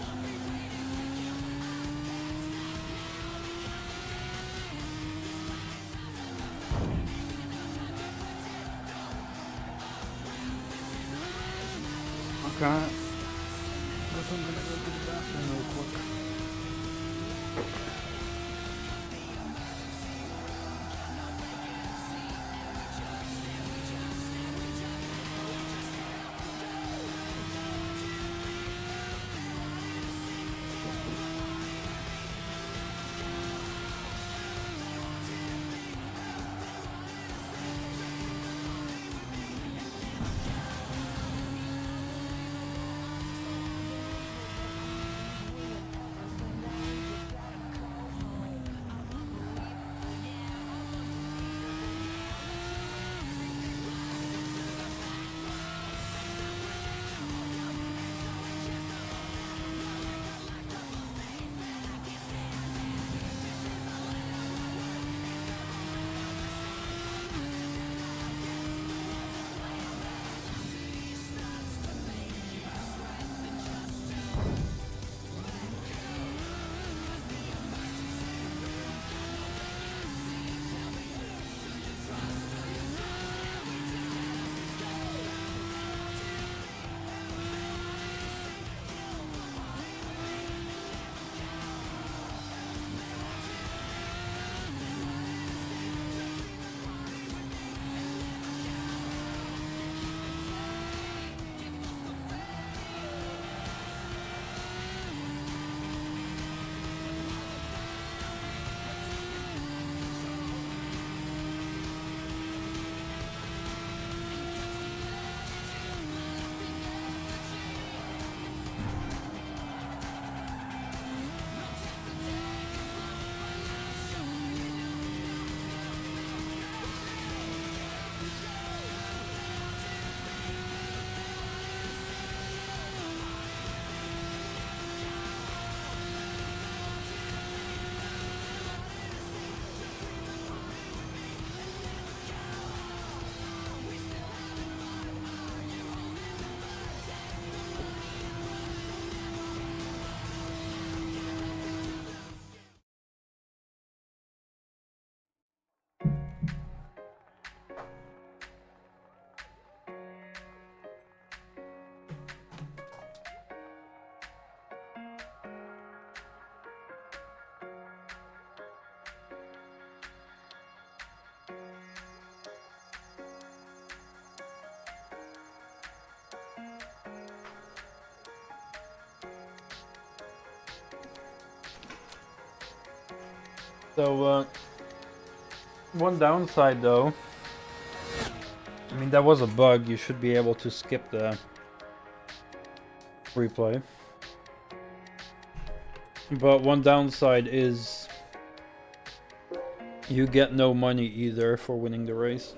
Okay. I'm gonna go to the bathroom real quick. So, one downside though, I mean, that was a bug. You should be able to skip the replay. But one downside is you get no money either for winning the race.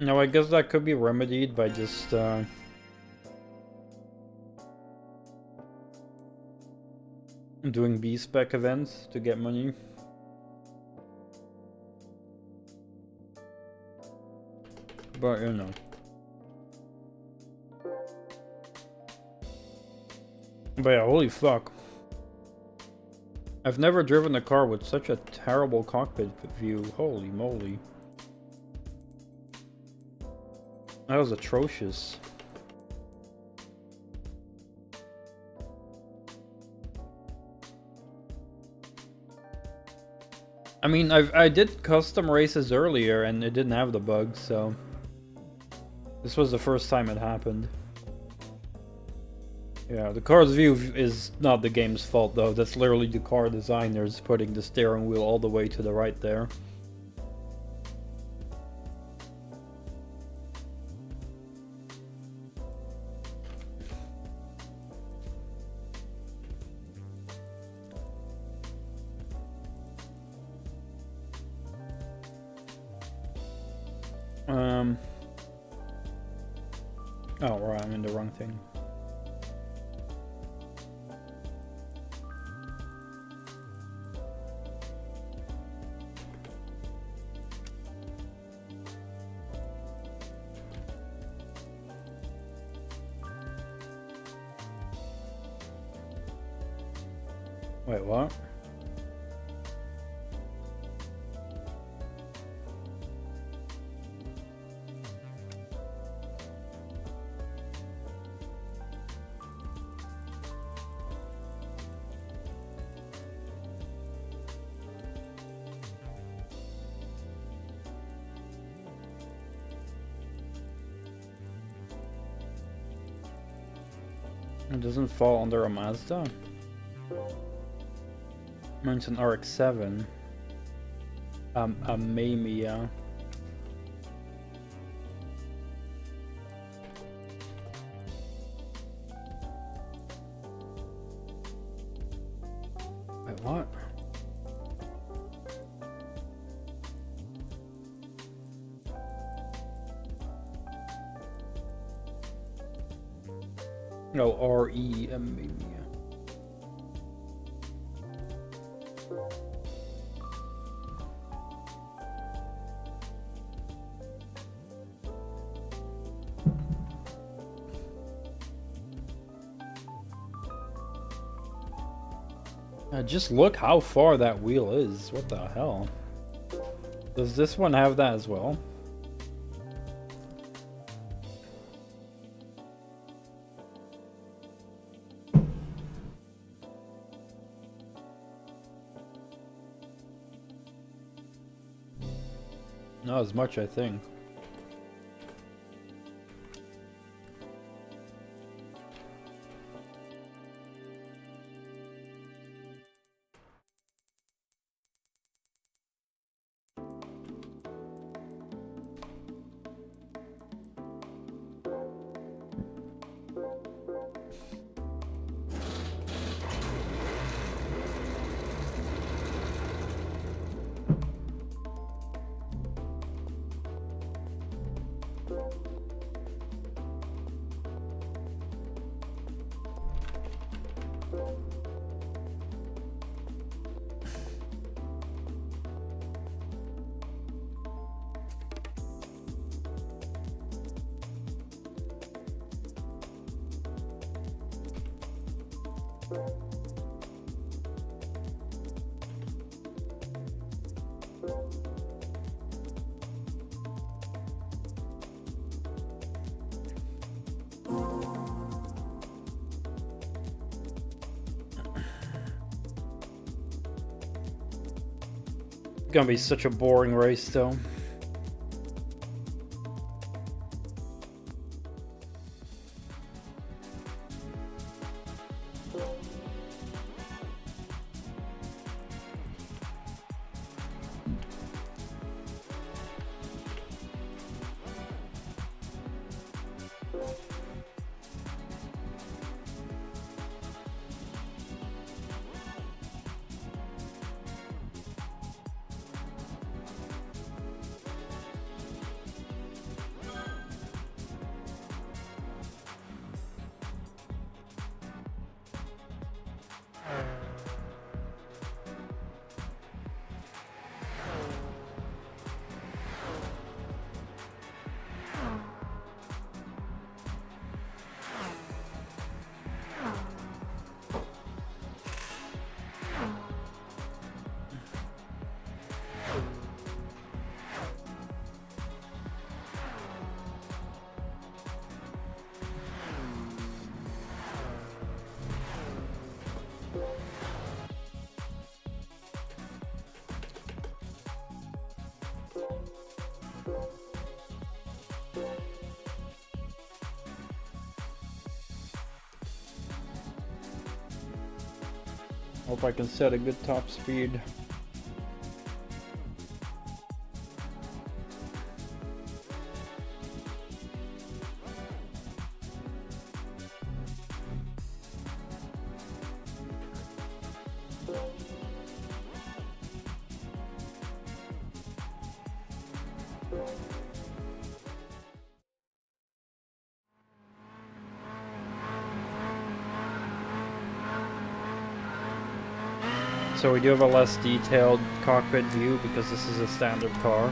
Now, I guess that could be remedied by just doing B-spec events to get money. But, you know. But yeah, holy fuck. I've never driven a car with such a terrible cockpit view. Holy moly. That was atrocious. I mean, I did custom races earlier and it didn't have the bug, so this was the first time it happened. Yeah, the car's view is not the game's fault though. That's literally the car designers putting the steering wheel all the way to the right there. Oh, right, I'm in the wrong thing. Wait, what? It doesn't fall under a Mazda? Mine's an RX-7. A Mamiya. Wait, what? No, RE Mamiya. Just look how far that wheel is. What the hell? Does this one have that as well? Not as much, I think. gonna be such a boring race though. Hope I can set a good top speed. So we do have a less detailed cockpit view because this is a standard car.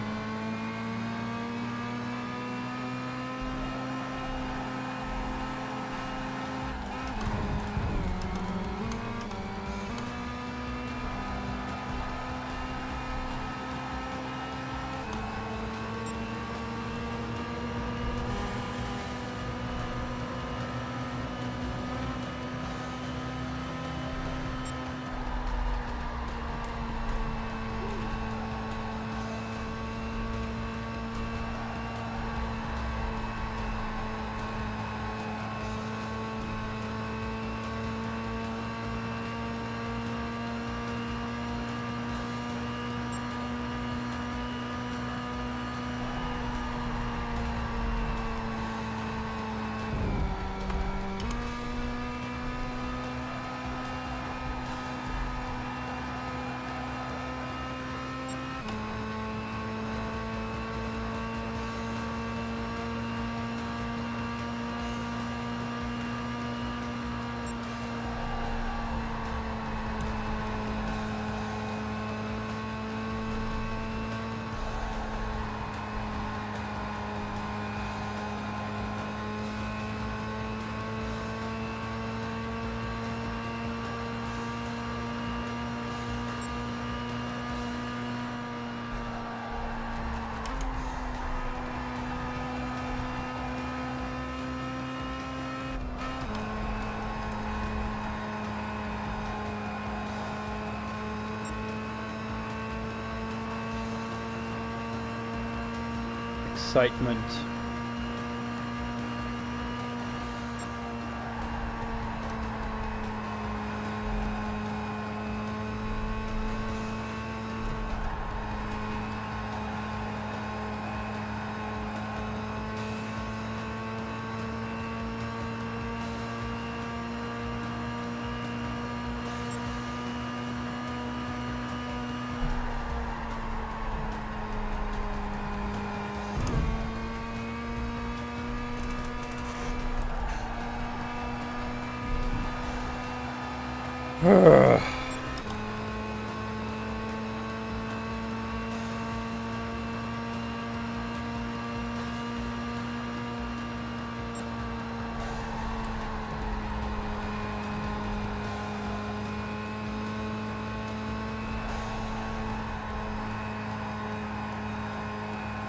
Excitement.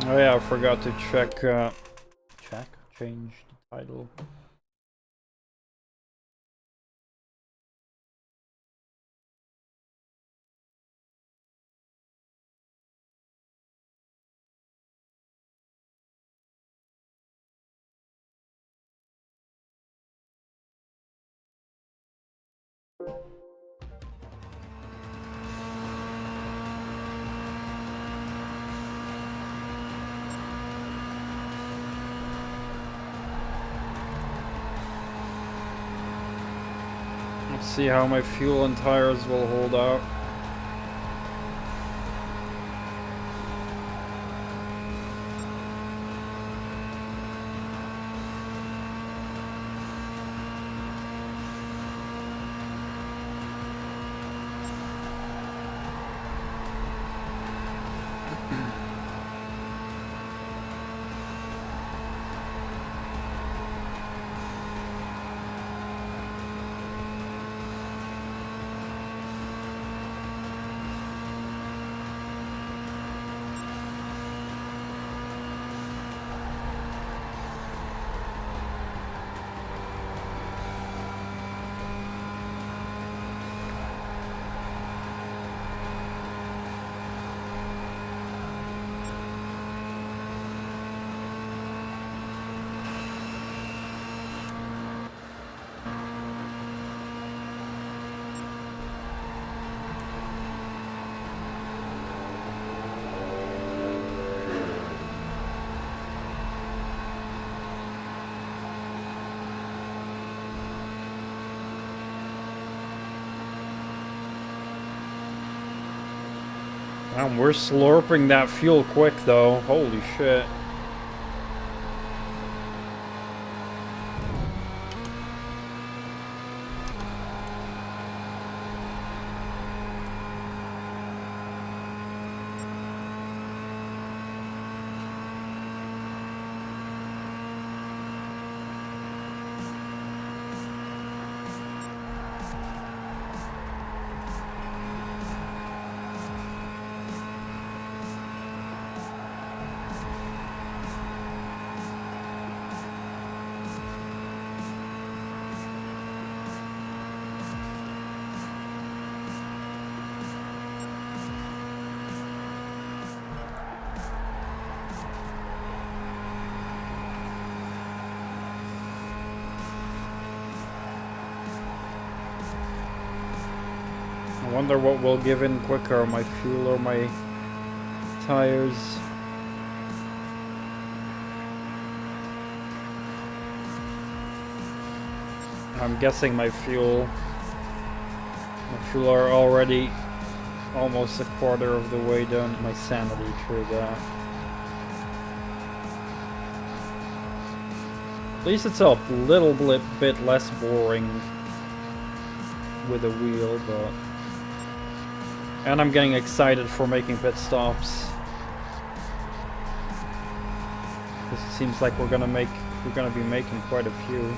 Oh yeah, I forgot to change the title. see how my fuel and tires will hold out. Damn, we're slurping that fuel quick though. Holy shit. I wonder what will give in quicker, my fuel or my tires. I'm guessing my fuel. My fuel are already almost a quarter of the way down. My sanity through that. At least it's a little bit less boring with a wheel, but... And I'm getting excited for making pit stops. Because it seems like we're gonna be making quite a few.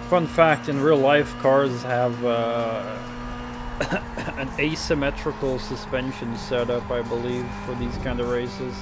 Fun fact, in real life cars have an asymmetrical suspension setup, I believe, for these kind of races.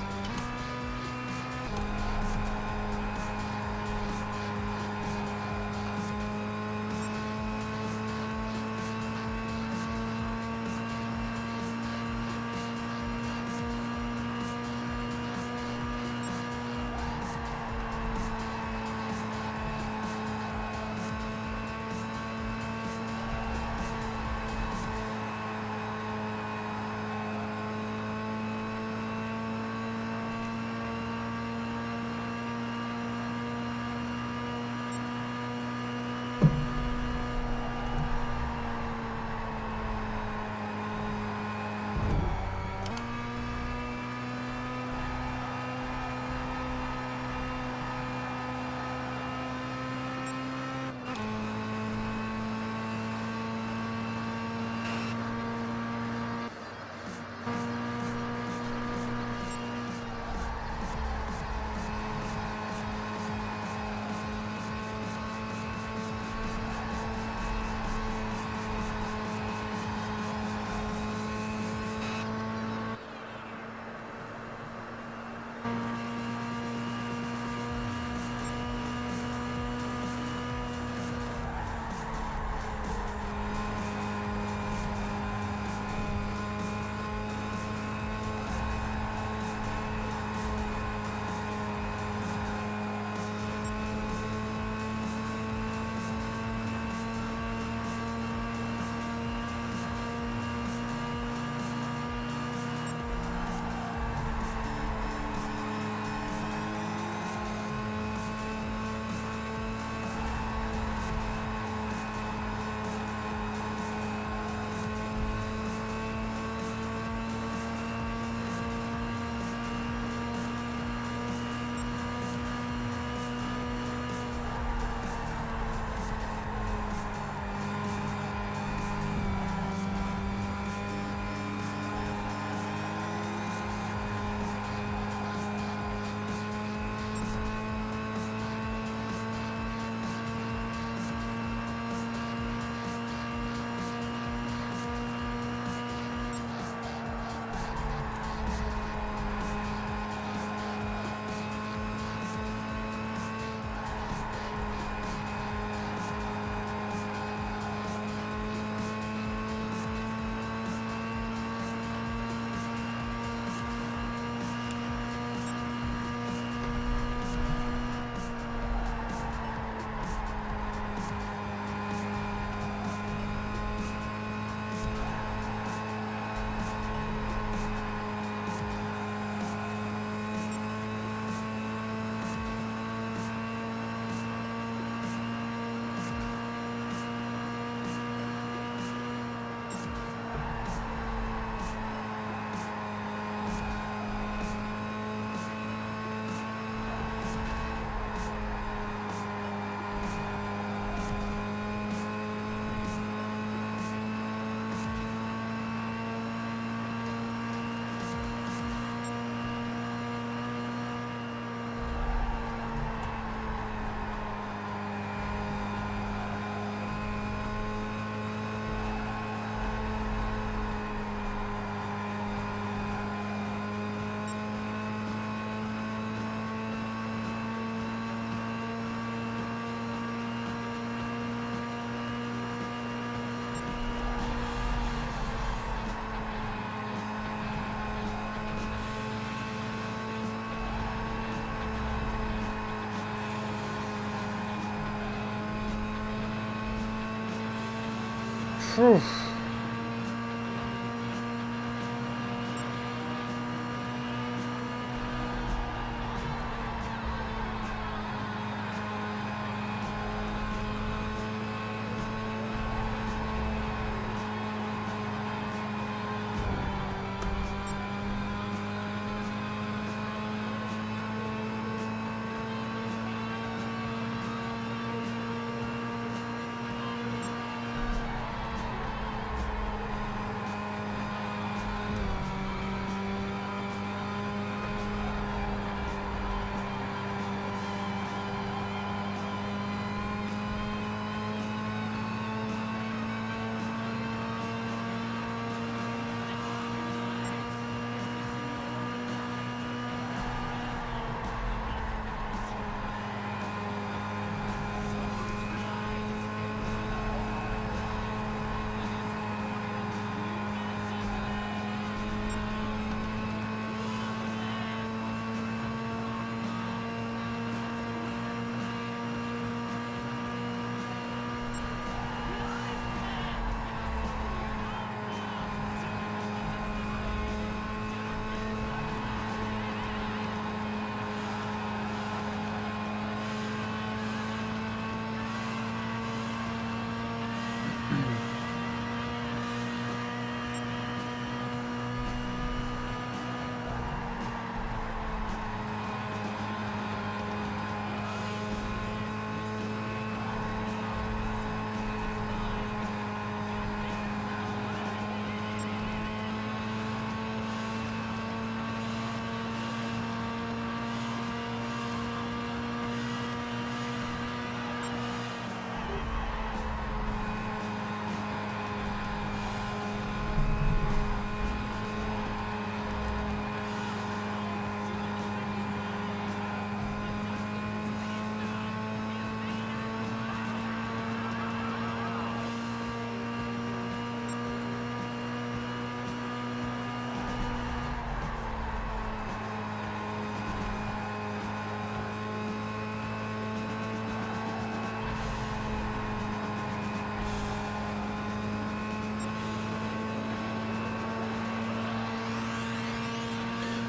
Whew.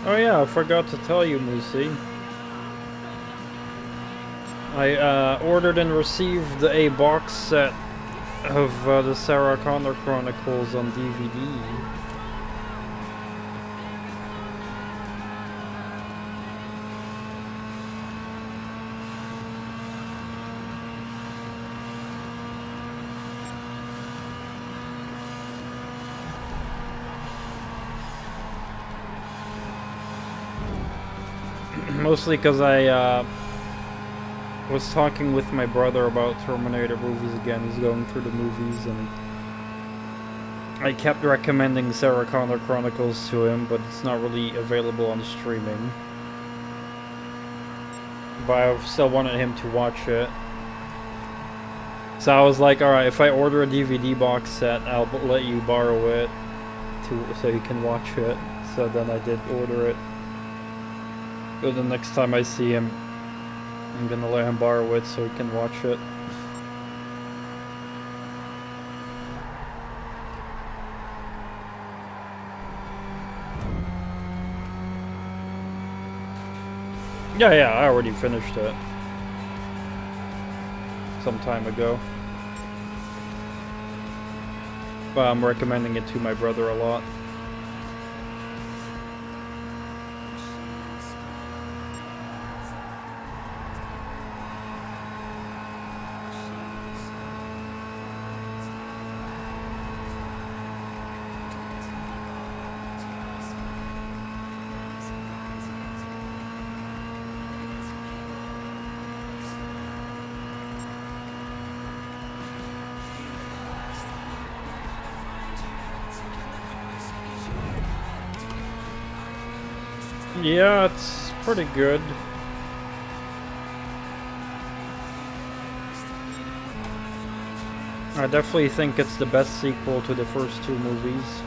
Oh yeah, I forgot to tell you, Moosey. I ordered and received a box set of the Sarah Connor Chronicles on DVD. Mostly because I was talking with my brother about Terminator movies again. He's going through the movies, and I kept recommending Sarah Connor Chronicles to him, but it's not really available on streaming. But I still wanted him to watch it. So I was like, alright, if I order a DVD box set, I'll let you borrow it so you can watch it. So then I did order it. But the next time I see him, I'm gonna let him borrow it so he can watch it. Yeah, I already finished it some time ago. But I'm recommending it to my brother a lot. Yeah, it's pretty good. I definitely think it's the best sequel to the first two movies.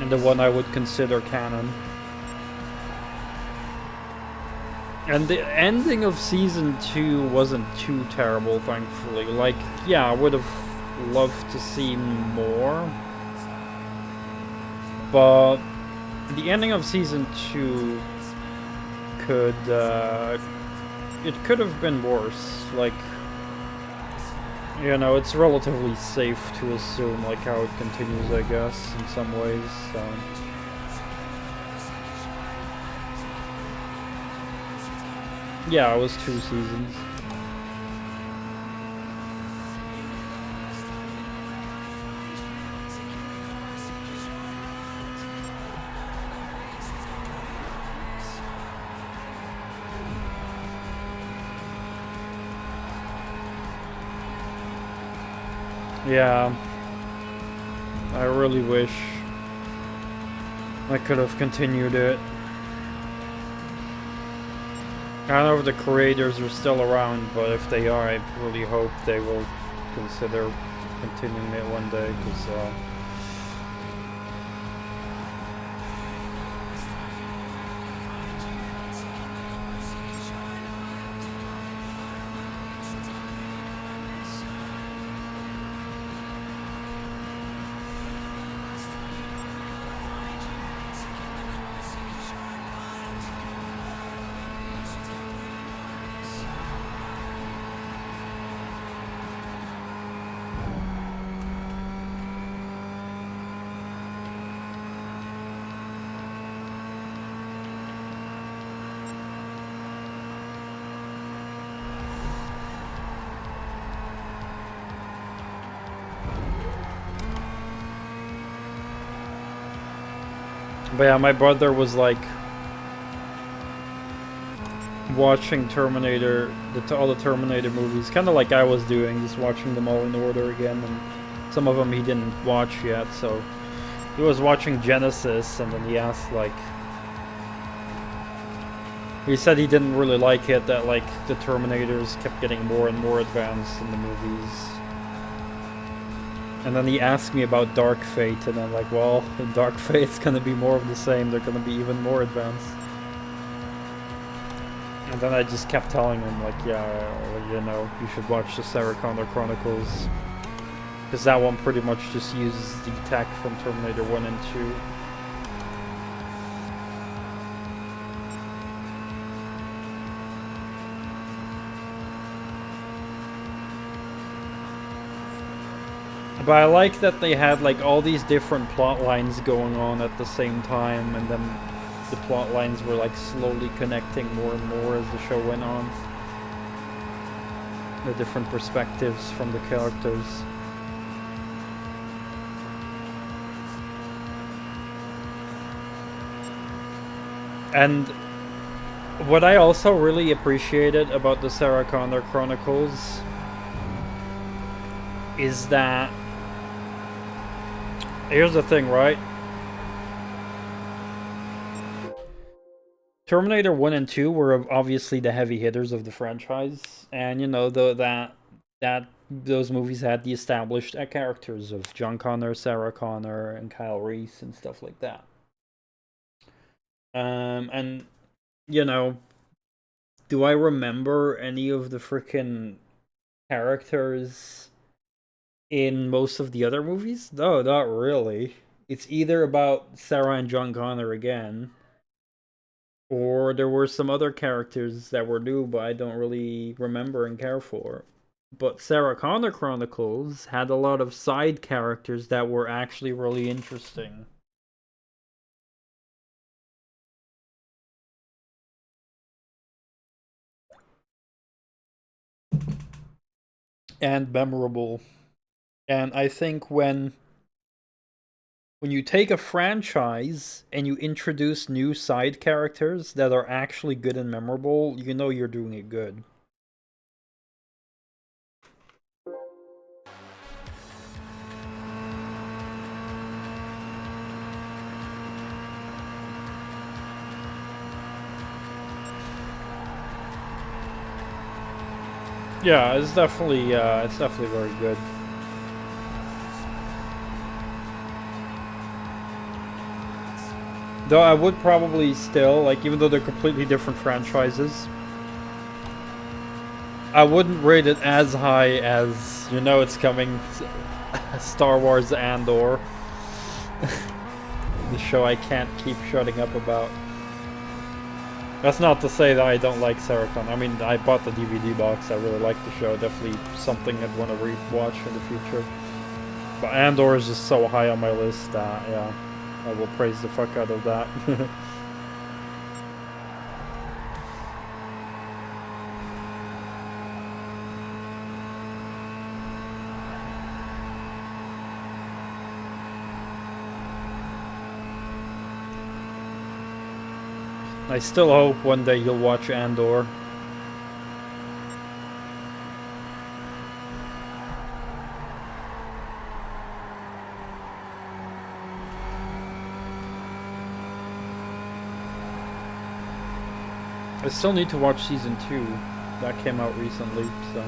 And the one I would consider canon. And the ending of season 2 wasn't too terrible, thankfully. Like, yeah, I would have love to see more. But the ending of season 2 could, it could have been worse. Like, you know, it's relatively safe to assume, like, how it continues, I guess, in some ways, so. Yeah, it was 2 seasons. Yeah, I really wish I could have continued it. I don't know if the creators are still around, but if they are, I really hope they will consider continuing it one day, because but yeah, my brother was like watching Terminator, all the Terminator movies, kind of like I was doing, just watching them all in order again, and some of them he didn't watch yet, so he was watching Genesis, and then he asked, like, he said he didn't really like it, that, like, the Terminators kept getting more and more advanced in the movies. And then he asked me about Dark Fate, and I'm like, well, in Dark Fate it's gonna be more of the same, they're gonna be even more advanced. And then I just kept telling him, like, yeah, you know, you should watch the Sarah Connor Chronicles. Because that one pretty much just uses the tech from Terminator 1 and 2. But I like that they had, like, all these different plot lines going on at the same time, and then the plot lines were, like, slowly connecting more and more as the show went on. The different perspectives from the characters. And what I also really appreciated about the Sarah Connor Chronicles is that, here's the thing, right? Terminator 1 and 2 were obviously the heavy hitters of the franchise, and you know, those movies had the established characters of John Connor, Sarah Connor, and Kyle Reese and stuff like that. And you know, do I remember any of the freaking characters in most of the other movies? No, not really. It's either about Sarah and John Connor again, or there were some other characters that were new, but I don't really remember and care for. But Sarah Connor Chronicles had a lot of side characters that were actually really interesting. And memorable. And I think when you take a franchise and you introduce new side characters that are actually good and memorable, you know you're doing it good. Yeah, it's definitely very good. Though I would probably still, like, even though they're completely different franchises, I wouldn't rate it as high as happens. You know it's coming. Star Wars Andor. The show I can't keep shutting up about. That's not to say that I don't like Saracon. I mean, I bought the DVD box. I really like the show. Definitely something I'd want to rewatch in the future. But Andor is just so high on my list that, yeah, I will praise the fuck out of that. I still hope one day you'll watch Andor. I still need to watch season 2. That came out recently, so.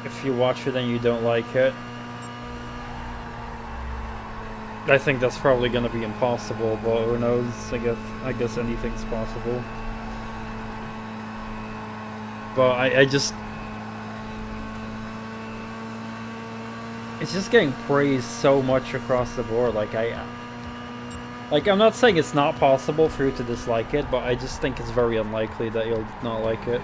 If you watch it and you don't like it, I think that's probably gonna be impossible, but who knows? I guess anything's possible. But I just... It's just getting praised so much across the board. Like, I'm not saying it's not possible for you to dislike it, but I just think it's very unlikely that you'll not like it.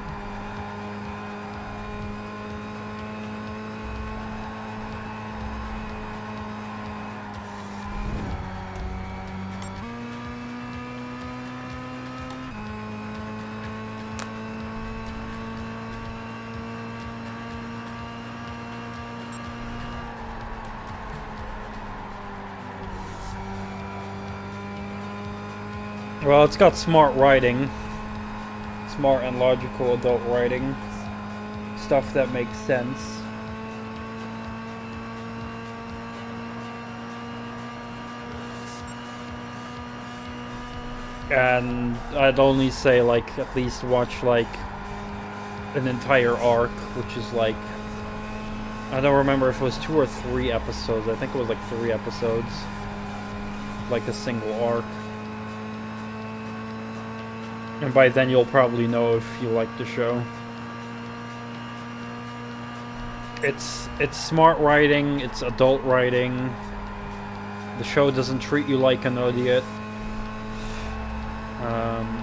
Well, it's got smart writing. Smart and logical adult writing. Stuff that makes sense. And I'd only say, like, at least watch, like, an entire arc, which is, like... I don't remember if it was 2 or 3 episodes. I think it was, like, 3 episodes. Like a single arc. And by then you'll probably know if you like the show. It's smart writing, it's adult writing. The show doesn't treat you like an idiot.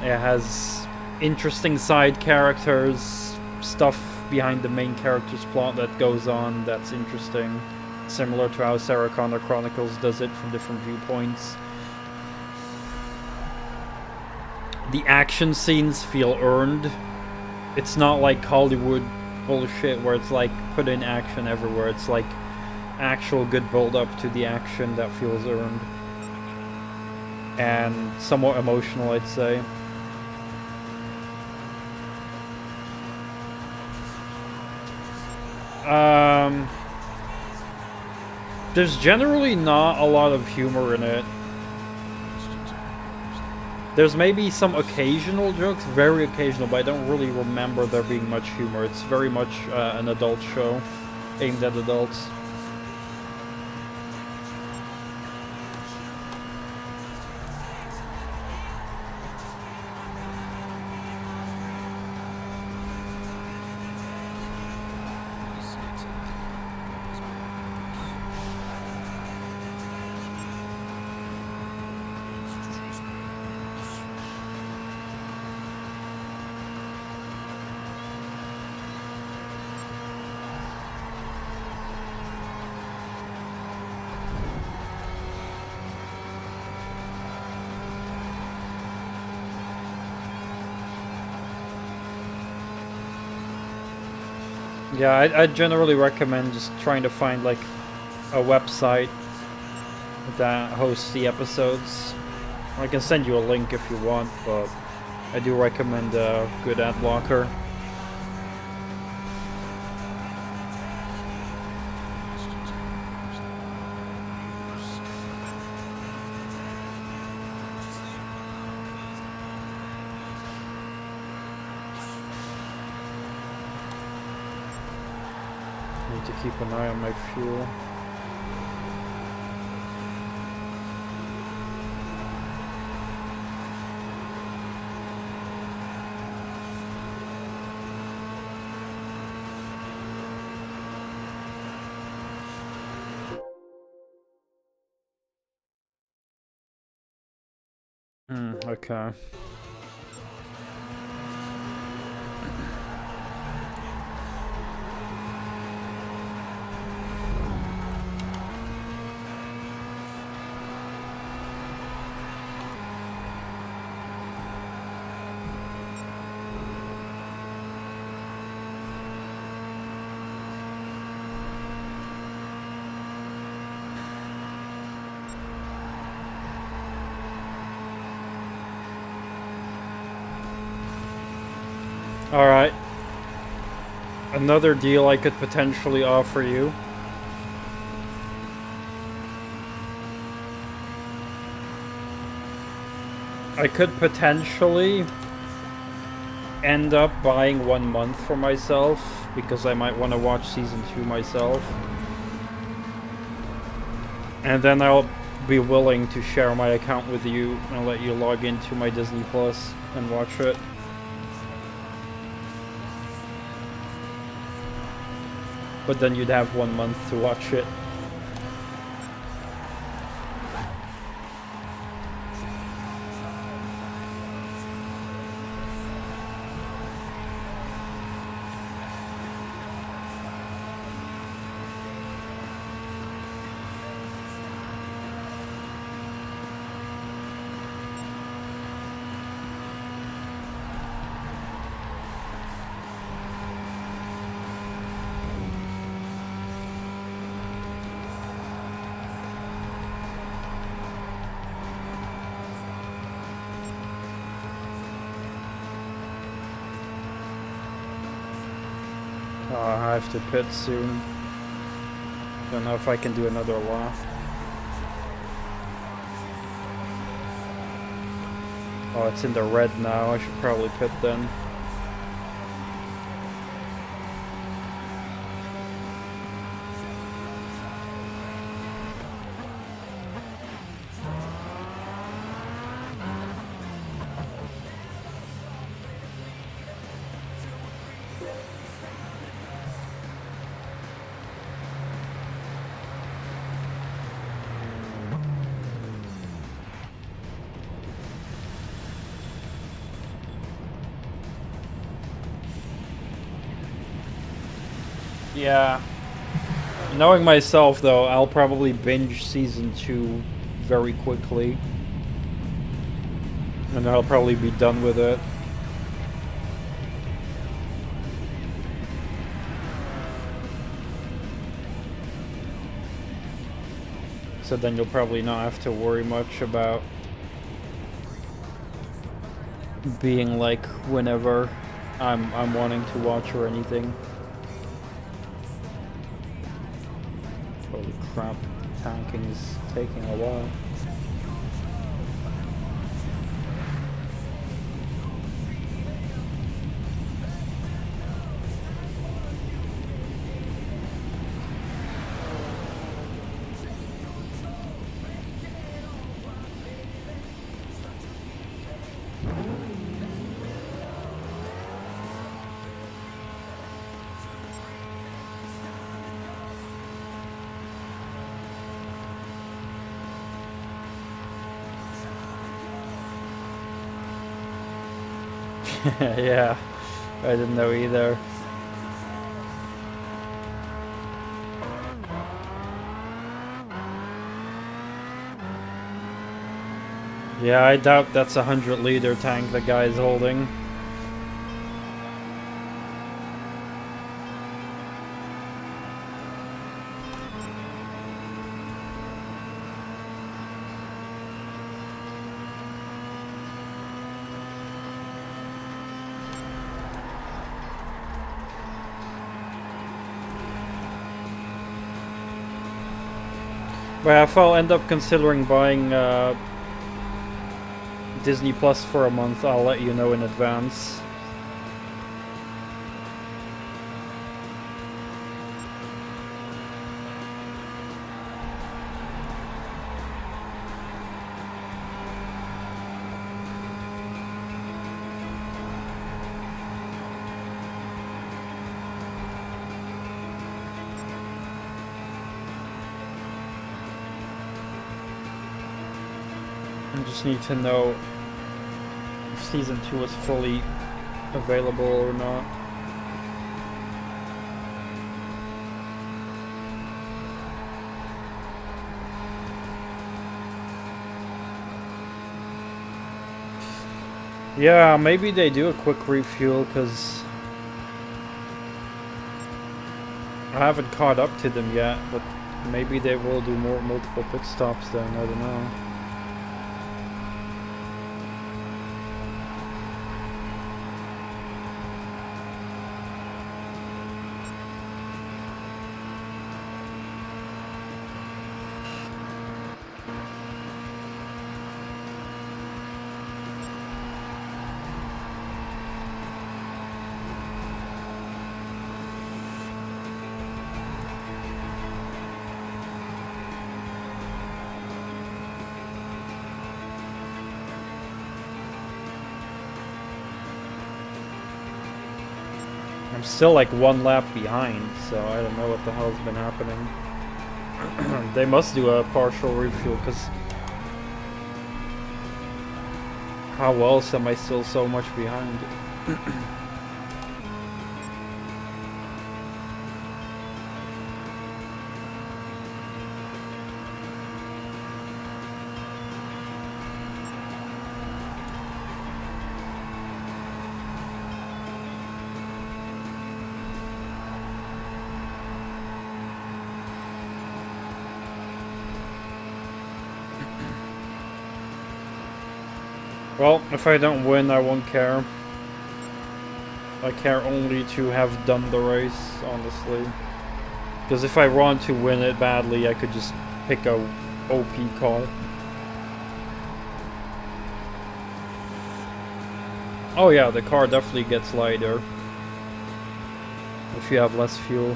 It has interesting side characters, stuff behind the main character's plot that goes on that's interesting. Similar to how Sarah Connor Chronicles does it from different viewpoints. The action scenes feel earned. It's not like Hollywood bullshit where it's like put in action everywhere. It's like actual good build up to the action that feels earned. And somewhat emotional, I'd say. There's generally not a lot of humor in it. There's maybe some occasional jokes, very occasional, but I don't really remember there being much humor. It's very much an adult show, aimed at adults. Yeah, I generally recommend just trying to find like a website that hosts the episodes. I can send you a link if you want, but I do recommend a good ad blocker. To keep an eye on my fuel. Okay. Alright. Another deal I could potentially offer you. I could potentially end up buying 1 month for myself, because I might want to watch Season 2 myself. And then I'll be willing to share my account with you and let you log into my Disney Plus and watch it. But then you'd have 1 month to watch it. I have to pit soon. Don't know if I can do another lap. Oh, it's in the red now. I should probably pit then. Yeah. Knowing myself, though, I'll probably binge Season 2 very quickly. And I'll probably be done with it. So then you'll probably not have to worry much about being like whenever I'm wanting to watch or anything. Holy crap, tanking is taking a while. Yeah, I didn't know either. Yeah, I doubt that's a 100-liter tank the guy's holding. Well, if I'll end up considering buying Disney Plus for a month, I'll let you know in advance. I just need to know Season 2 is fully available or not. Yeah, maybe they do a quick refuel, because I haven't caught up to them yet, but maybe they will do multiple pit stops then, I don't know. I'm still like one lap behind, so I don't know what the hell's been happening. They must do a partial refuel, because how else am I still so much behind? Well, if I don't win, I won't care. I care only to have done the race, honestly. Because if I want to win it badly, I could just pick a OP car. Oh yeah, the car definitely gets lighter if you have less fuel.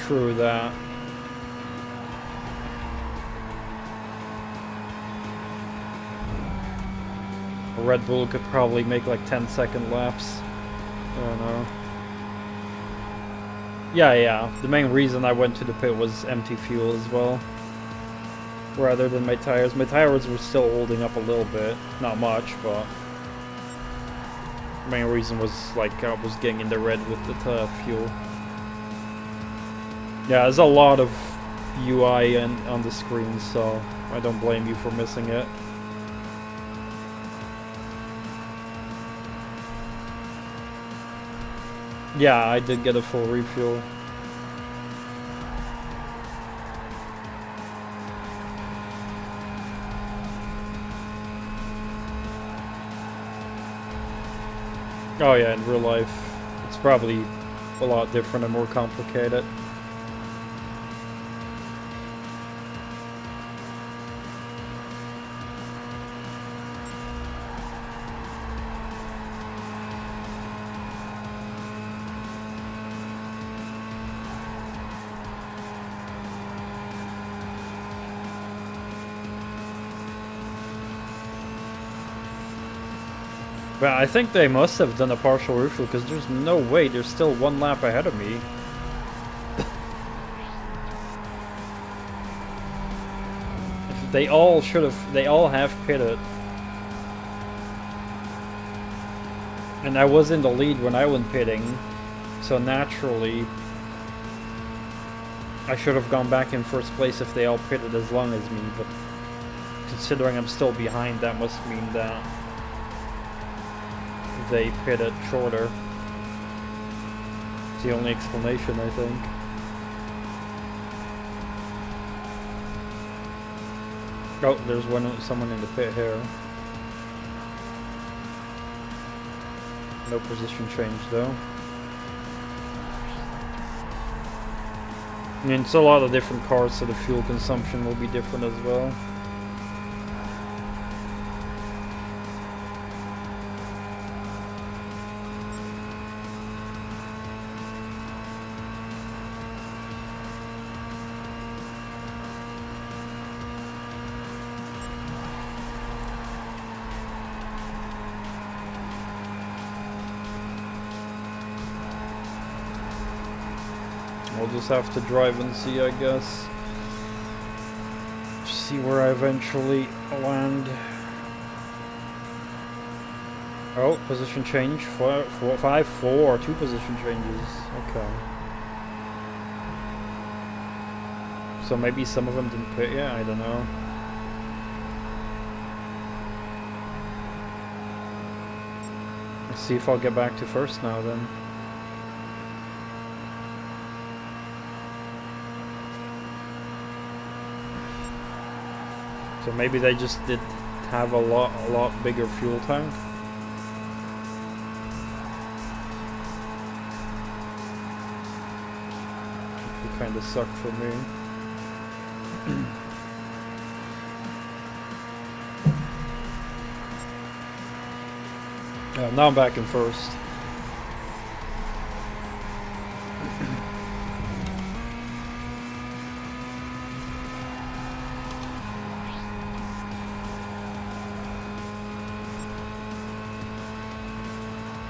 True that. A Red Bull could probably make like 10-second laps. I don't know. Yeah. The main reason I went to the pit was empty fuel as well. Rather than my tires. My tires were still holding up a little bit. Not much, but... the main reason was like I was getting in the red with the fuel. Yeah, there's a lot of UI on the screen, so I don't blame you for missing it. Yeah, I did get a full refuel. Oh yeah, in real life, it's probably a lot different and more complicated. But I think they must have done a partial refuel, because there's no way there's still one lap ahead of me. They all have pitted. And I was in the lead when I went pitting, so naturally I should have gone back in first place if they all pitted as long as me, but considering I'm still behind, that must mean that they pitted shorter. It's the only explanation, I think. Oh, there's someone in the pit here. No position change though. I mean, it's a lot of different cars, so the fuel consumption will be different as well. just have to drive and see, I guess. See where I eventually land. Oh, position change. 5, 4. 2 position changes. Okay. So maybe some of them didn't pit yet, I don't know. Let's see if I'll get back to first now then. So maybe they just did have a lot bigger fuel tank. It kind of sucked for me. Now I'm back in first.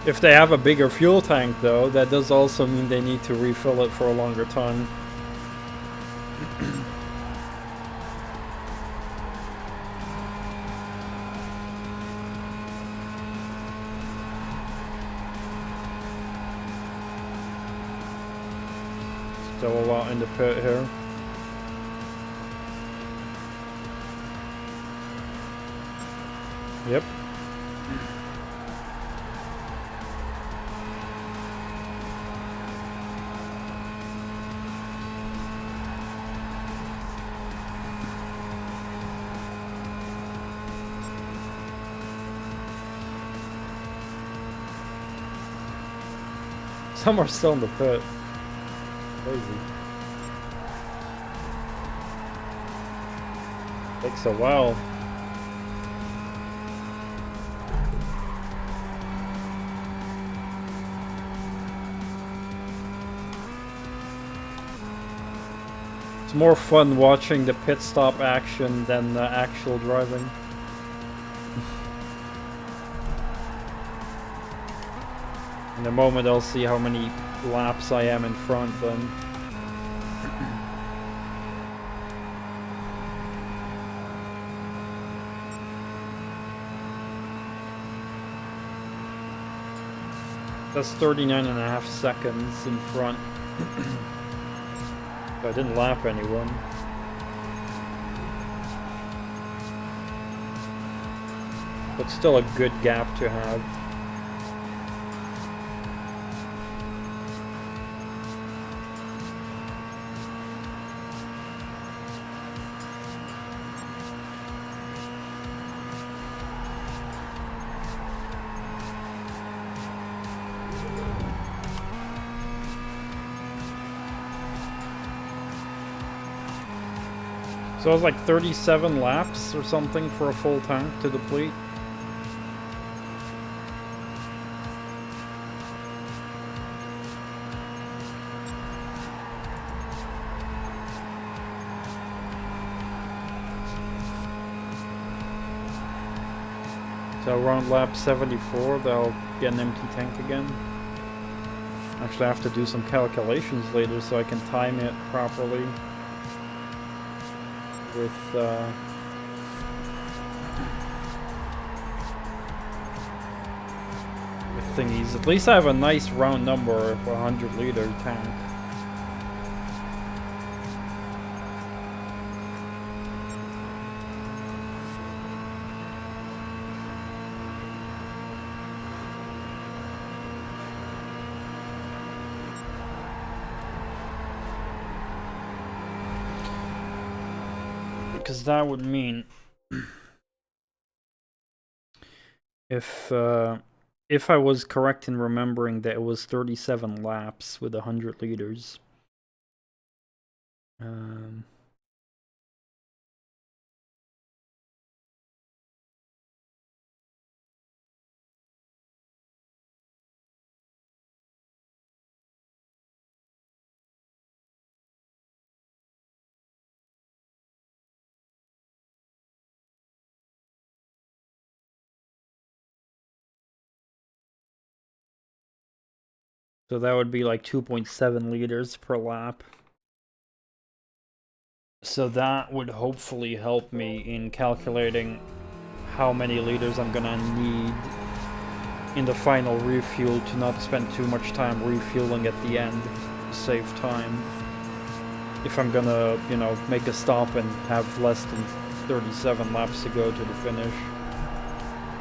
If they have a bigger fuel tank though, that does also mean they need to refill it for a longer time. Still a lot in the pit here. Yep. Some are still in the pit. Crazy. Takes a while. It's more fun watching the pit stop action than the actual driving. In a moment I'll see how many laps I am in front then. That's 39.5 seconds in front. I didn't lap anyone. But still a good gap to have. So it was like 37 laps or something for a full tank to deplete. So around lap 74 they'll get an empty tank again. Actually I have to do some calculations later so I can time it properly. With thingies. At least I have a nice round number for a 100-liter tank. Because that would mean if I was correct in remembering that it was 37 laps with 100 liters. So that would be like 2.7 liters per lap. So that would hopefully help me in calculating how many liters I'm gonna need in the final refuel to not spend too much time refueling at the end to save time. If I'm gonna, you know, make a stop and have less than 37 laps to go to the finish.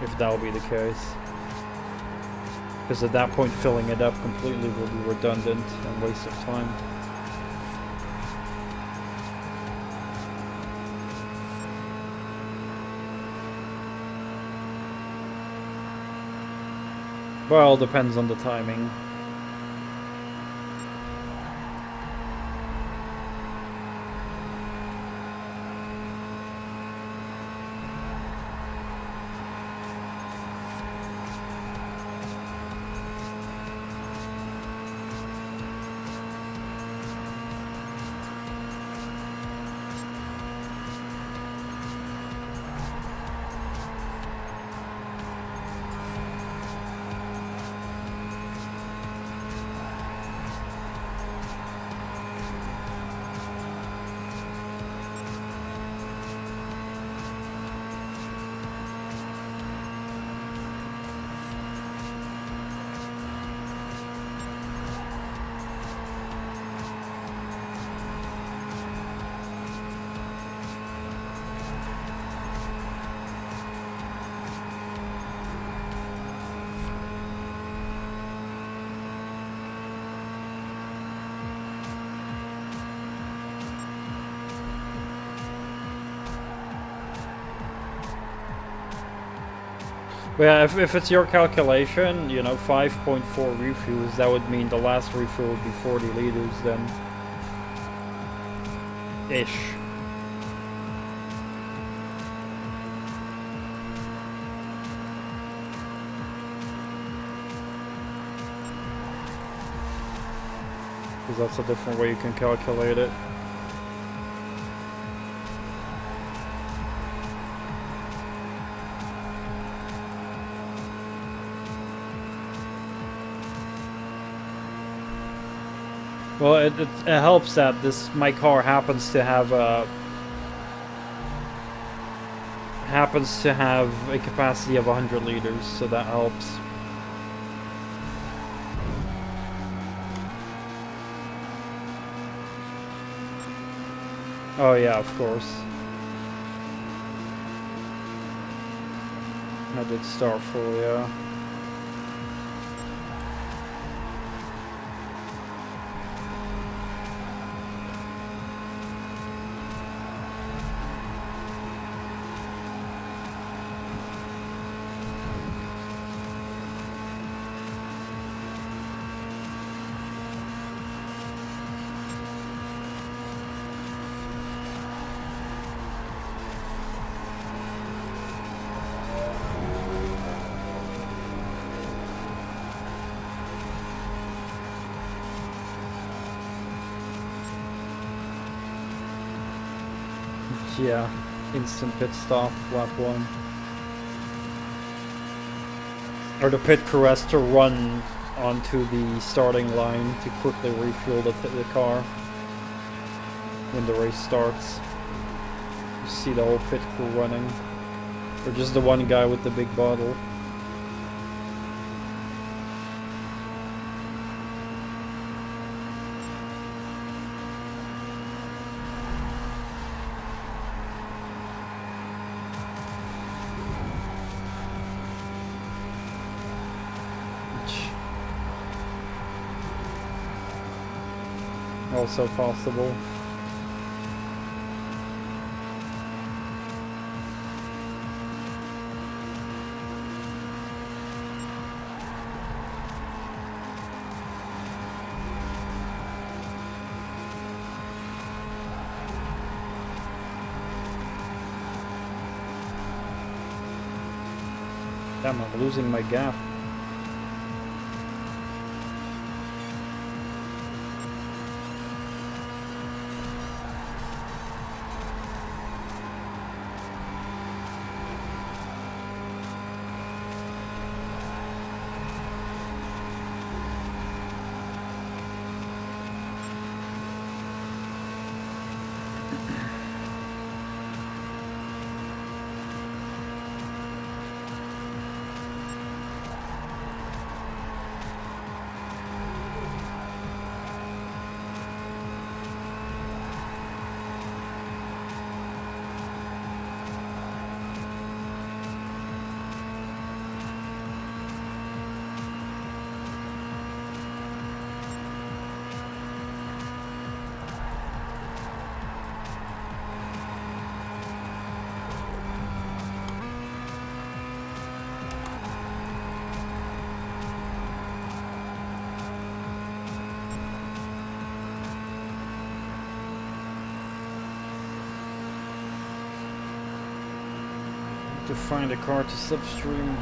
If that'll be the case. Because at that point filling it up completely will be redundant and waste of time. Well, depends on the timing. Yeah, if it's your calculation, you know, 5.4 refuels, that would mean the last refuel would be 40 liters then. Ish. Because that's a different way you can calculate it. Well, it helps that my car happens to have a capacity of 100 liters, so that helps. Oh yeah, of course. I did start full, yeah. Yeah, instant pit stop, lap 1. Or the pit crew has to run onto the starting line to quickly refuel the car when the race starts. You see the whole pit crew running. Or just the one guy with the big bottle. Also possible. Damn, I'm losing my gap. to find a car to substream.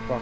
Fuck.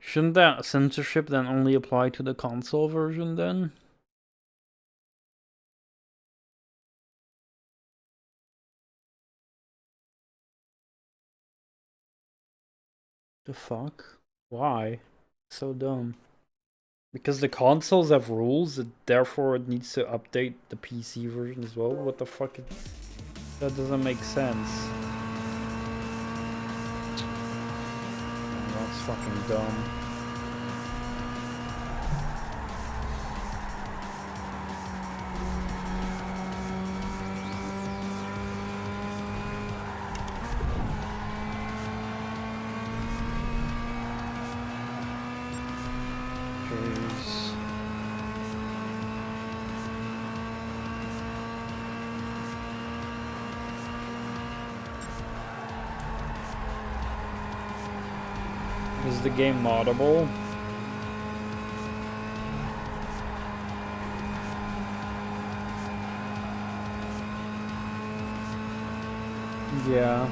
Shouldn't that censorship then only apply to the console version then? The fuck? Why? So dumb. Because the consoles have rules, therefore it needs to update the PC version as well? What the fuck? That doesn't make sense. Oh, that's fucking dumb. Is the game moddable? Yeah.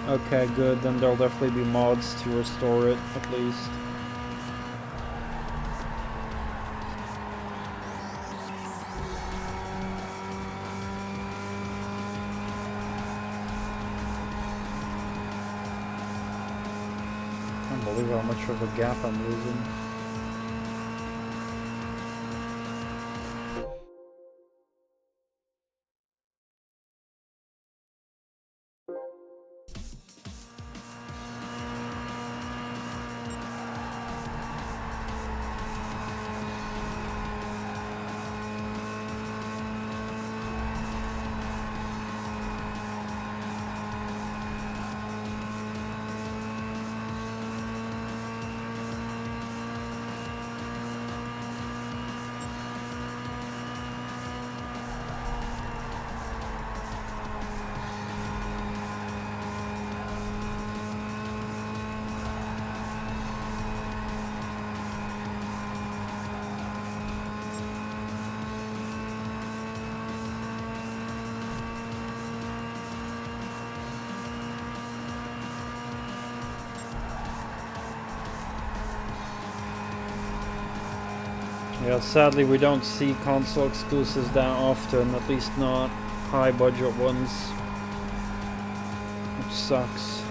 Okay, good. Then there'll definitely be mods to restore it, at least. I can't believe how much of a gap I'm losing. Yeah, sadly we don't see console exclusives that often, at least not high budget ones, which sucks.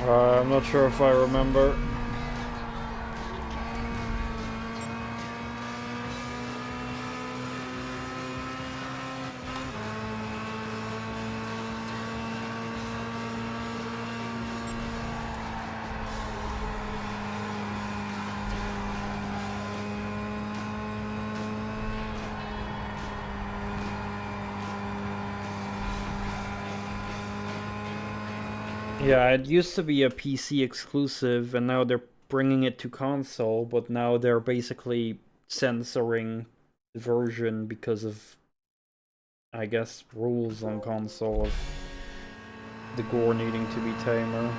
I'm not sure if I remember. Yeah, it used to be a PC exclusive, and now they're bringing it to console, but now they're basically censoring the version because of, I guess, rules on console of the gore needing to be tamer.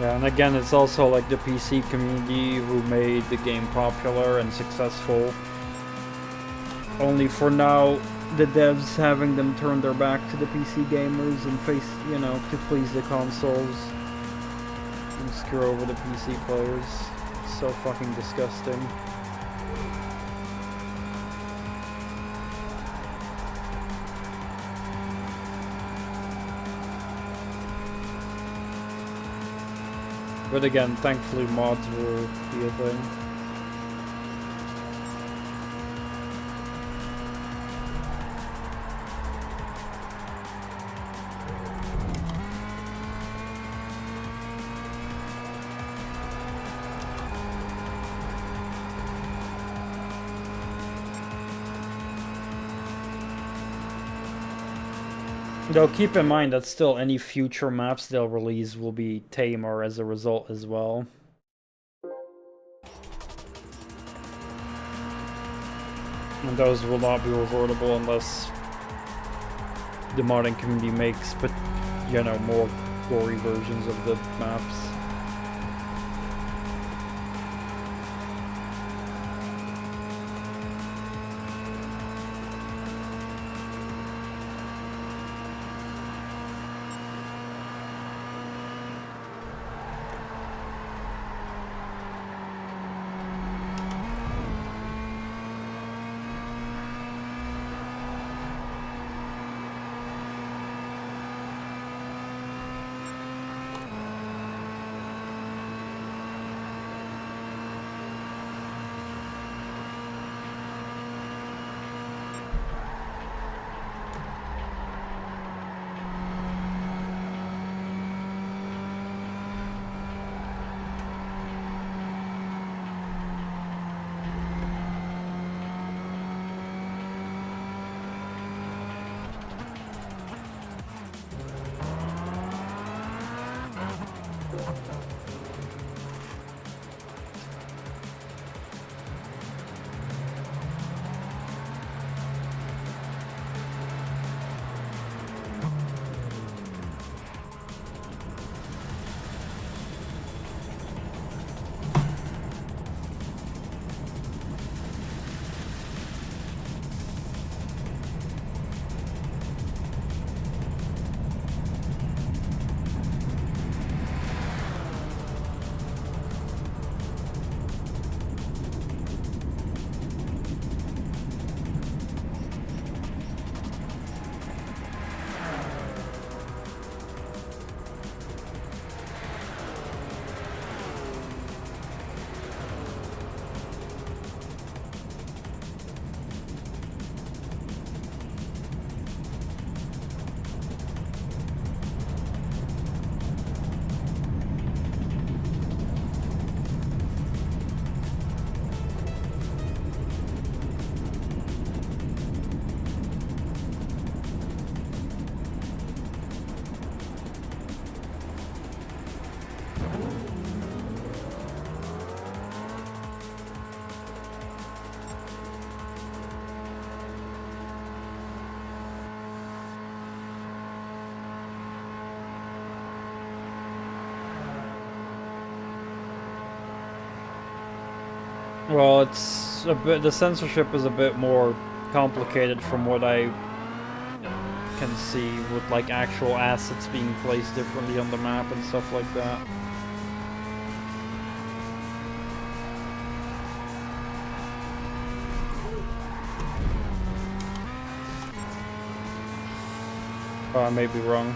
Yeah, and again, it's also like the PC community who made the game popular and successful. Only for now, the devs having them turn their back to the PC gamers and face, you know, to please the consoles and screw over the PC players. So fucking disgusting. But again, thankfully mods will be a thing. Though keep in mind that still any future maps they'll release will be tamer as a result as well. And those will not be revertible unless the modding community makes, you know, more gory versions of the maps. Well, it's a bit. The censorship is a bit more complicated from what I can see, with like actual assets being placed differently on the map and stuff like that. Oh, I may be wrong.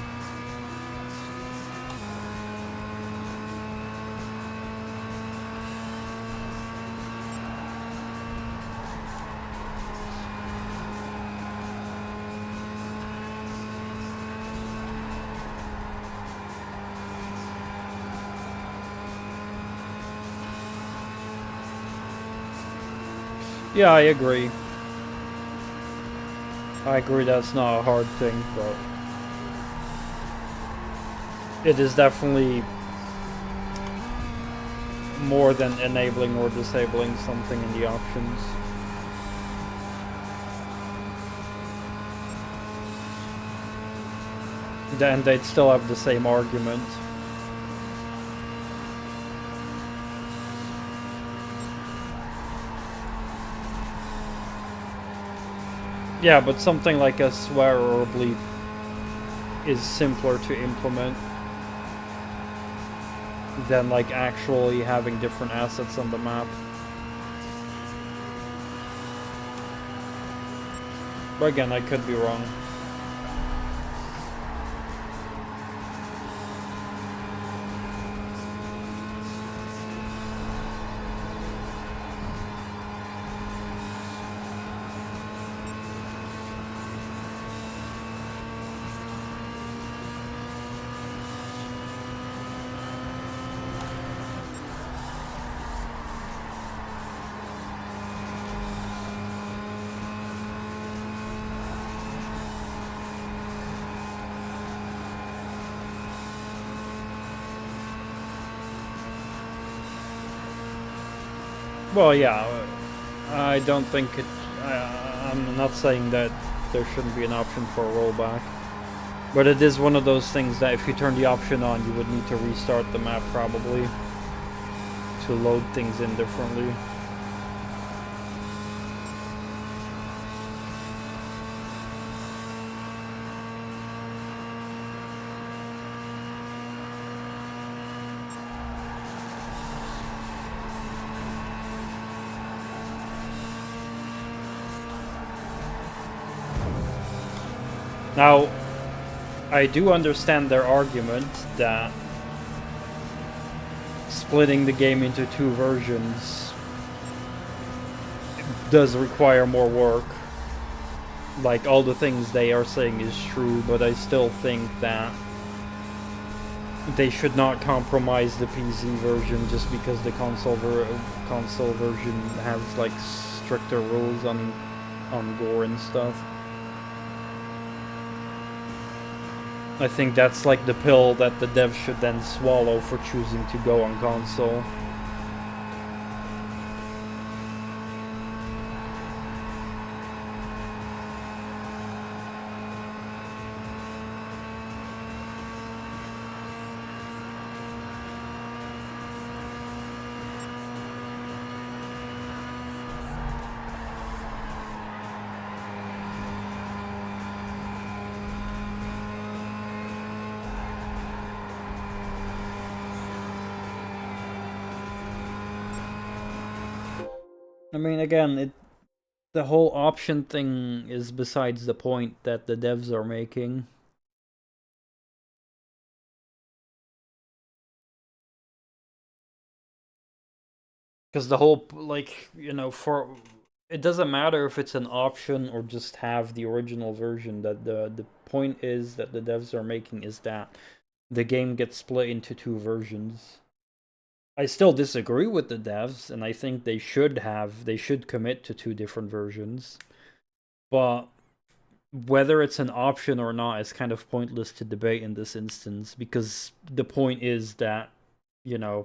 Yeah, I agree. I agree that's not a hard thing, but it is definitely more than enabling or disabling something in the options. Then they'd still have the same argument. Yeah, but something like a swear or a bleep is simpler to implement than like actually having different assets on the map. But again, I could be wrong. Well, yeah, I don't think it... I'm not saying that there shouldn't be an option for a rollback. But it is one of those things that if you turn the option on, you would need to restart the map probably to load things in differently. Now, I do understand their argument that splitting the game into two versions does require more work. Like, all the things they are saying is true, but I still think that they should not compromise the PC version just because the console version has like stricter rules on gore and stuff. I think that's like the pill that the devs should then swallow for choosing to go on console. I mean, again, the whole option thing is besides the point that the devs are making. Because the whole, like, you know, it doesn't matter if it's an option or just have the original version. That the point is that the devs are making is that the game gets split into two versions. I still disagree with the devs, and I think they should commit to two different versions. But whether it's an option or not is kind of pointless to debate in this instance, because the point is that, you know,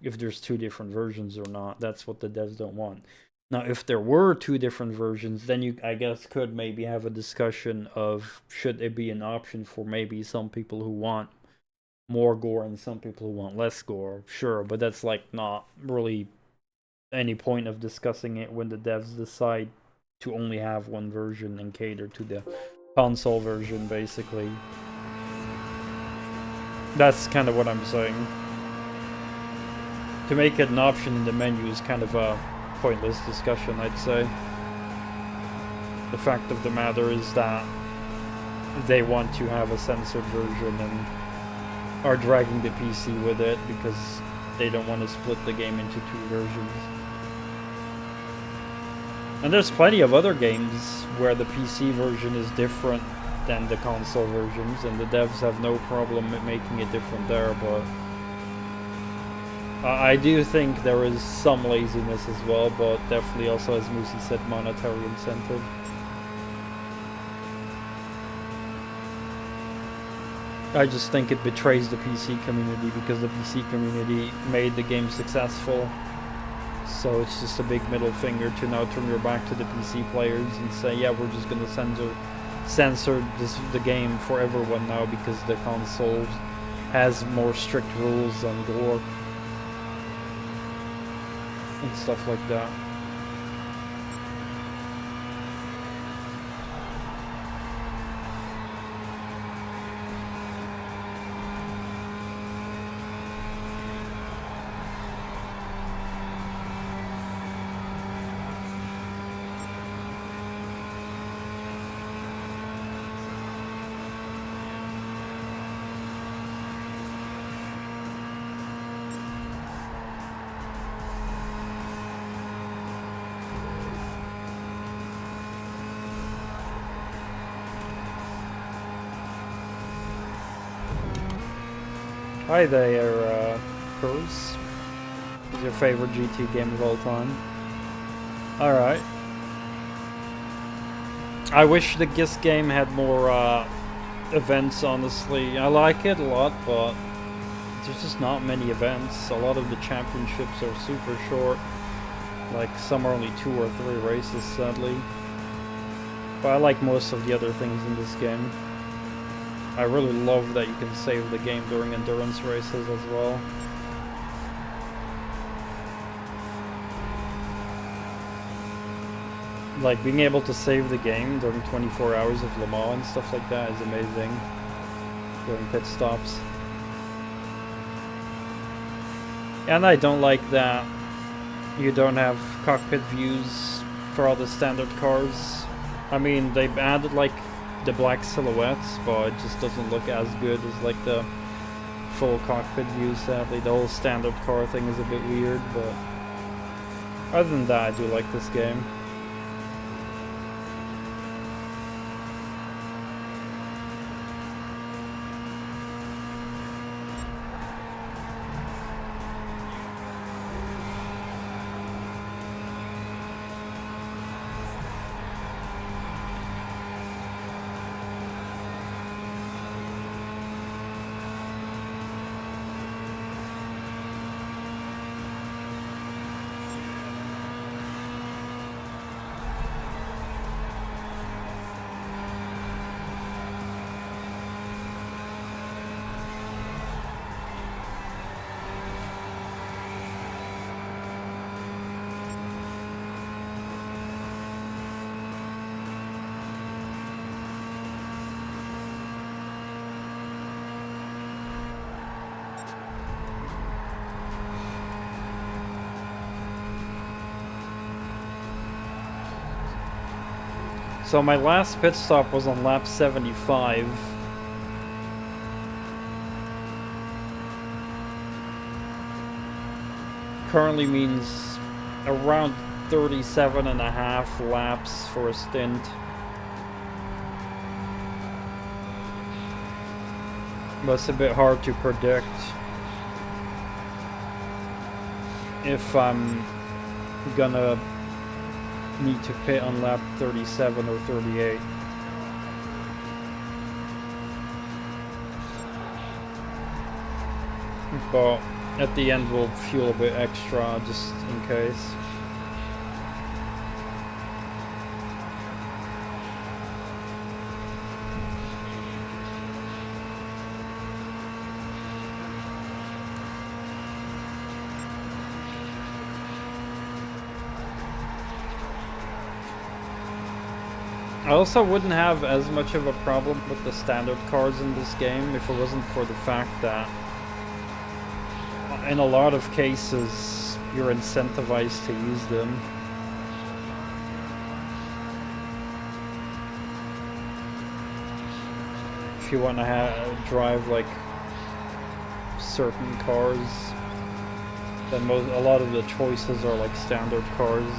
if there's two different versions or not, that's what the devs don't want. Now, if there were two different versions, then you, I guess, could maybe have a discussion of should it be an option for maybe some people who want more gore and some people who want less gore. Sure, but that's like not really any point of discussing it when the devs decide to only have one version and cater to the console version, basically. That's kind of what I'm saying. To make it an option in the menu is kind of a pointless discussion, I'd say. The fact of the matter is that they want to have a censored version and are dragging the PC with it because they don't want to split the game into two versions. And there's plenty of other games where the PC version is different than the console versions, and the devs have no problem making it different there, but I do think there is some laziness as well, but definitely also, as Moosey said, monetary incentive. I just think it betrays the PC community because the PC community made the game successful. So it's just a big middle finger to now turn your back to the PC players and say, yeah, we're just gonna censor the game for everyone now because the console has more strict rules on gore and stuff like that. Hi there, Cruz. What's your favorite GT game of all time? Alright. I wish the GIS game had more events, honestly. I like it a lot, but there's just not many events. A lot of the championships are super short. Like, some are only 2 or 3 races, sadly. But I like most of the other things in this game. I really love that you can save the game during endurance races as well. Like, being able to save the game during 24 hours of Le Mans and stuff like that is amazing. During pit stops. And I don't like that you don't have cockpit views for all the standard cars. I mean, they've added like the black silhouettes, but it just doesn't look as good as like the full cockpit view, sadly. The whole standard car thing is a bit weird, but other than that, I do like this game. So my last pit stop was on lap 75. Currently means around 37.5 laps for a stint. But it's a bit hard to predict if I'm gonna need to pit on lap 37 or 38. But at the end we'll fuel a bit extra just in case. I also wouldn't have as much of a problem with the standard cars in this game if it wasn't for the fact that in a lot of cases you're incentivized to use them. If you want to drive like certain cars, then a lot of the choices are like standard cars.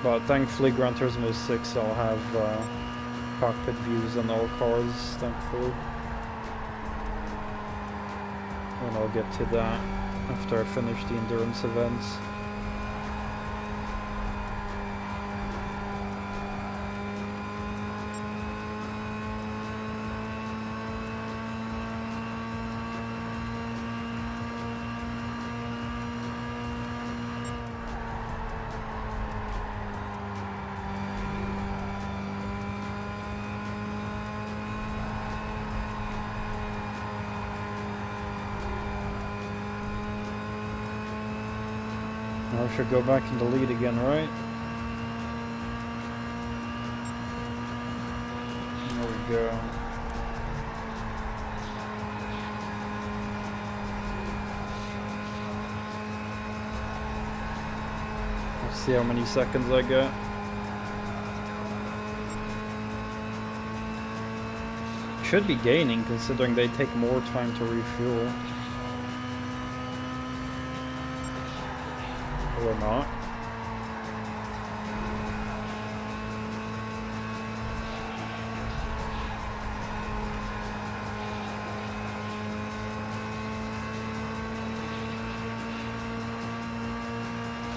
But thankfully Gran Turismo 6 I'll have cockpit views on all cars, thankfully. And I'll get to that after I finish the endurance events. I should go back in the lead again, right? There we go. Let's see how many seconds I get. Should be gaining considering they take more time to refuel. Or not.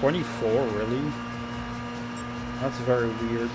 $24, really? That's very weird.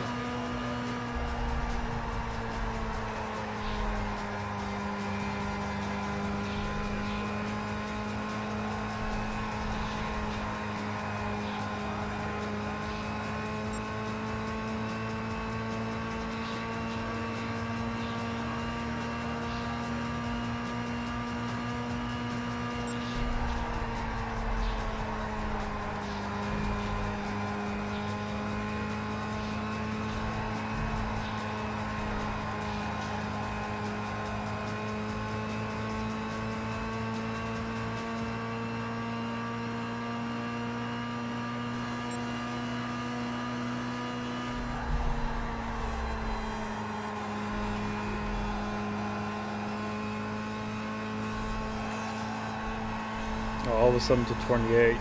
All of a sudden to 28. Okay.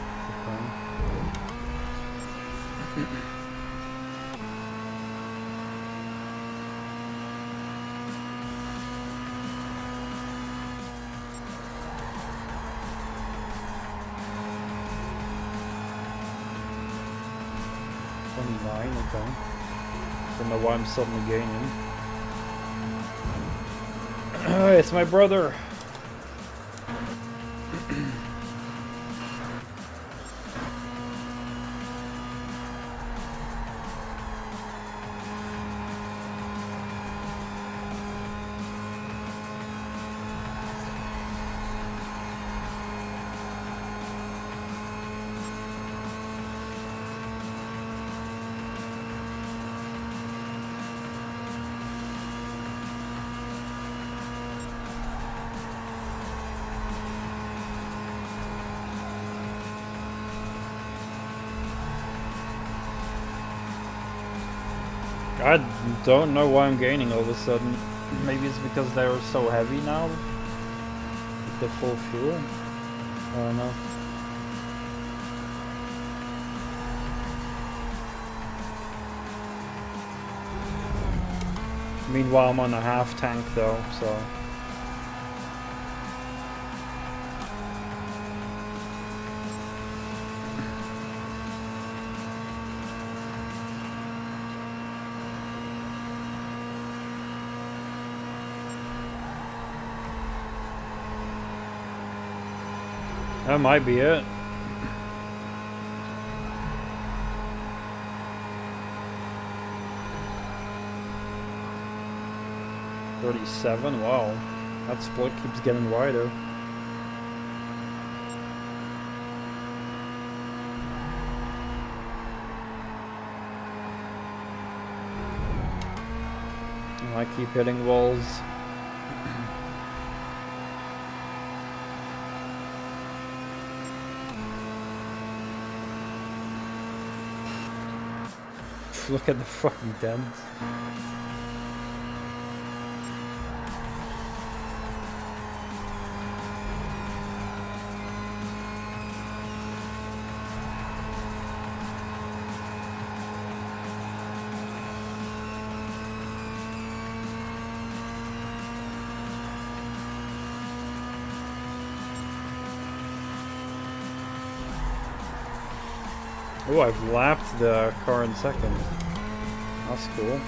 Okay. Don't know why I'm suddenly gaining. It's my brother. I don't know why I'm gaining all of a sudden. Maybe it's because they're so heavy now with the full fuel. I don't know. Meanwhile, I'm on a half tank though, so. That might be it. $37, wow. That split keeps getting wider. keep hitting walls. Look at the fucking dents. Oh, I've lapped the car in second. That's cool.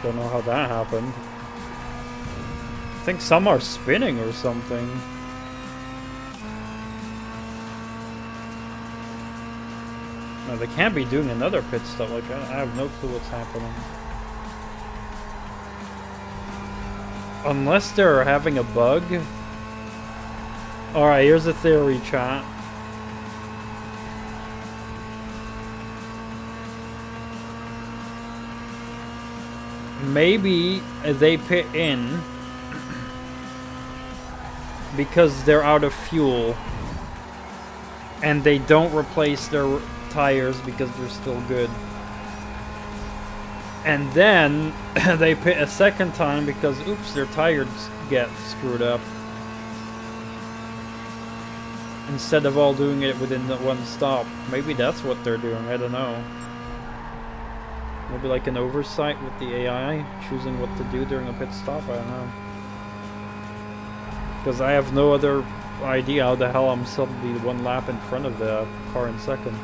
Don't know how that happened. I think some are spinning or something. No, they can't be doing another pit stop. Like, I have no clue what's happening. Unless they're having a bug. Alright, here's a theory, chat. Maybe they pit in because they're out of fuel and they don't replace their tires because they're still good. And then they pit a second time because, oops, their tires get screwed up. Instead of all doing it within the one stop. Maybe that's what they're doing, I don't know. Maybe like an oversight with the AI, choosing what to do during a pit stop, I don't know. Because I have no other idea how the hell I'm suddenly one lap in front of the car in second.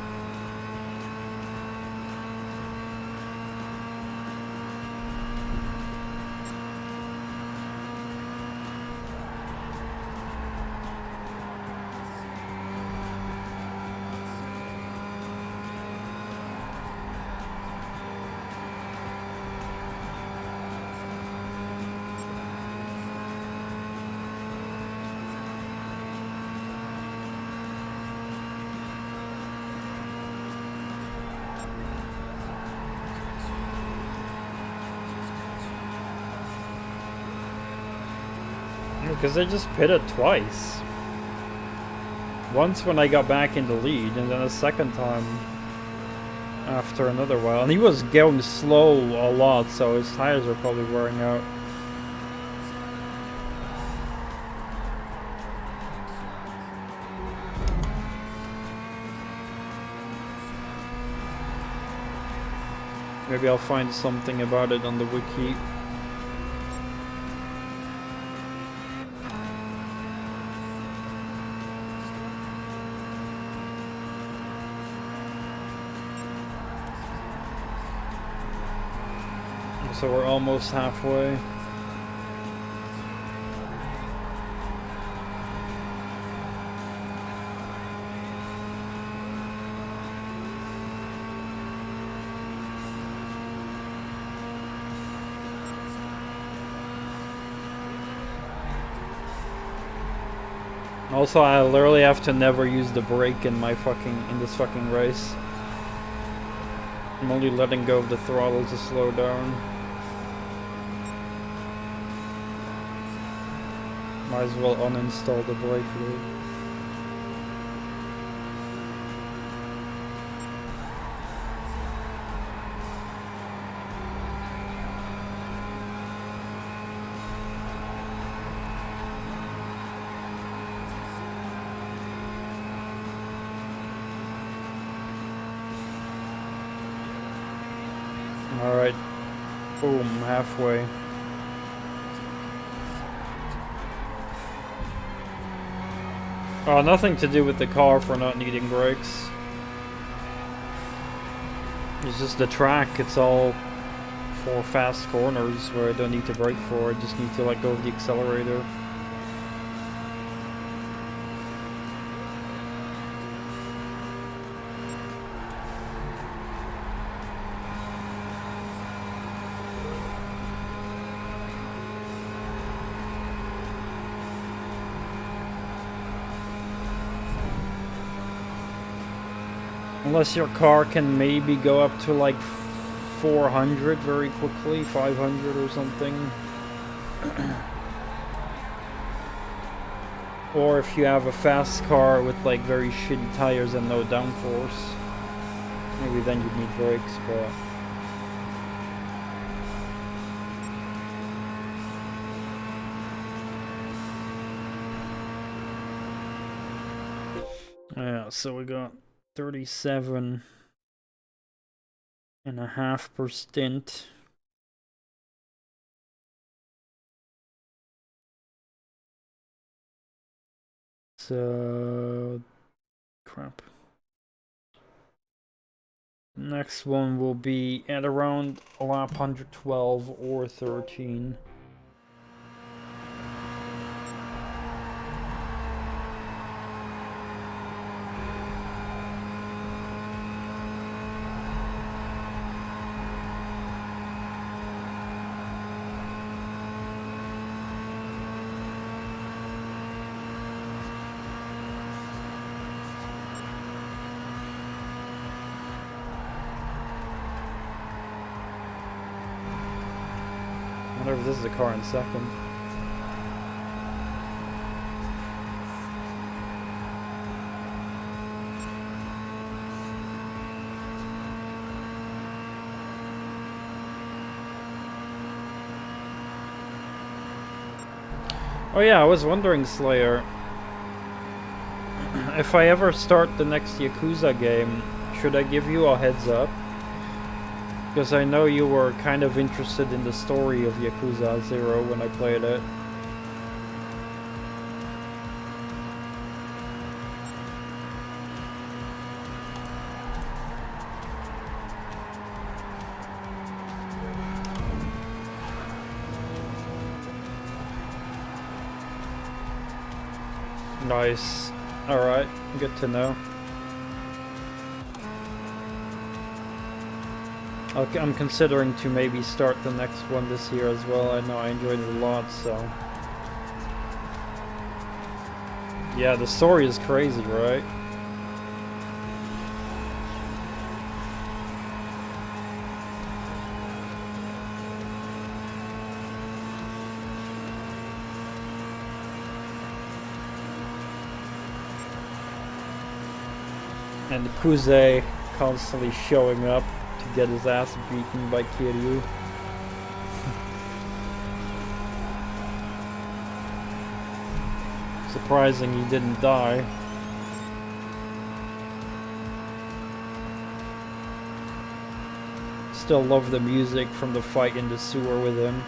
Because I just pitted twice. Once when I got back in the lead, and then a second time after another while. And he was going slow a lot, so his tires are probably wearing out. Maybe I'll find something about it on the wiki. So we're almost halfway. Also, I literally have to never use the brake in my this fucking race. I'm only letting go of the throttle to slow down. Might as well uninstall the brake loop. Alright, boom, halfway. Oh, nothing to do with the car for not needing brakes. It's just the track, it's all for fast corners where I don't need to brake for, I just need to let go of the accelerator. Unless your car can maybe go up to like 400 very quickly, 500 or something. Or if you have a fast car with like very shitty tires and no downforce, maybe then you'd need brakes, but... Yeah, so we got 37.5 per stint. So, crap. Next one will be at around lap 112 or 13. I wonder if this is a car in second. Oh yeah, I was wondering, Slayer, if I ever start the next Yakuza game, should I give you a heads up? Because I know you were kind of interested in the story of Yakuza 0 when I played it. Nice. Alright, good to know. I'm considering to maybe start the next one this year as well. I know I enjoyed it a lot, so... Yeah, the story is crazy, right? And Kuze constantly showing up to get his ass beaten by Kiryu. Surprising he didn't die. Still love the music from the fight in the sewer with him.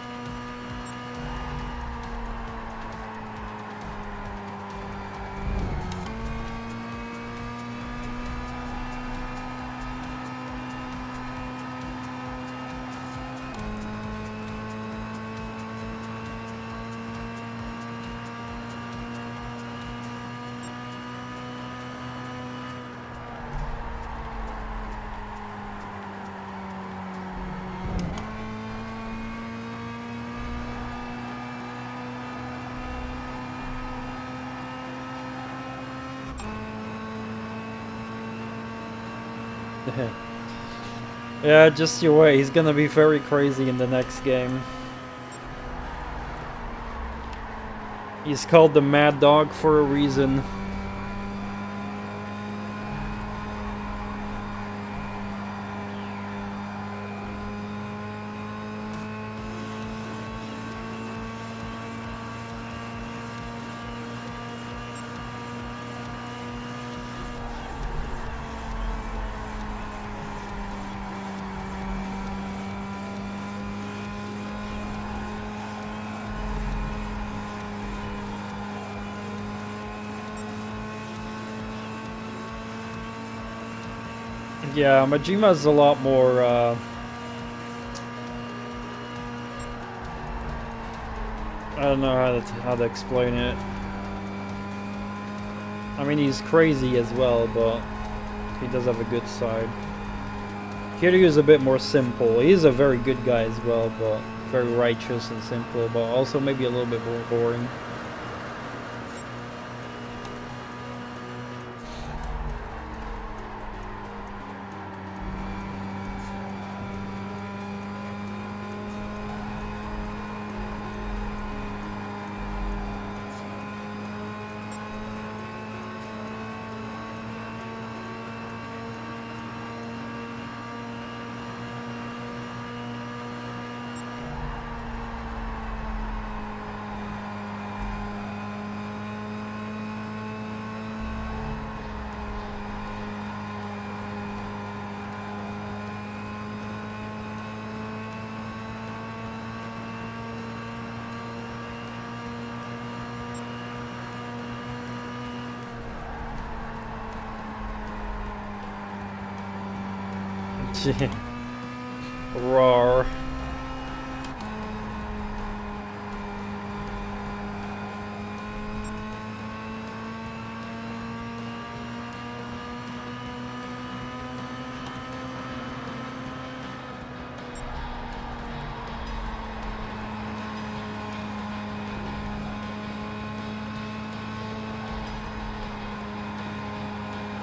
Yeah, just you wait. He's gonna be very crazy in the next game. He's called the Mad Dog for a reason. Yeah, Majima's a lot more, I don't know how to explain it. I mean, he's crazy as well, but he does have a good side. Kiryu's a bit more simple. He's a very good guy as well, but very righteous and simple, but also maybe a little bit more boring. Roar.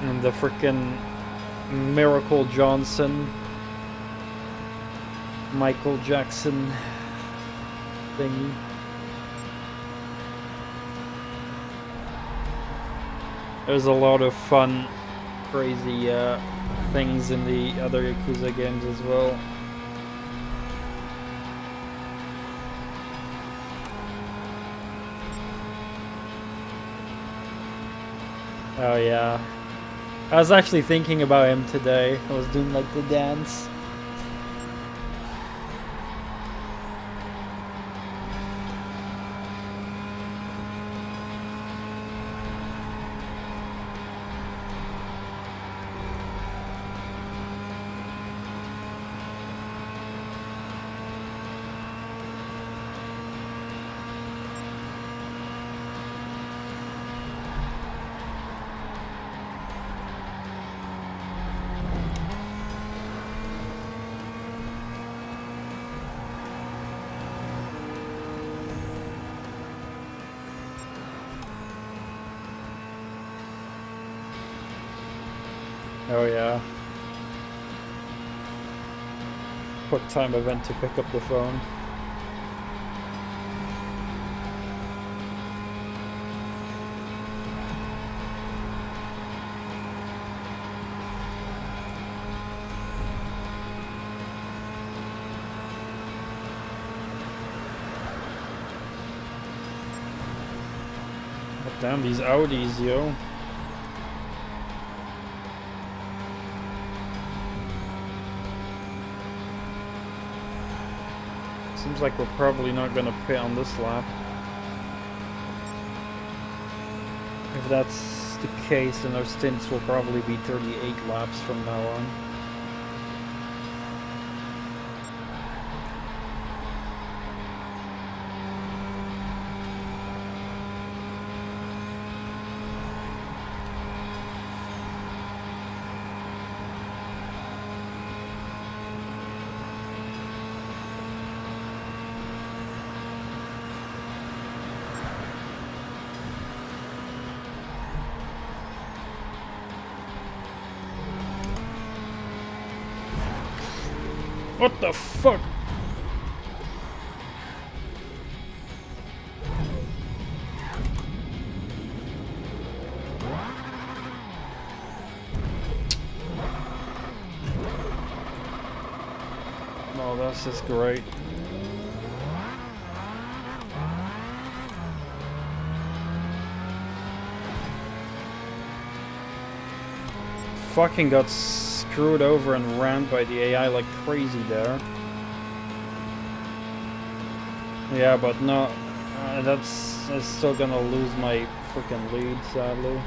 And the frickin' Miracle Johnson, Michael Jackson thingy. There's a lot of fun, crazy things in the other Yakuza games as well. Oh yeah. I was actually thinking about him today. I was doing like the dance. Oh yeah. Quick time event to pick up the phone. But damn these Audis, yo. Seems like we're probably not gonna pit on this lap. If that's the case, then our stints will probably be 38 laps from now on. What the fuck? Oh, that's just great. Fucking got screwed over and rammed by the AI like crazy there. Yeah, but no, that's still gonna lose my freaking lead, sadly.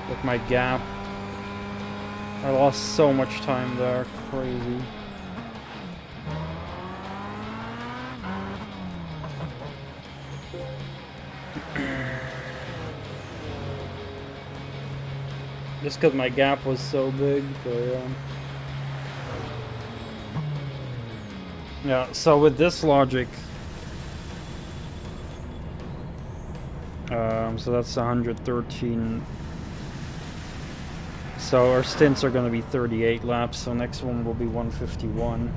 With my gap, I lost so much time there, crazy. Just because my gap was so big, but yeah. Yeah, so with this logic, so that's 113. So our stints are going to be 38 laps, so next one will be 151.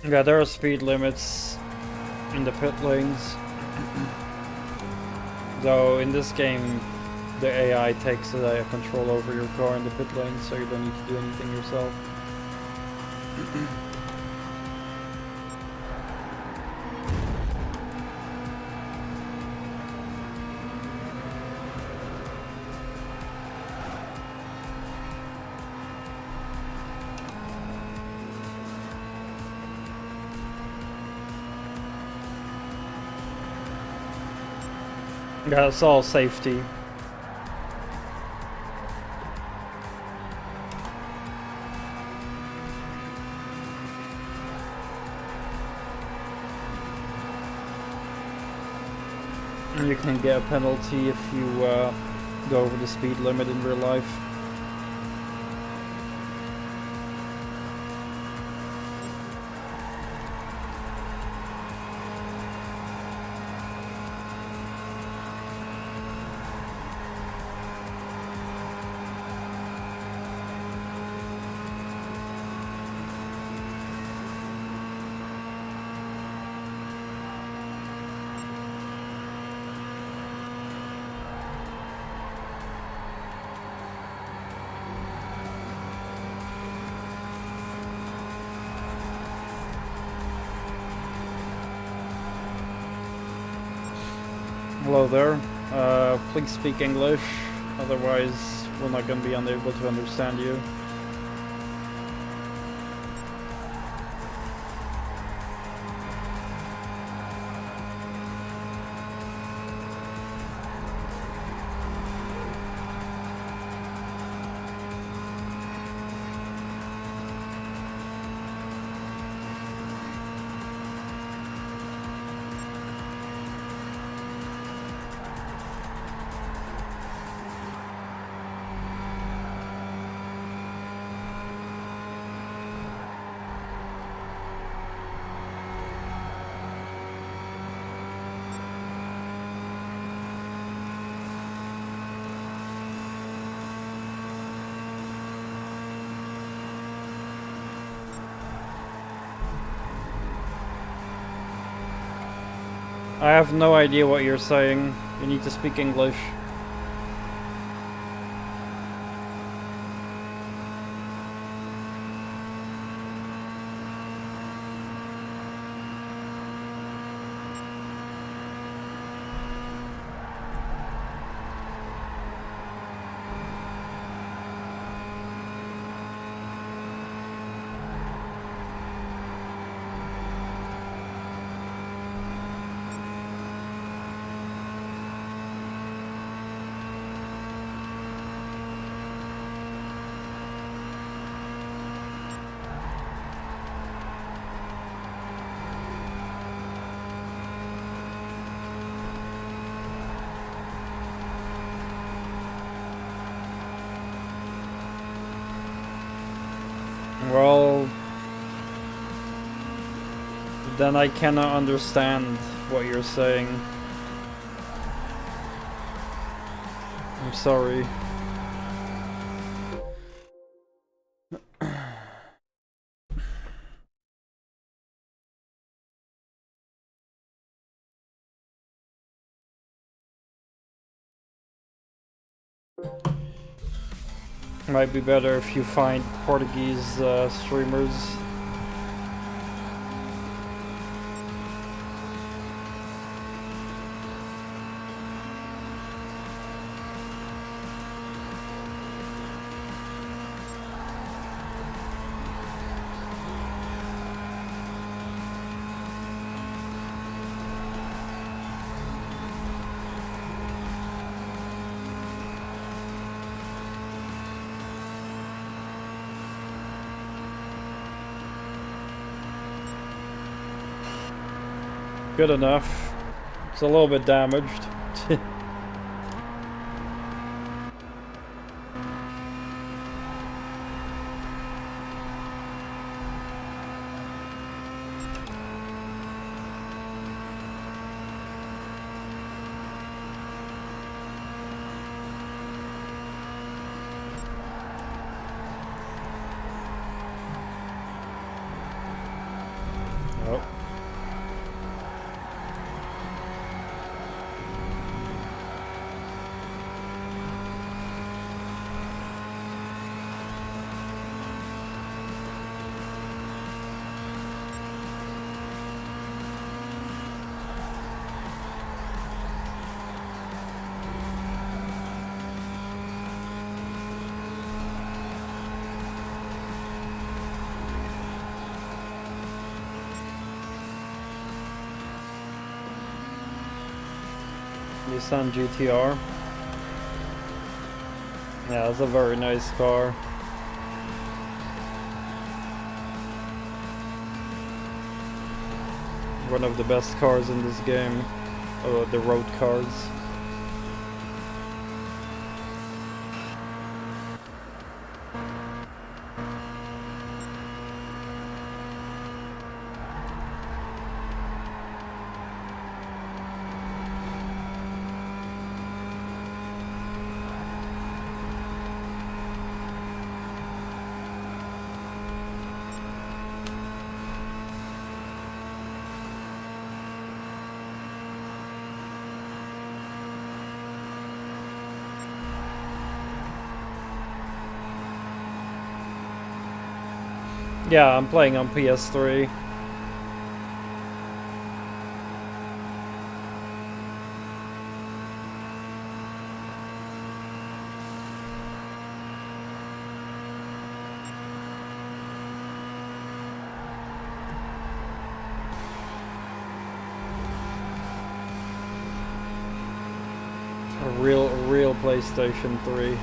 Yeah, there are speed limits in the pit lanes. Though in this game, the AI takes control over your car in the pit lane, so you don't need to do anything yourself. Yeah, it's all safety. And you can get a penalty if you go over the speed limit in real life. Hello there. Please speak English, otherwise we're not going to be unable to understand you. I have no idea what you're saying. You need to speak English. Well, then I cannot understand what you're saying. I'm sorry. Might be better if you find Portuguese streamers. Good enough. It's a little bit damaged. Nissan GTR. Yeah, it's a very nice car. One of the best cars in this game. The road cars. Yeah, I'm playing on PS3. A real PlayStation 3.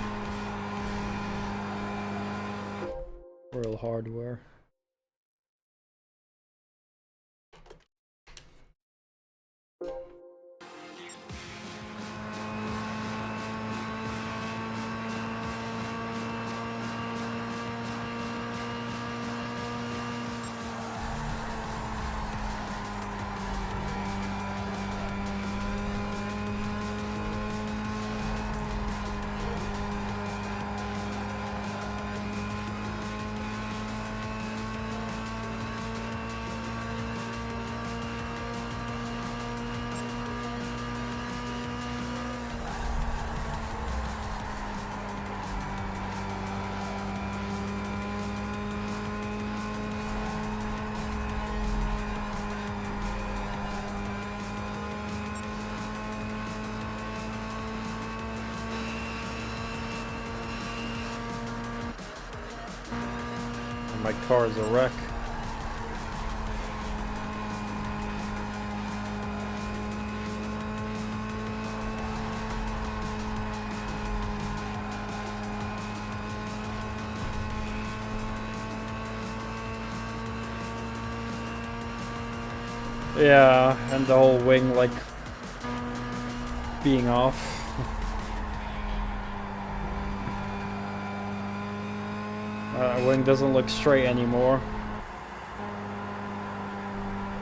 Real hardware. My car is a wreck. Yeah, and the whole wing like being off. Wing doesn't look straight anymore.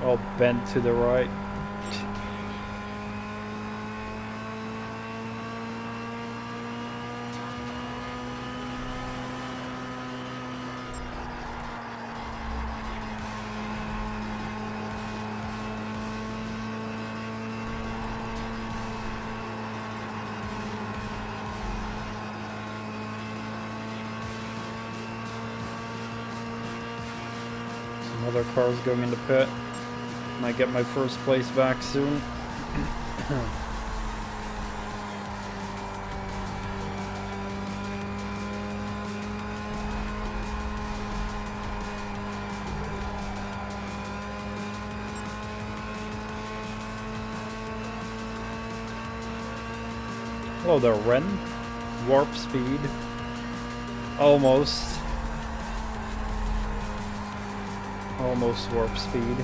All bent to the right. Other cars going in the pit. Might get my first place back soon. Hello there, Ren. Warp speed. Almost. Almost warp speed.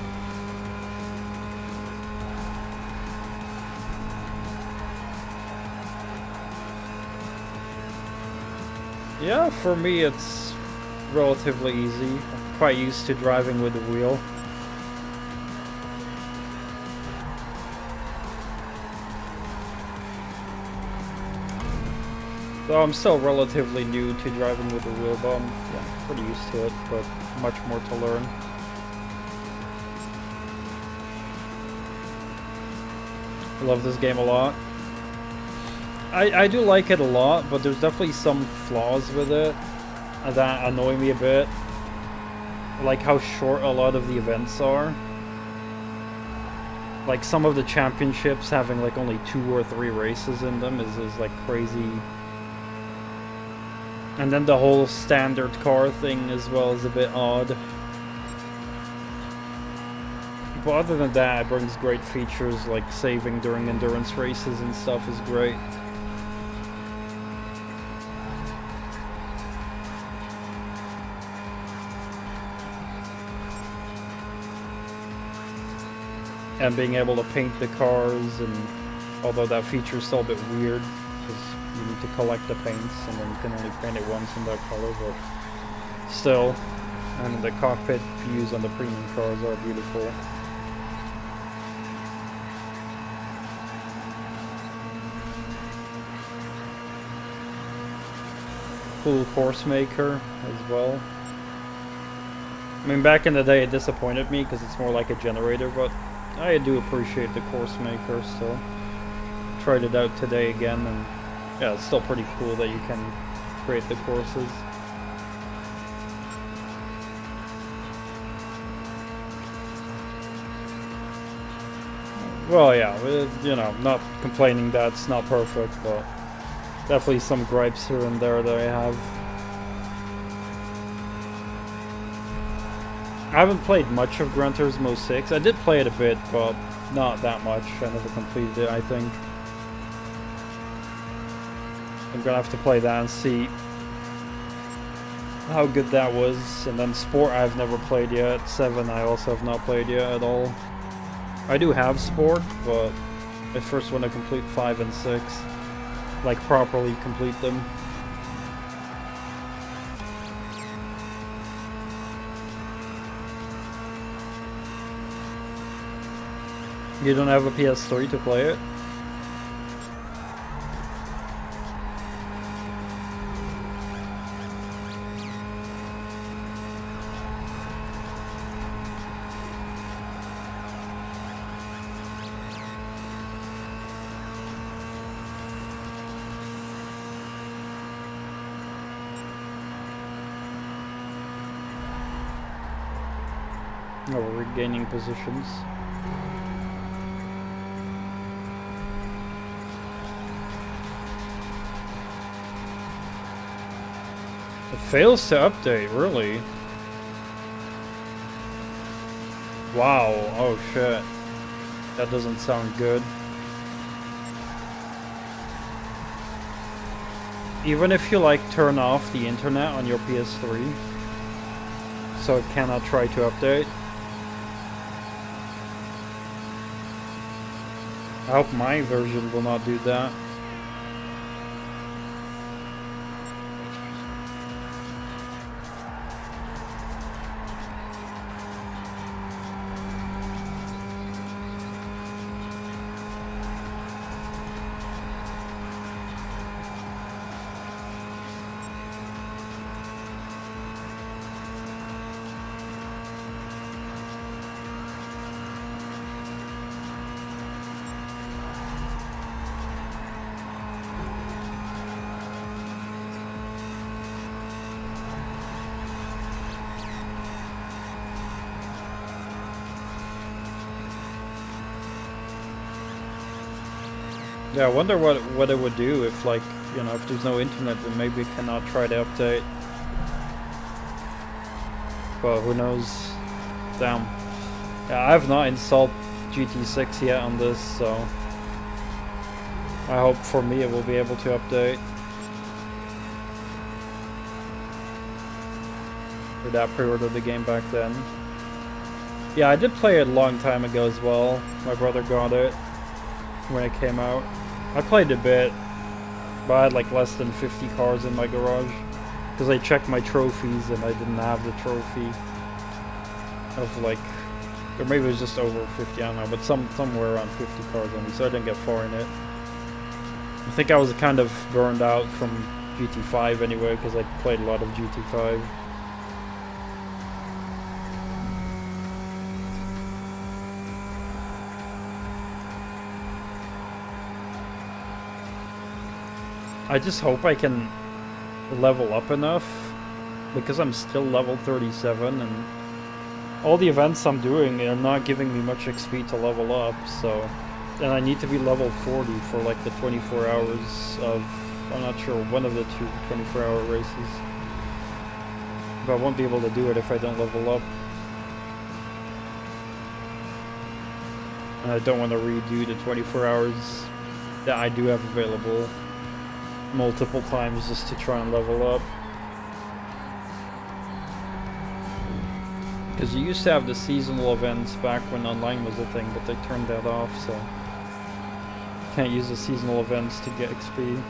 Yeah, for me it's relatively easy. I'm quite used to driving with the wheel. So I'm still relatively new to driving with the wheel, but I'm pretty used to it, but much more to learn. I love this game a lot. I do like it a lot, but there's definitely some flaws with it that annoy me a bit. Like how short a lot of the events are. Like some of the championships having like only 2 or 3 races in them is like crazy. And then the whole standard car thing as well is a bit odd. But other than that, it brings great features like saving during endurance races and stuff is great. And being able to paint the cars, and although that feature is still a bit weird because you need to collect the paints and then you can only paint it once in that color, but still. And the cockpit views on the premium cars are beautiful. Cool course maker as well. I mean, back in the day it disappointed me because it's more like a generator, but I do appreciate the course maker still. Tried it out today again, and yeah, it's still pretty cool that you can create the courses. Well, yeah, you know, not complaining that it's not perfect, but definitely some gripes here and there that I have. I haven't played much of Gran Turismo 6. I did play it a bit, but not that much. I never completed it, I think. I'm gonna have to play that and see how good that was. And then Sport I've never played yet. 7 I also have not played yet at all. I do have Sport, but I first want to complete 5 and 6. Like, properly complete them. You don't have a PS3 to play it? Oh, we're regaining positions. It fails to update, really? Wow, oh shit. That doesn't sound good. Even if you like turn off the internet on your PS3, so it cannot try to update. I hope my version will not do that. Yeah, I wonder what it would do if, like, you know, if there's no internet, then maybe it cannot try to update. But who knows? Damn. Yeah, I have not installed GT6 yet on this, so I hope for me it will be able to update. Or that pre-ordered the game back then. Yeah, I did play it a long time ago as well. My brother got it when it came out. I played a bit, but I had like less than 50 cars in my garage. Because I checked my trophies and I didn't have the trophy of like, or maybe it was just over 50, I don't know, but somewhere around 50 cars only, so I didn't get far in it. I think I was kind of burned out from GT5 anyway, because I played a lot of GT5. I just hope I can level up enough, because I'm still level 37 and all the events I'm doing are not giving me much XP to level up, so, and I need to be level 40 for like the 24 hours of, I'm not sure, one of the two 24-hour races, but I won't be able to do it if I don't level up. And I don't want to redo the 24 hours that I do have available multiple times just to try and level up. Because you used to have the seasonal events back when online was a thing, but they turned that off, so can't use the seasonal events to get XP.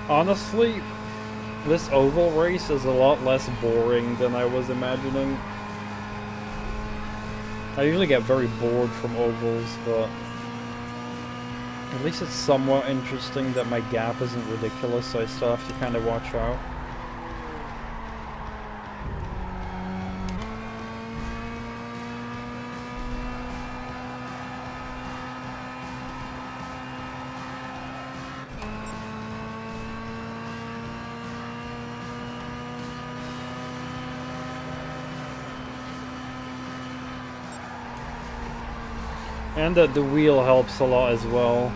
Honestly, this oval race is a lot less boring than I was imagining. I usually get very bored from ovals, but at least it's somewhat interesting that my gap isn't ridiculous, so I still have to kind of watch out. And the wheel helps a lot as well.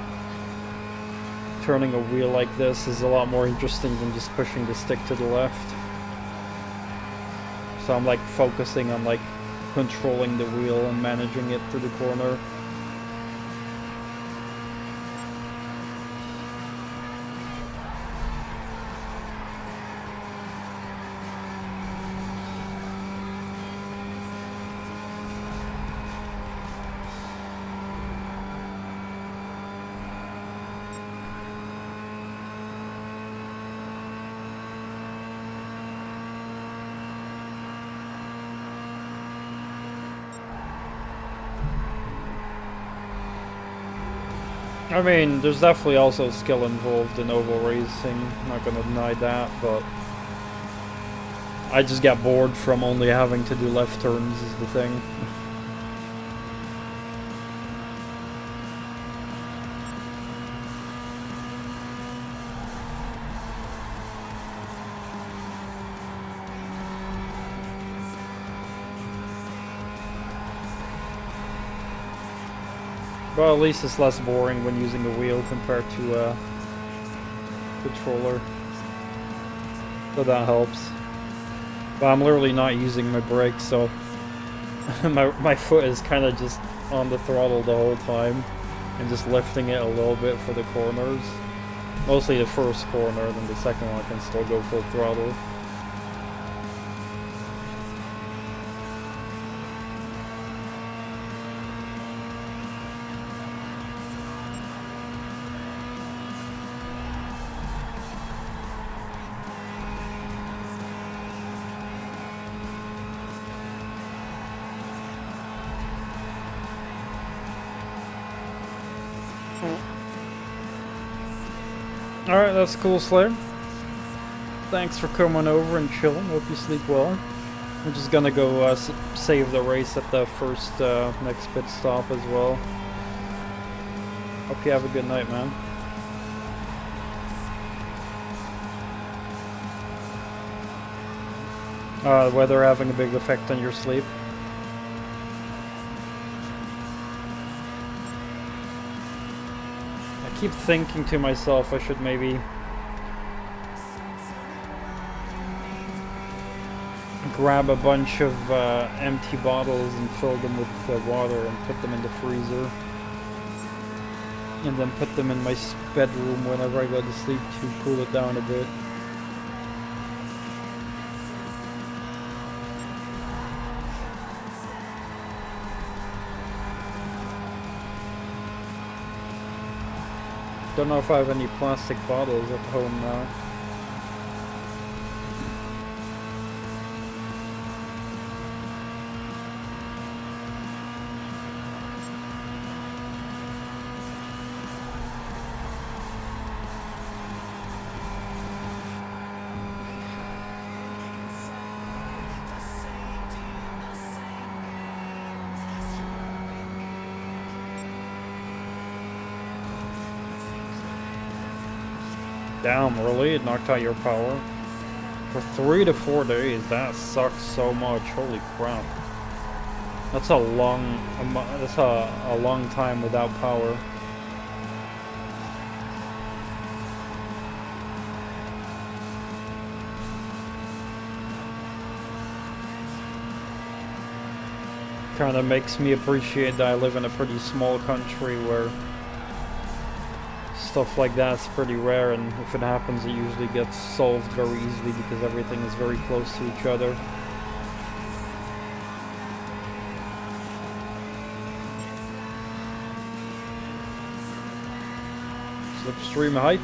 Turning a wheel like this is a lot more interesting than just pushing the stick to the left. So I'm like focusing on like controlling the wheel and managing it to the corner. I mean, there's definitely also skill involved in oval racing, I'm not gonna deny that, but I just got bored from only having to do left turns is the thing. Well, at least it's less boring when using a wheel compared to a controller. So that helps. But I'm literally not using my brakes, so my foot is kind of just on the throttle the whole time and just lifting it a little bit for the corners. Mostly the first corner, then the second one I can still go full throttle. Alright, that's cool, Slayer. Thanks for coming over and chilling. Hope you sleep well. I'm just gonna go save the race at the first next pit stop as well. Hope you have a good night, man. The weather having a big effect on your sleep? I keep thinking to myself I should maybe grab a bunch of empty bottles and fill them with water and put them in the freezer. And then put them in my bedroom whenever I go to sleep to cool it down a bit. Don't know if I have any plastic bottles at home now. Damn, really? It knocked out your power? For 3 to 4 days, that sucks so much. Holy crap. That's a long time without power. Kinda makes me appreciate that I live in a pretty small country where stuff like that's pretty rare, and if it happens it usually gets solved very easily because everything is very close to each other. Slipstream hype.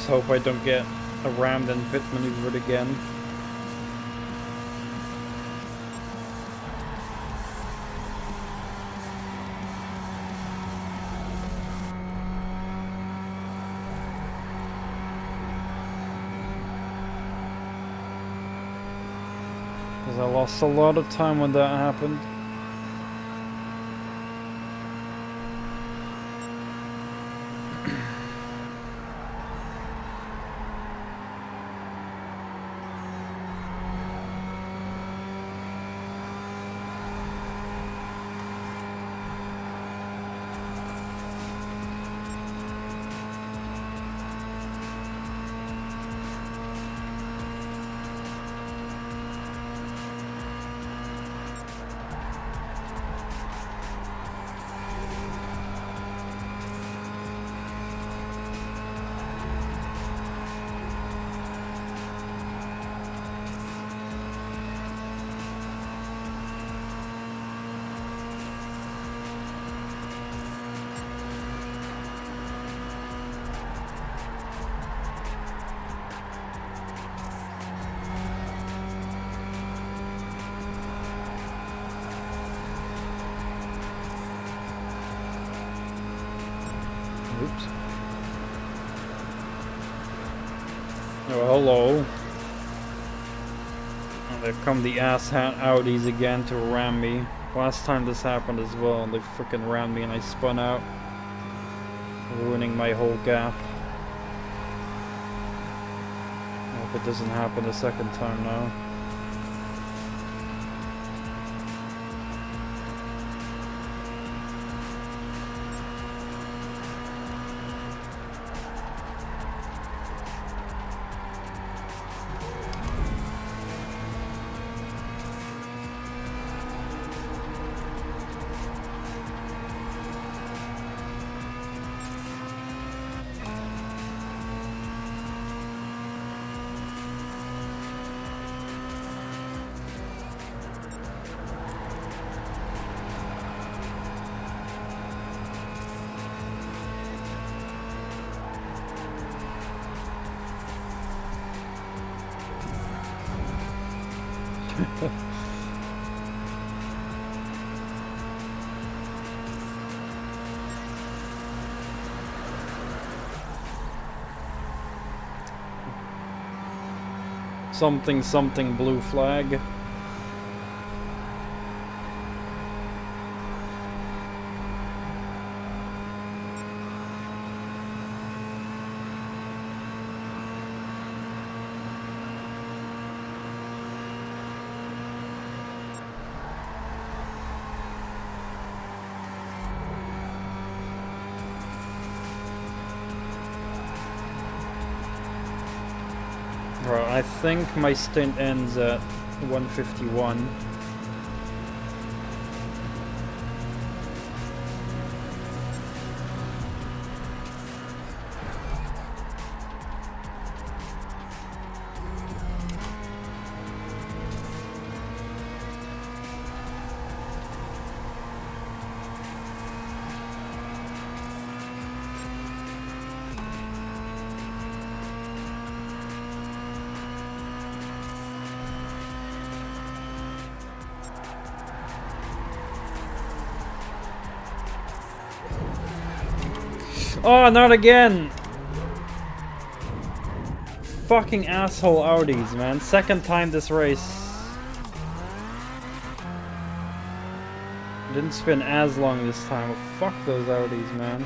Hope I don't get rammed and pit maneuvered again. Because I lost a lot of time when that happened. Oops. Oh, hello. Oh, they've come the asshat Audis again to ram me. Last time this happened as well, they frickin' rammed me and I spun out, ruining my whole gap. I hope it doesn't happen a second time now. Something something blue flag. Well, I think my stint ends at 151. Oh, not again! Fucking asshole Audis, man. Second time this race. Didn't spin as long this time. Fuck those Audis, man.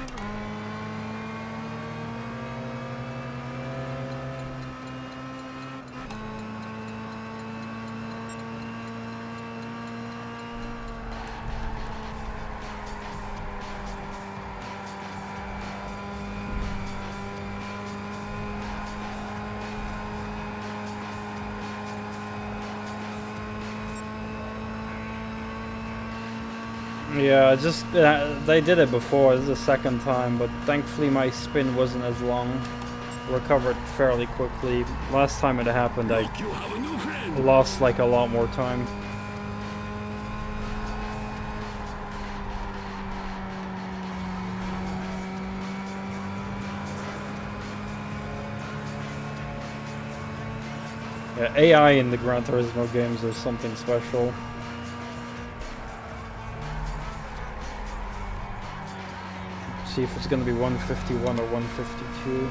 Yeah, just they did it before. This is the second time, but thankfully my spin wasn't as long. Recovered fairly quickly. Last time it happened, I lost like a lot more time. Yeah, AI in the Gran Turismo games is something special. See if it's gonna be 151 or 152.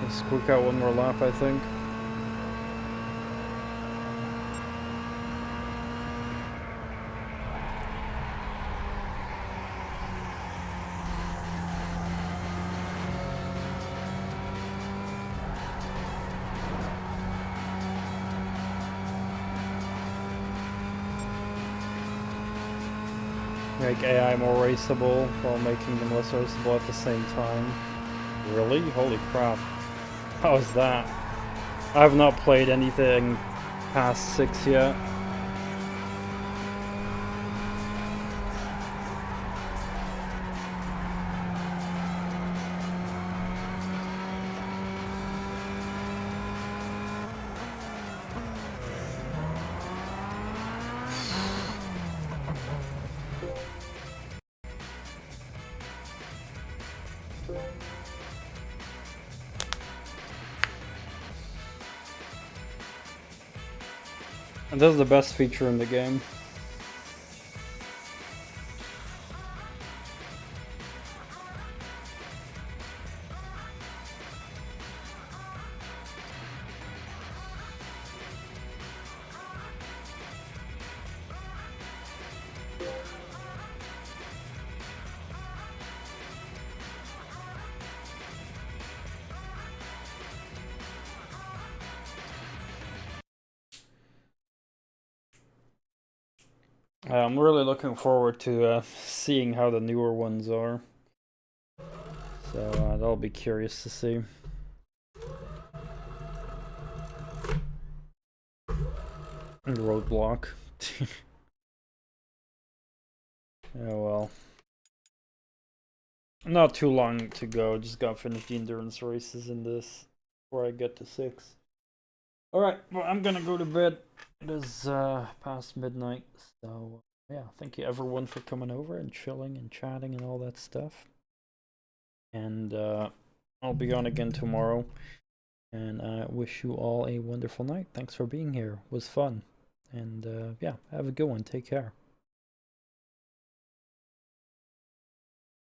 Squeak out one more lap, I think. Make AI more raceable while making them less raceable at the same time. Really? Holy crap. How's that? I've not played anything past 6 yet. And this is the best feature in the game. I'm really looking forward to seeing how the newer ones are. So that'll be curious to see. Roadblock. Oh well. Not too long to go. Just gotta finish the endurance races in this before I get to 6. Alright, well, I'm gonna go to bed. It is past midnight, so yeah, thank you everyone for coming over and chilling and chatting and all that stuff. And I'll be on again tomorrow. And I wish you all a wonderful night. Thanks for being here. It was fun. And yeah, have a good one. Take care.